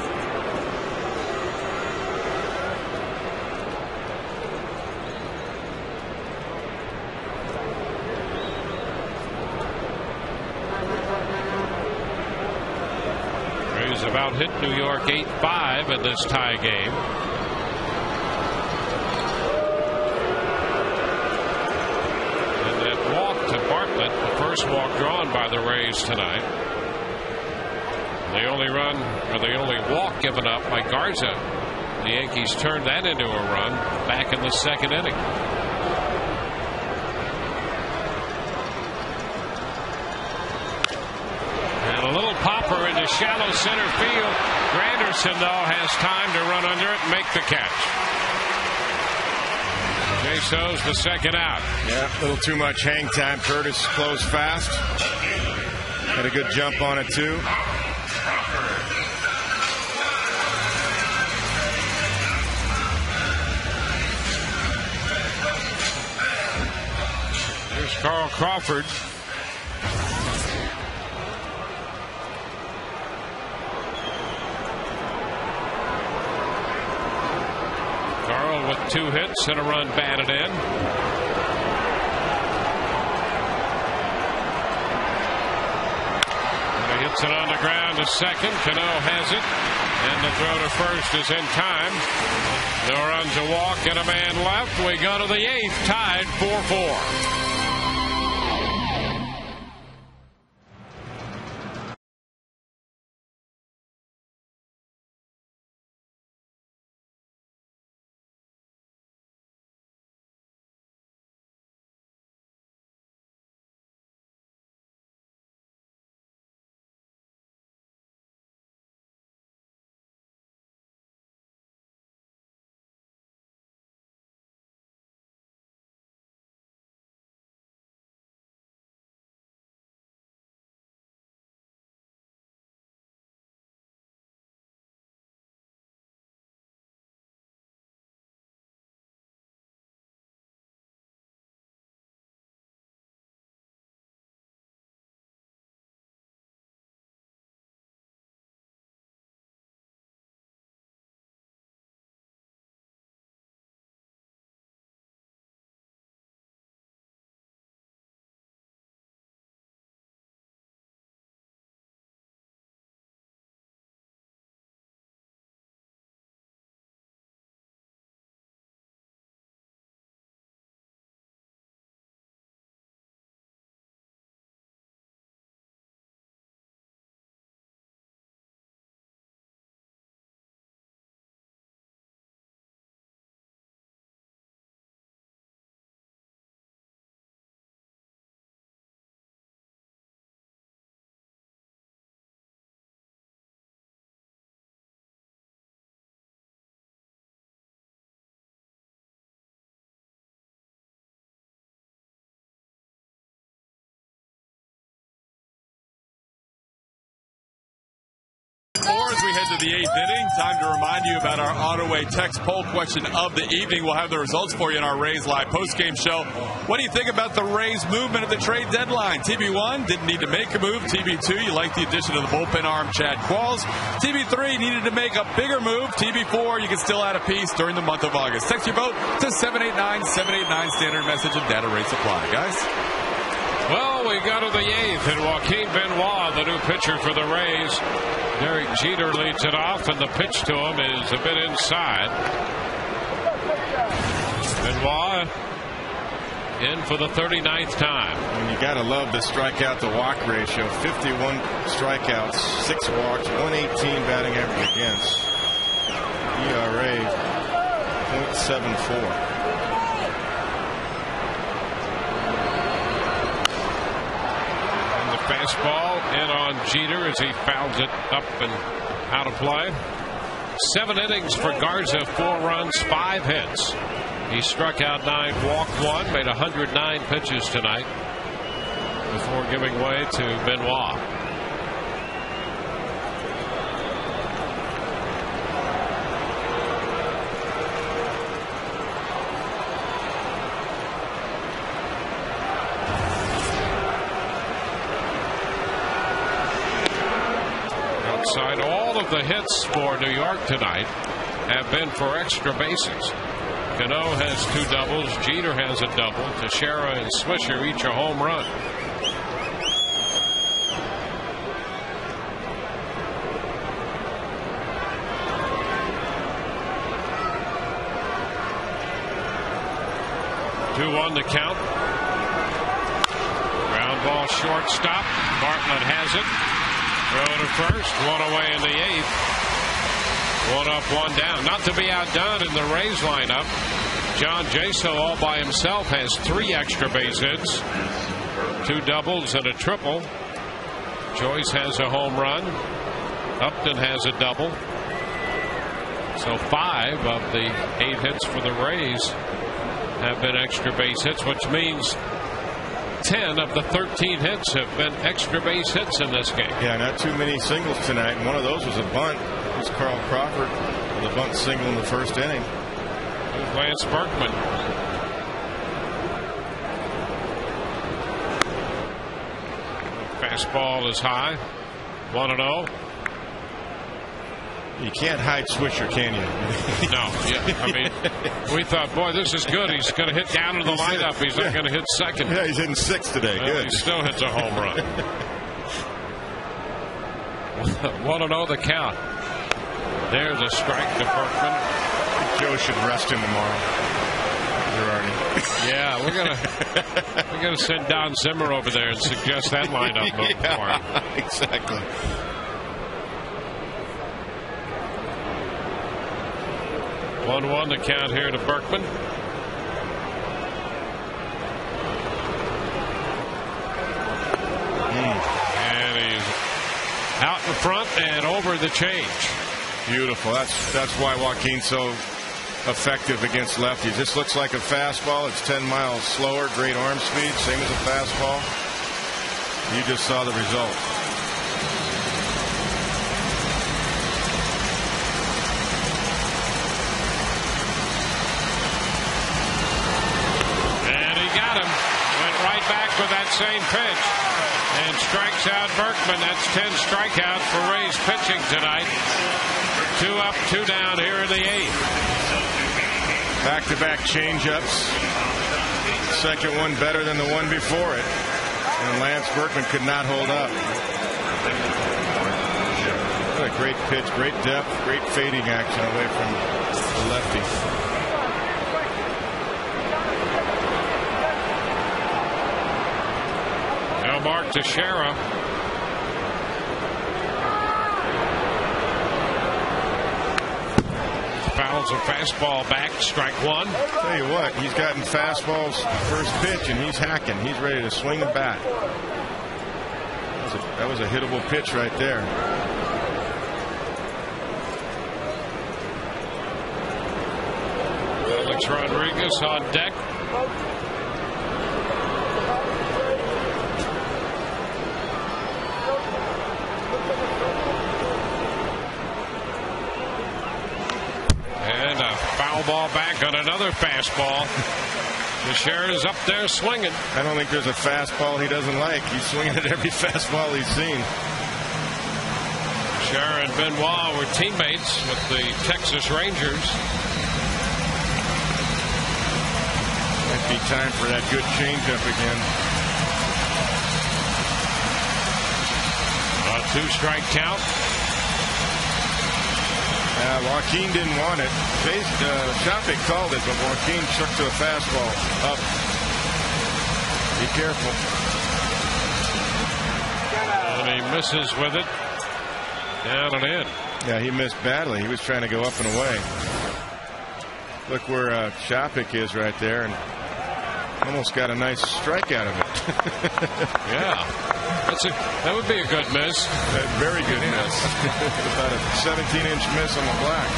About hit New York 8-5 in this tie game. And that walk to Bartlett, the first walk drawn by the Rays tonight. The only run, or the only walk given up by Garza. The Yankees turned that into a run back in the 2nd inning. A little popper into shallow center field. Granderson, though, has time to run under it and make the catch. Jaso's the 2nd out. Yeah, a little too much hang time. Curtis closed fast. Had a good jump on it, too. Here's Carl Crawford. With 2 hits and a run batted in. And he hits it on the ground to second. Cano has it. And the throw to first is in time. No runs, a walk, and a man left. We go to the 8th, tied 4-4. head to the 8th inning. Time to remind you about our Autoway text poll question of the evening. We'll have the results for you in our Rays Live postgame show. What do you think about the Rays' movement at the trade deadline? TB1, didn't need to make a move. TB2, you like the addition of the bullpen arm, Chad Qualls. TB3, needed to make a bigger move. TB4, you can still add a piece during the month of August. Text your vote to 789-789, standard message and data rate supply. Guys? Well, we go to the 8th, and Joaquin Benoit, the new pitcher for the Rays. Derek Jeter leads it off, and the pitch to him is a bit inside. Benoit in for the 39th time. And you got to love the strikeout to walk ratio. 51 strikeouts, 6 walks, 118 batting average against. ERA .74. Fastball in on Jeter as he fouls it up and out of play. 7 innings for Garza, 4 runs, 5 hits. He struck out 9, walked 1, made 109 pitches tonight before giving way to Benoit. All of the hits for New York tonight have been for extra bases. Cano has 2 doubles. Jeter has a double. Teixeira and Swisher each a home run. Two-1 the count. Ground ball shortstop. Bartlett has it. Throw to first, 1 away in the 8th. 1 up, 1 down. Not to be outdone in the Rays lineup. John Jaso all by himself has 3 extra base hits, 2 doubles and a triple. Joyce has a home run. Upton has a double. So 5 of the 8 hits for the Rays have been extra base hits, which means 10 of the 13 hits have been extra base hits in this game. Yeah, not too many singles tonight. And one of those was a bunt. It was Carl Crawford with a bunt single in the first inning. There's Lance Berkman. Fastball is high. 1-0. You can't hide Swisher, can you? No. Yeah, I mean, we thought, boy, this is good. He's going to hit down in the lineup. He's not going to hit second. Yeah, he's hitting 6 today. Well, good. He still hits a home run. 1-0 the count. There's a strike to Berkman. Joe should rest him tomorrow. Yeah, we're gonna send Don Zimmer over there and suggest that lineup move for him. Exactly. One the count here to Berkman. And he's out in front and over the change. Beautiful. That's why Joaquin's so effective against lefties. This looks like a fastball. It's 10 miles slower. Great arm speed. Same as a fastball. You just saw the result. With that same pitch and strikes out Berkman. That's 10 strikeouts for Rays pitching tonight. 2 up, 2 down here in the 8th. Back-to-back changeups. Second one better than the one before it. And Lance Berkman could not hold up. What a great pitch, great depth, great fading action away from the lefty. Mark Teixeira. Fouls a fastball back, strike 1. Tell you what, he's gotten fastballs first pitch and he's hacking. He's ready to swing the bat. That was a hittable pitch right there. Alex Rodriguez on deck. Foul ball back on another fastball. Teixeira's up there swinging. I don't think there's a fastball he doesn't like. He's swinging at every fastball he's seen. Teixeira and Benoit were teammates with the Texas Rangers. Might be time for that good changeup again. A 2-strike count. Joaquin didn't want it. Shopik called it, but Joaquin shook to a fastball. Up. Be careful. And he misses with it. Down and in. Yeah, he missed badly. He was trying to go up and away. Look where Shopik is right there, and almost got a nice strike out of it. Yeah. That would be a good miss. Very good miss. About a 17-inch miss on the black.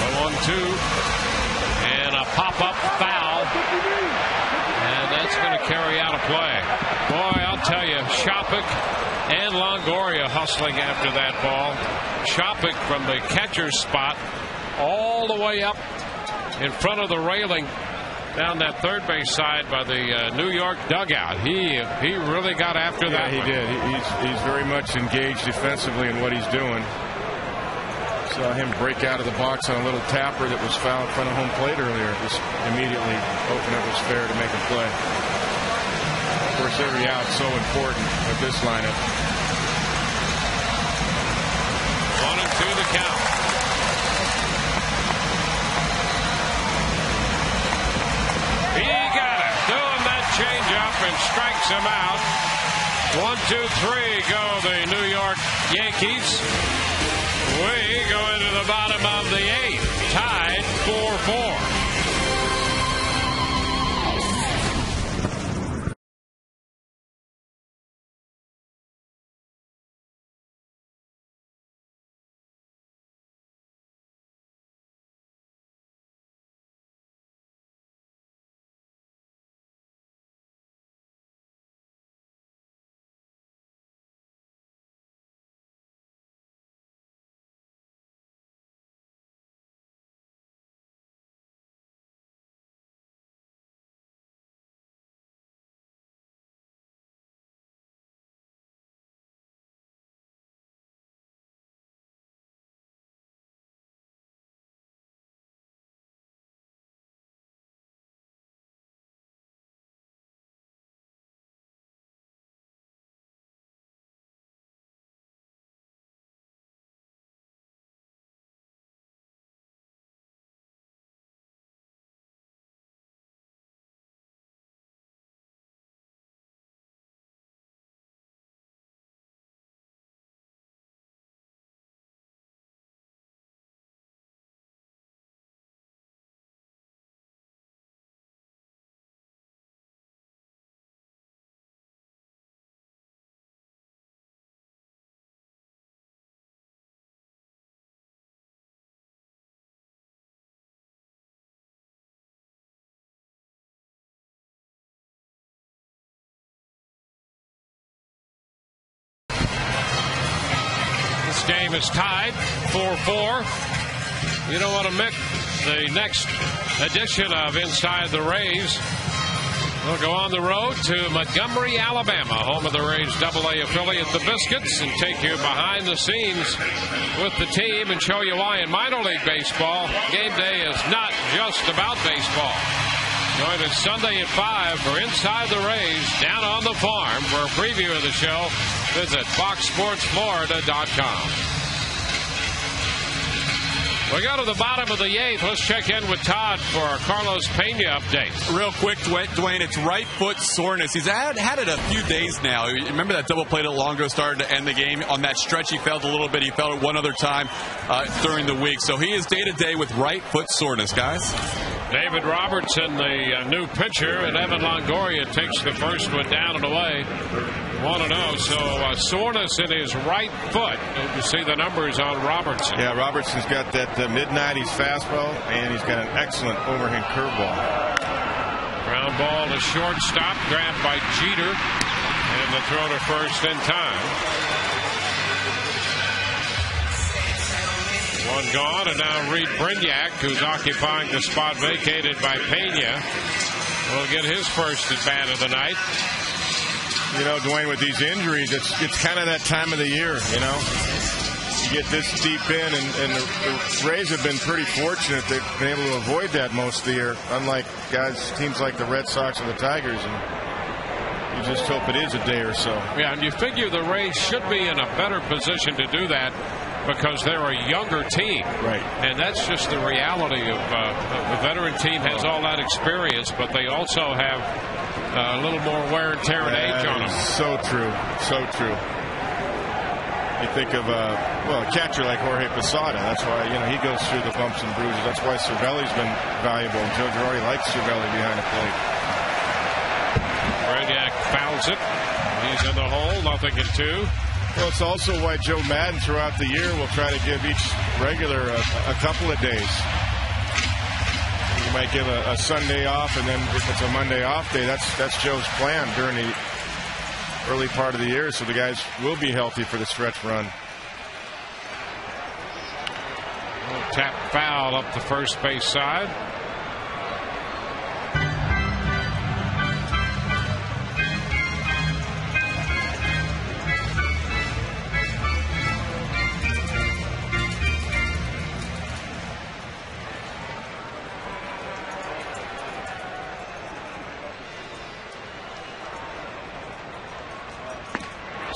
A 1-2. And a pop-up foul. And that's going to carry out a play. Boy, I'll tell you, Shopik and Longoria hustling after that ball. Shopik from the catcher's spot all the way up in front of the railing down that third base side by the New York dugout. He really got after that. He did. He's very much engaged defensively in what he's doing. Saw him break out of the box on a little tapper that was fouled in front of home plate earlier. Just immediately opened up his fair to make a play. Of course, every out so important with this lineup. 1-2 the count. He got it. Doing that changeup and strikes him out. 1-2-3 go the New York Yankees. We go into the bottom of the 8th, tied 4-4. Game is tied 4-4. You don't want to miss the next edition of Inside the Rays. We'll go on the road to Montgomery, Alabama, home of the Rays AA affiliate, the Biscuits, and take you behind the scenes with the team and show you why in minor league baseball, game day is not just about baseball. Join us Sunday at 5 for Inside the Rays down on the farm. For a preview of the show, visit FoxSportsFlorida.com. We go to the bottom of the 8th. Let's check in with Todd for our Carlos Pena update. Real quick, Dwayne, it's right foot soreness. He's had it a few days now. Remember that double play that Longo started to end the game? On that stretch, he felt a little bit. He felt it one other time during the week. So he is day-to-day with right foot soreness, guys. David Robertson, the new pitcher, and Evan Longoria takes the first one down and away. 1-0. So soreness in his right foot. You see the numbers on Robertson. Yeah, Robertson's got that mid-90s fastball, and he's got an excellent overhand curveball. Ground ball to shortstop, grabbed by Jeter, and the throw to first in time. one gone, and now Reed Brignac, who's occupying the spot vacated by Pena, will get his first at bat of the night. You know, Dwayne, with these injuries, it's kind of that time of the year, you know. You get this deep in, and the Rays have been pretty fortunate. They've been able to avoid that most of the year, unlike teams like the Red Sox or the Tigers. And you just hope it is a day or so. Yeah, and you figure the Rays should be in a better position to do that because they're a younger team. Right. And that's just the reality of the veteran team has all that experience, but they also have a little more wear and tear and age on them. So true. So true. You think of a catcher like Jorge Posada. That's why, you know, he goes through the bumps and bruises. That's why Cervelli's been valuable. Joe Girardi likes Cervelli behind the plate. Brignac fouls it. He's in the hole. 0-2. Well, it's also why Joe Madden throughout the year will try to give each regular a couple of days. You might give a Sunday off, and then if it's a Monday off day, that's Joe's plan during the early part of the year, so the guys will be healthy for the stretch run. Tap foul up the first base side.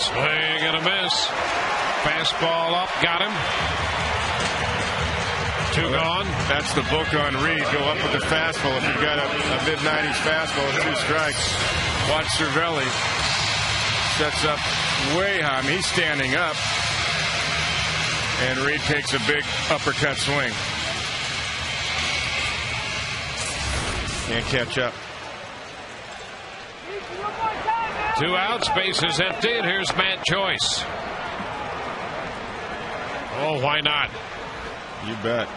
Swing and a miss. Fastball up, got him. 2 gone. That's the book on Reed. Go up with the fastball. If you've got a mid-90s fastball with 2 strikes, watch Cervelli. Sets up way high. I mean, he's standing up. And Reed takes a big uppercut swing. Can't catch up. 2 outs, base is empty, and here's Matt Joyce. Oh, why not? You bet.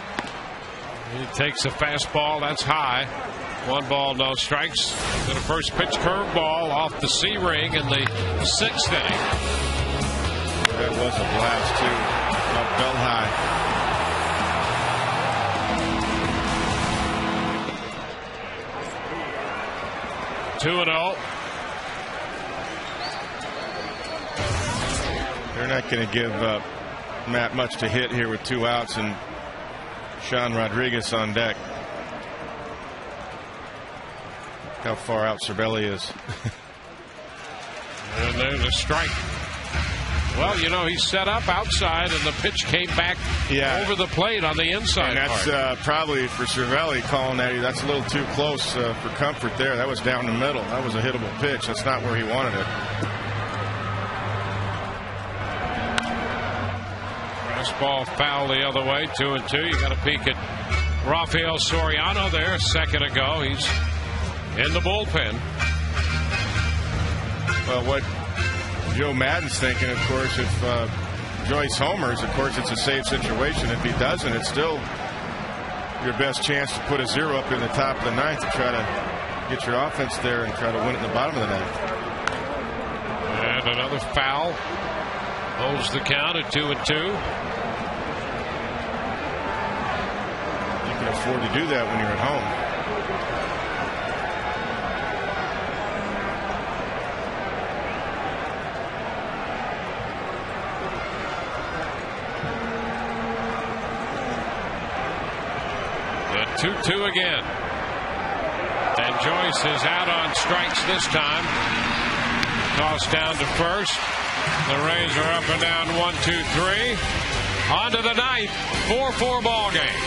He takes a fastball, that's high. 1 ball, no strikes. Then a first pitch curveball off the C ring in the 6th inning. That was a blast, too. Up belt high. Two and 0. They're not going to give Matt much to hit here with 2 outs and Sean Rodriguez on deck. How far out Cervelli is. And there's a strike. Well, you know, he's set up outside, and the pitch came back over the plate on the inside. And that's probably for Cervelli calling that. That's a little too close for comfort there. That was down the middle. That was a hittable pitch. That's not where he wanted it. Fastball foul the other way, 2-2. You got a peek at Rafael Soriano there a second ago. He's in the bullpen. Well, what Joe Madden's thinking, of course, if Joyce homers, of course, it's a safe situation. If he doesn't, it's still your best chance to put a 0 up in the top of the 9th to try to get your offense there and try to win it in the bottom of the 9th. And another foul. Holds the count at 2-2. You can afford to do that when you're at home. The 2-2 again. And Joyce is out on strikes this time. Tossed down to first. The Rays are up and down 1-2-3. On to the 9th. 4-4 ball game.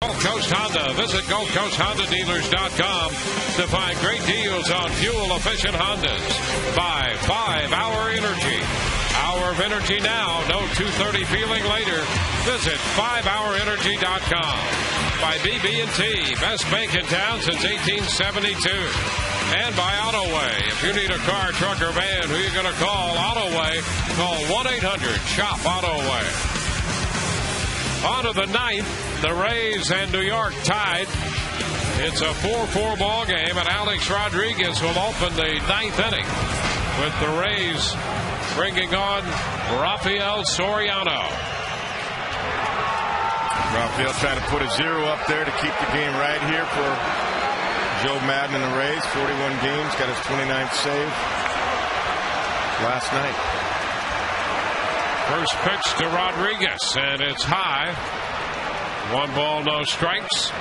Gulf Coast Honda. Visit GulfCoastHondaDealers.com to find great deals on fuel-efficient Hondas. Buy 5-Hour Energy. Hour of energy now, no 2:30 feeling later. Visit 5hourenergy.com. By BB&T, best bank in town since 1872. And by AutoWay. If you need a car, truck, or van, who are you going to call? AutoWay. Call 1-800-SHOP-AutoWay. On to the ninth, the Rays and New York tied. It's a 4-4 ball game, and Alex Rodriguez will open the ninth inning with the Rays bringing on Rafael Soriano. Rafael trying to put a 0 up there to keep the game right here for Joe Madden and the Rays. 41 games, got his 29th save last night. First pitch to Rodriguez, and it's high. 1 ball, no strikes.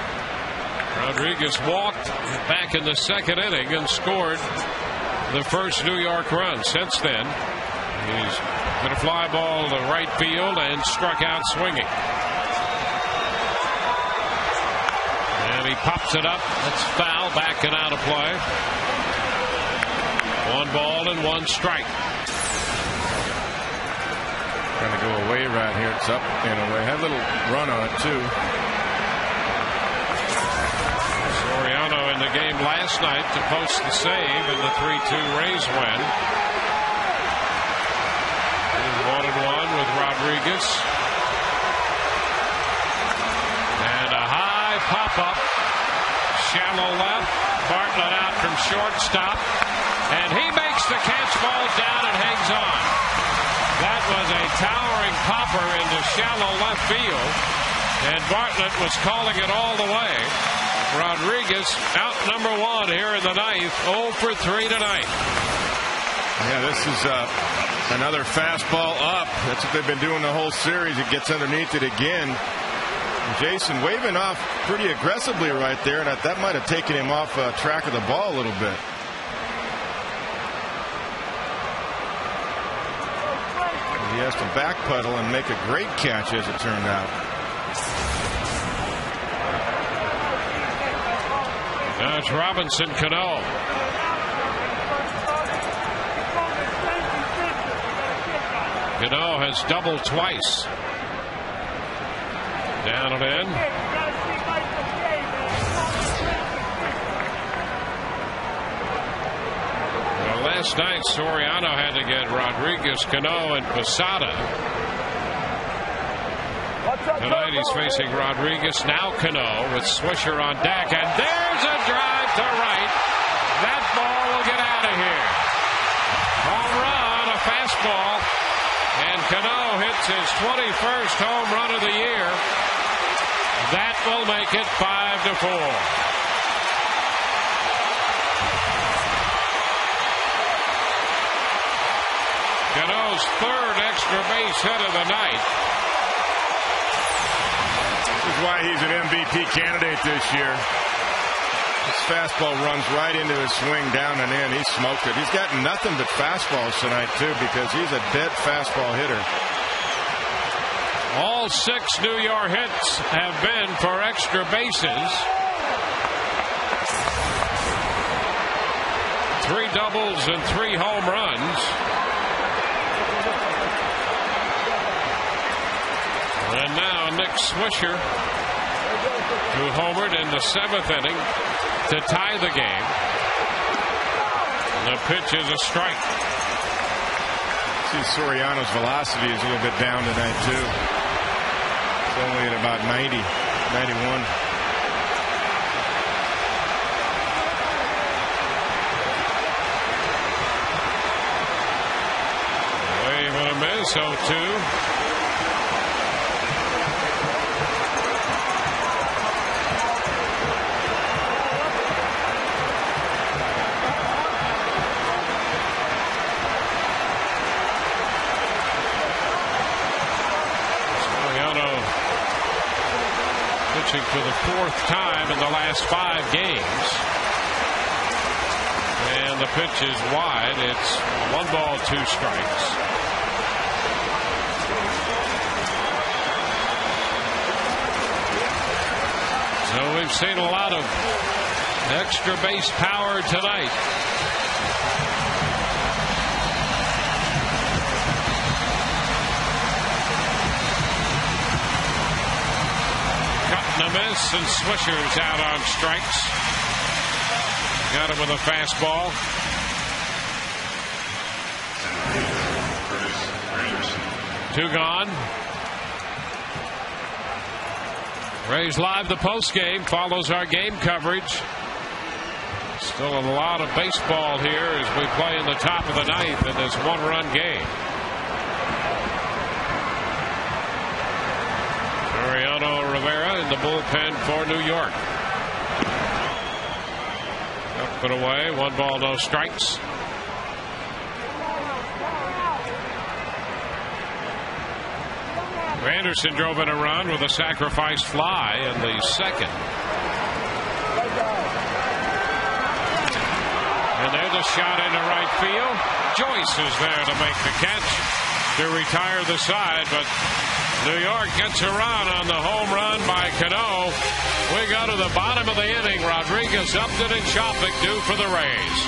Rodriguez walked back in the second inning and scored the first New York run. Since then, he's hit a fly ball to right field and struck out swinging. And he pops it up. It's foul, back and out of play. 1 ball and 1 strike. Trying to go away right here. It's up and away. Had a little run on it, too. Soriano in the game last night to post the save in the 3-2 Rays win. 1-1 with Rodriguez. And a high pop-up. Shallow left. Bartlett out from shortstop. And he makes the catch, falls down, and hangs on. That was a towering popper into shallow left field. And Bartlett was calling it all the way. Rodriguez out number 1 here in the ninth. 0 for 3 tonight. Yeah, this is another fastball up. That's what they've been doing the whole series. It gets underneath it again. Jason waving off pretty aggressively right there, and that might have taken him off track of the ball a little bit. He has to backpedal and make a great catch, as it turned out. Now it's Robinson Cano. Cano has doubled twice. Down and in. Well, last night Soriano had to get Rodriguez, Cano, and Posada. Tonight he's facing Rodriguez, now Cano, with Swisher on deck, and there's a drive to right. That ball will get out of here. Home run, a fastball, and Cano hits his 21st home run of the year. That will make it 5-4. Cano's 3rd extra base hit of the night. This is why he's an MVP candidate this year. His fastball runs right into his swing, down and in. He smoked it. He's got nothing but fastballs tonight, too, because he's a dead fastball hitter. All 6 New York hits have been for extra bases. 3 doubles and 3 home runs. And now Nick Swisher, who homered in the 7th inning to tie the game. The pitch is a strike. See, Soriano's velocity is a little bit down tonight, too. It's only at about 90, 91. Wave and a miss, 0-2. For the 4th time in the last 5 games. And the pitch is wide. It's 1 ball, 2 strikes. we've seen a lot of extra base power tonight. Cutting a miss, and Swisher's out on strikes. Got him with a fastball. Two gone. Rays Live, the post game, follows our game coverage. Still a lot of baseball here as we play in the top of the ninth in this one-run game. Mariano Rivera in the bullpen for New York. Up and away, 1 ball, no strikes. Anderson drove in a run with a sacrifice fly in the second. And there's a shot into right field. Joyce is there to make the catch to retire the side, but New York gets a run on the home run by Cano. We go to the bottom of the inning. Rodriguez, Upton, and Shofik due for the Rays.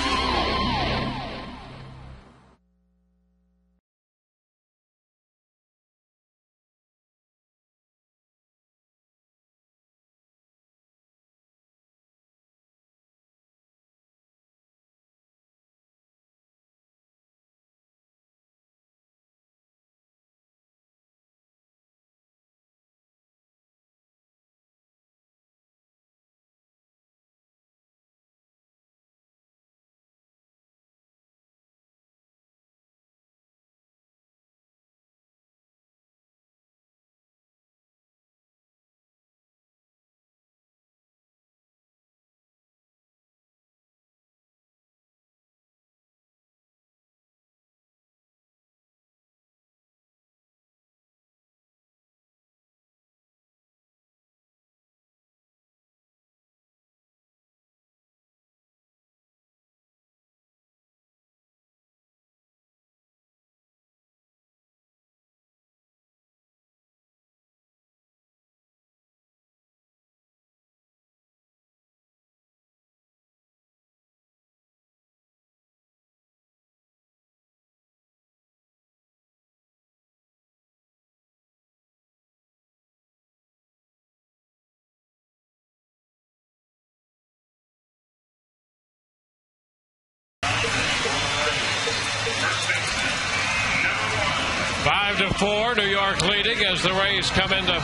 Five to 4, New York leading as the Rays come into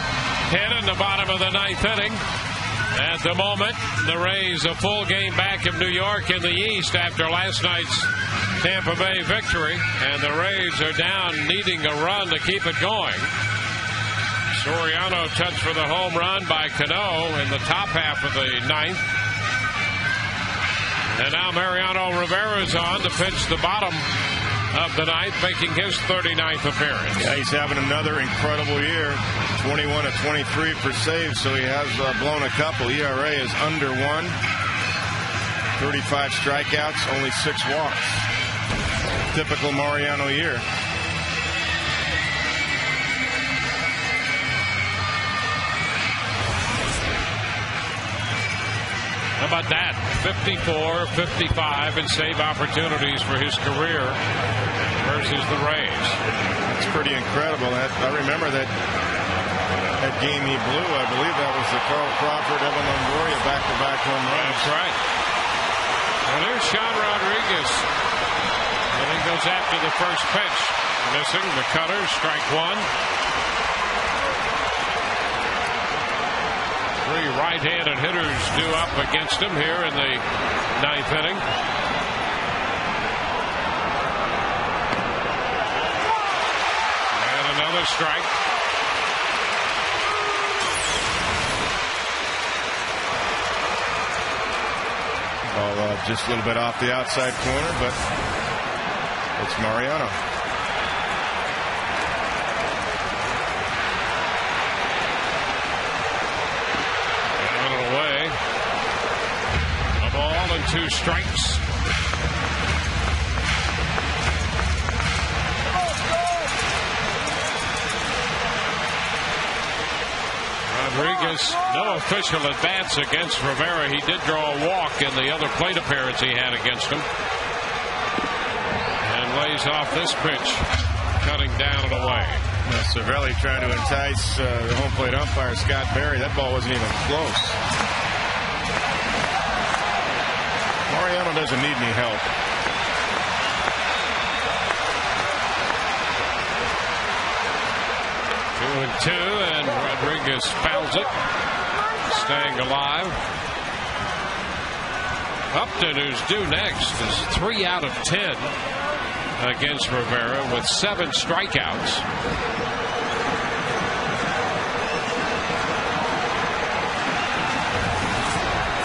hit in the bottom of the ninth inning. At the moment, the Rays a full game back of New York in the East after last night's Tampa Bay victory, and the Rays are down, needing a run to keep it going. Soriano touched for the home run by Cano in the top half of the ninth. And now Mariano Rivera is on to pitch the bottom of the ninth, making his 39th appearance. Yeah, he's having another incredible year. 21 of 23 for saves, so he has blown a couple. ERA is under 1. 35 strikeouts, only 6 walks. Typical Mariano year. How about that? 54, 55 in save opportunities for his career versus the Rays. It's pretty incredible. I remember that game he blew. I believe that was the Carl Crawford, Evan Longoria back-to-back home runs. That's right. Well, there's Sean Rodriguez. And he goes after the first pitch. Missing the cutter, strike one. Three right-handed hitters due up against him here in the ninth inning. And another strike. Ball just a little bit off the outside corner, but it's Mariano. Away. A ball and 2 strikes. Rodriguez Rodriguez, no official advance against Rivera. He did draw a walk in the other plate appearance he had against him. And lays off this pitch, cutting down and away. Cervelli trying to entice the home plate umpire, Scott Berry. That ball wasn't even close. Mariano doesn't need any help. 2-2, and Rodriguez fouls it, staying alive. Upton, who's due next, is 3 out of 10 against Rivera with 7 strikeouts.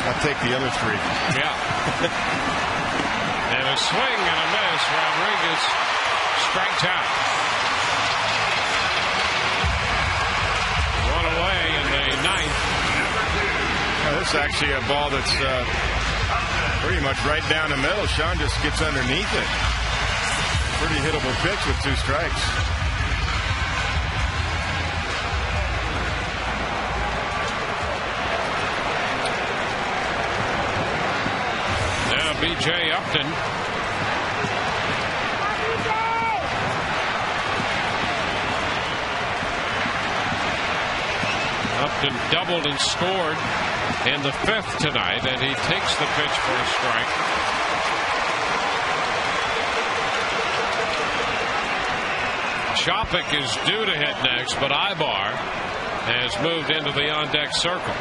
I'll take the other 3. Yeah. And a swing and a miss. Rodriguez strikes out. One away in the 9th. This is actually a ball that's pretty much right down the middle. Sean just gets underneath it. Pretty hittable pitch with 2 strikes. Now B.J. Upton. Upton doubled and scored in the 5th tonight, and he takes the pitch for a strike. Chopik is due to hit next, but Ibar has moved into the on-deck circle.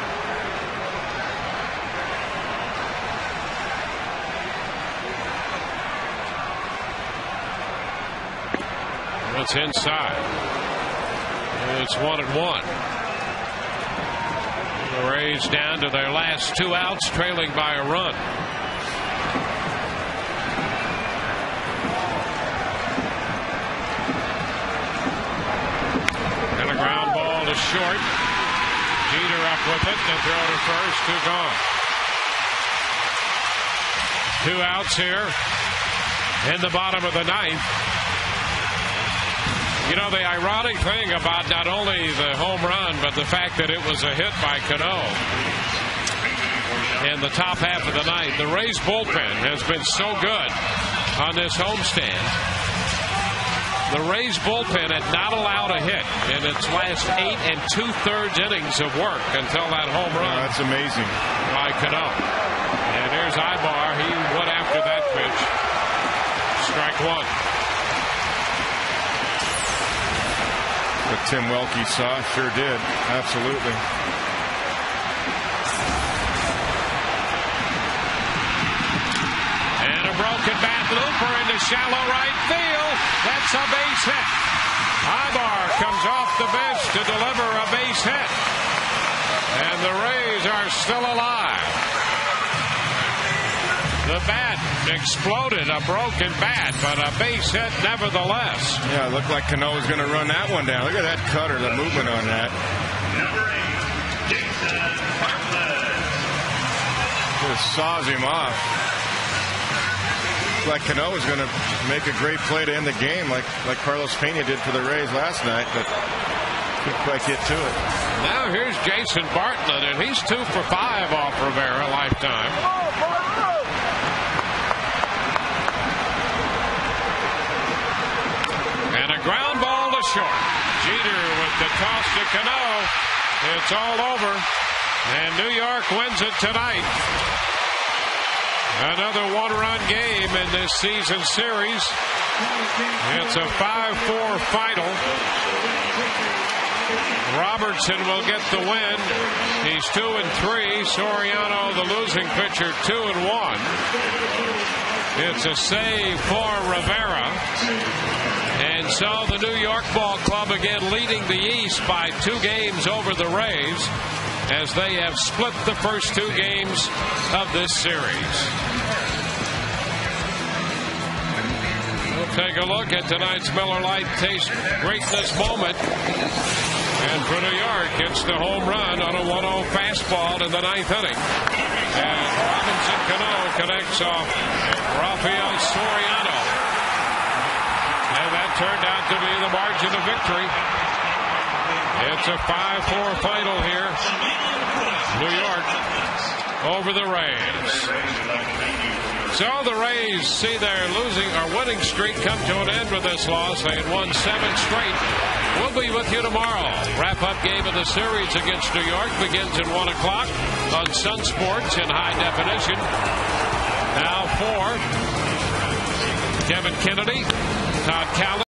It's inside. It's 1-1. The Rays down to their last 2 outs, trailing by a run. And a ground ball to short. Jeter up with it. The throw to first. 2 gone. 2 outs here in the bottom of the 9th. You know, the ironic thing about not only the home run, but the fact that it was a hit by Cano in the top half of the 9th. The Rays bullpen has been so good on this homestand. The Rays bullpen had not allowed a hit in its last 8 2/3 innings of work until that home run. That's amazing. By Cano. And here's Ibar. He went after that pitch. Strike 1. What Tim Welke saw, sure did. Absolutely. And a broken bat looper into shallow right field. That's a base hit. Ibar comes off the bench to deliver a base hit. And the Rays are still alive. The bat exploded, a broken bat, but a base hit nevertheless. Yeah, it looked like Cano was going to run that one down. Look at that cutter, the movement on that. Just saws him off. Looked like Cano was going to make a great play to end the game, like Carlos Pena did for the Rays last night, but couldn't quite get to it. Now here's Jason Bartlett, and he's 2 for 5 off Rivera lifetime. Ground ball to short. Jeter with the toss to Cano. It's all over. And New York wins it tonight. Another 1-run game in this season series. It's a 5-4 final. Robertson will get the win. He's 2-3. Soriano, the losing pitcher, 2-1. It's a save for Rivera. And so the New York Ball Club again leading the East by 2 games over the Rays as they have split the first 2 games of this series. We'll take a look at tonight's Miller Lite Taste Greatness moment. And for New York, it's the home run on a 1-0 fastball in the 9th inning. And Robinson Cano connects off Rafael Soriano. And that turned out to be the margin of victory. It's a 5-4 final here. New York over the Rays. So the Rays see their winning streak come to an end with this loss. They had won 7 straight. We'll be with you tomorrow. Wrap-up game of the series against New York begins at 1 o'clock on Sun Sports in high definition. Now for Kevin Kennedy, Todd Callan.